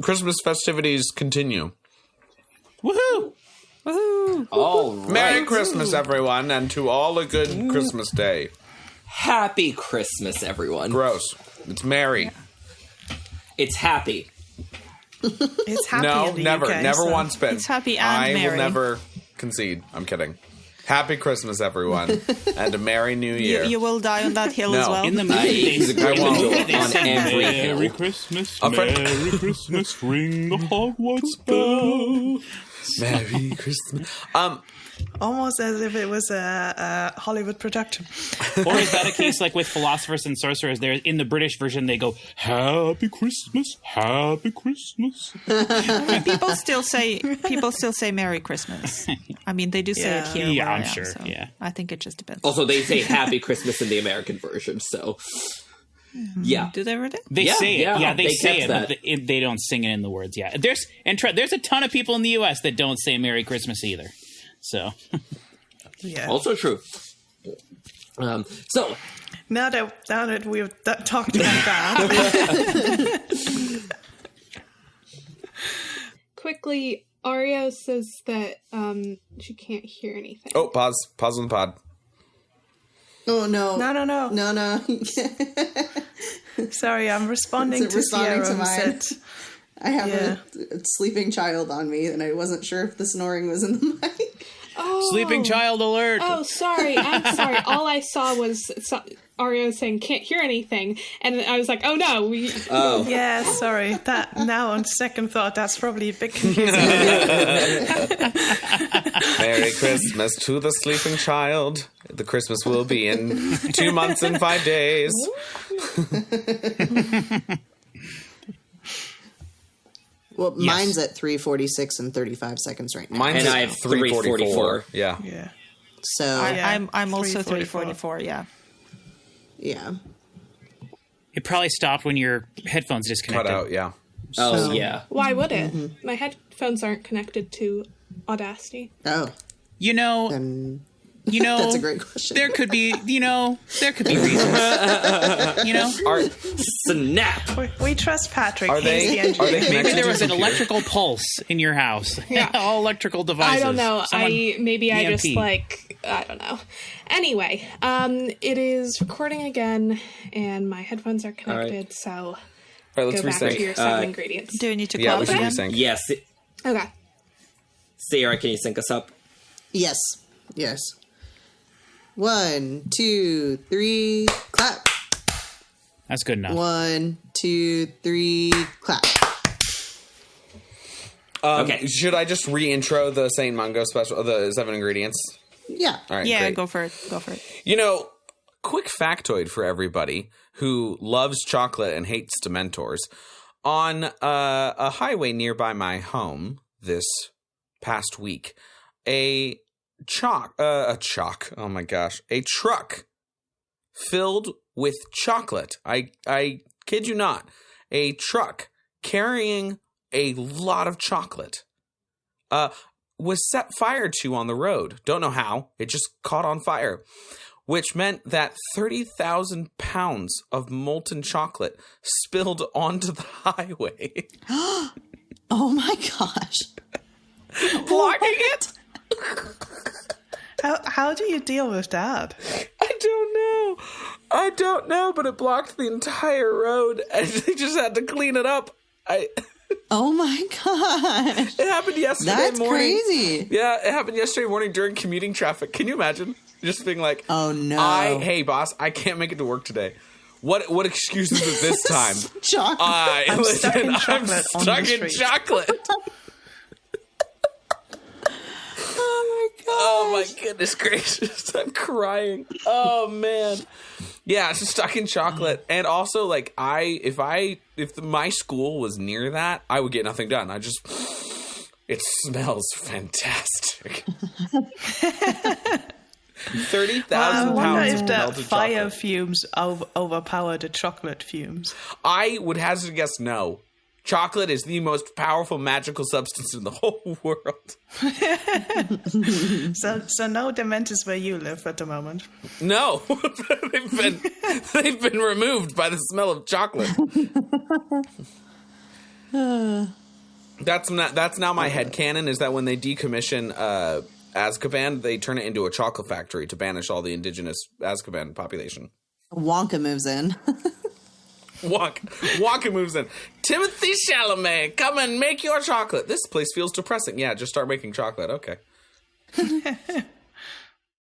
Christmas festivities continue.
Woohoo!
Woohoo!
All right.
Merry Christmas, everyone, and to all a good Christmas day.
Happy Christmas, everyone.
Gross. It's merry.
It's happy.
It's happy
No,
in the
never.
UK,
Never
so-
once been.
It's happy and
I
merry.
will never concede. I'm kidding. Happy Christmas, everyone, and a Merry New Year.
You will die on that hill
No.
as well.
In the movie,
He's a great
won't.
angel on every hill.
Merry Christmas,
A friend-
Merry Christmas, ring the Hogwarts bell.
Merry Christmas.
Almost as if it was a Hollywood production.
Or is that a case like with Philosophers and Sorcerers? There, in the British version, they go, Happy Christmas, Happy Christmas.
People still say Merry Christmas. I mean, they do say it here.
Yeah,
where I
I'm
am,
sure,
so
yeah.
I think it just depends.
Also, they say Happy Christmas in the American version, so... Yeah.
Do they really?
They
Yeah,
say it.
yeah,
Yeah, they say
kept
it,
that.
but they don't sing it in the words. Yeah, there's a ton of people in the U.S. that don't say Merry Christmas either. So
Yeah.
Also true. So,
Now that we've talked about that,
Quickly, Oreo says that she can't hear anything.
Oh, pause. Pause on the pod.
Oh, no.
no.
No.
Sorry, I'm responding
Is it
to
responding
Sierra.
to
who
mine?
said-
I have
Yeah.
a sleeping child on me, and I wasn't sure if the snoring was in the mic.
Oh.
sleeping child alert.
Oh, sorry. I'm sorry. All I saw was Oreo saying can't hear anything, and I was like, oh no,
oh.
Yeah, sorry. That now on second thought, that's probably a bit confusing.
Merry Christmas to the sleeping child. The Christmas will be in 2 months and 5 days.
Well, mine's at 3:46 and 35 seconds right now.
Mine's
And
at
I have 3:44.
Yeah.
Yeah.
So,
Yeah,
I'm also
3:44.
3:44. Yeah.
yeah.
It probably stopped when your headphones
Cut
disconnected.
out, yeah.
Oh, yeah.
Why would it? My headphones aren't connected to Audacity.
Oh,
You know,
then
You know,
That's a great question.
There could be reasons.
Snap.
We trust Patrick.
Are
He's
they-
the
are
engineer.
they
Maybe
connected
there
to
was an
computer?
electrical pulse in your house.
Yeah.
All electrical devices.
I don't know.
Someone-
I just
EMP.
I don't know. Anyway, it is recording again, and my headphones are connected. So
All right, let's
go back to
resync.
your 7 ingredients.
Do you need to
Yeah,
clap
let's
again?
resync.
Yes.
Okay.
Sierra, can you sync us up?
Yes. 1, 2, 3, clap.
That's good enough.
1, 2, 3, clap.
Okay.
Should I just re-intro the Saint Mungo special, the 7 ingredients?
Yeah.
All right,
Yeah,
great.
go for it. Go for it.
You know, quick factoid for everybody who loves chocolate and hates Dementors. On a highway nearby my home this past week, a truck filled with chocolate. I kid you not, a truck carrying a lot of chocolate was set fire to on the road. Don't know how. It just caught on fire, which meant that 30,000 pounds of molten chocolate spilled onto the highway.
Oh my gosh.
Blocking it?
How do you deal with that?
I don't know, but it blocked the entire road, and they just had to clean it up.
Oh my gosh.
It happened yesterday
That's
morning.
crazy.
Yeah, it happened yesterday morning during commuting traffic. Can you imagine? Just being like,
Oh no.
hey boss, I can't make it to work today. What excuses is this time?
Chocolate.
I'm stuck in chocolate
I'm
on
stuck
the
in
street.
chocolate.
Oh my god.
Oh my goodness gracious, I'm crying. Oh man. Yeah, it's just stuck in chocolate. And also, like, if my school was near that, I would get nothing done. It smells fantastic. 30,000
I wonder
pounds
if
of
the
melted
fire
chocolate.
fumes overpower the chocolate fumes.
I would hazard a guess no. Chocolate is the most powerful magical substance in the whole world.
So no Dementors where you live at the moment.
No, they've been removed by the smell of chocolate. That's now my headcanon, is that when they decommission Azkaban, they turn it into a chocolate factory to banish all the indigenous Azkaban population.
Wonka moves in.
Wonka moves in. Timothy Chalamet, come and make your chocolate. This place feels depressing. Yeah, just start making chocolate. Okay.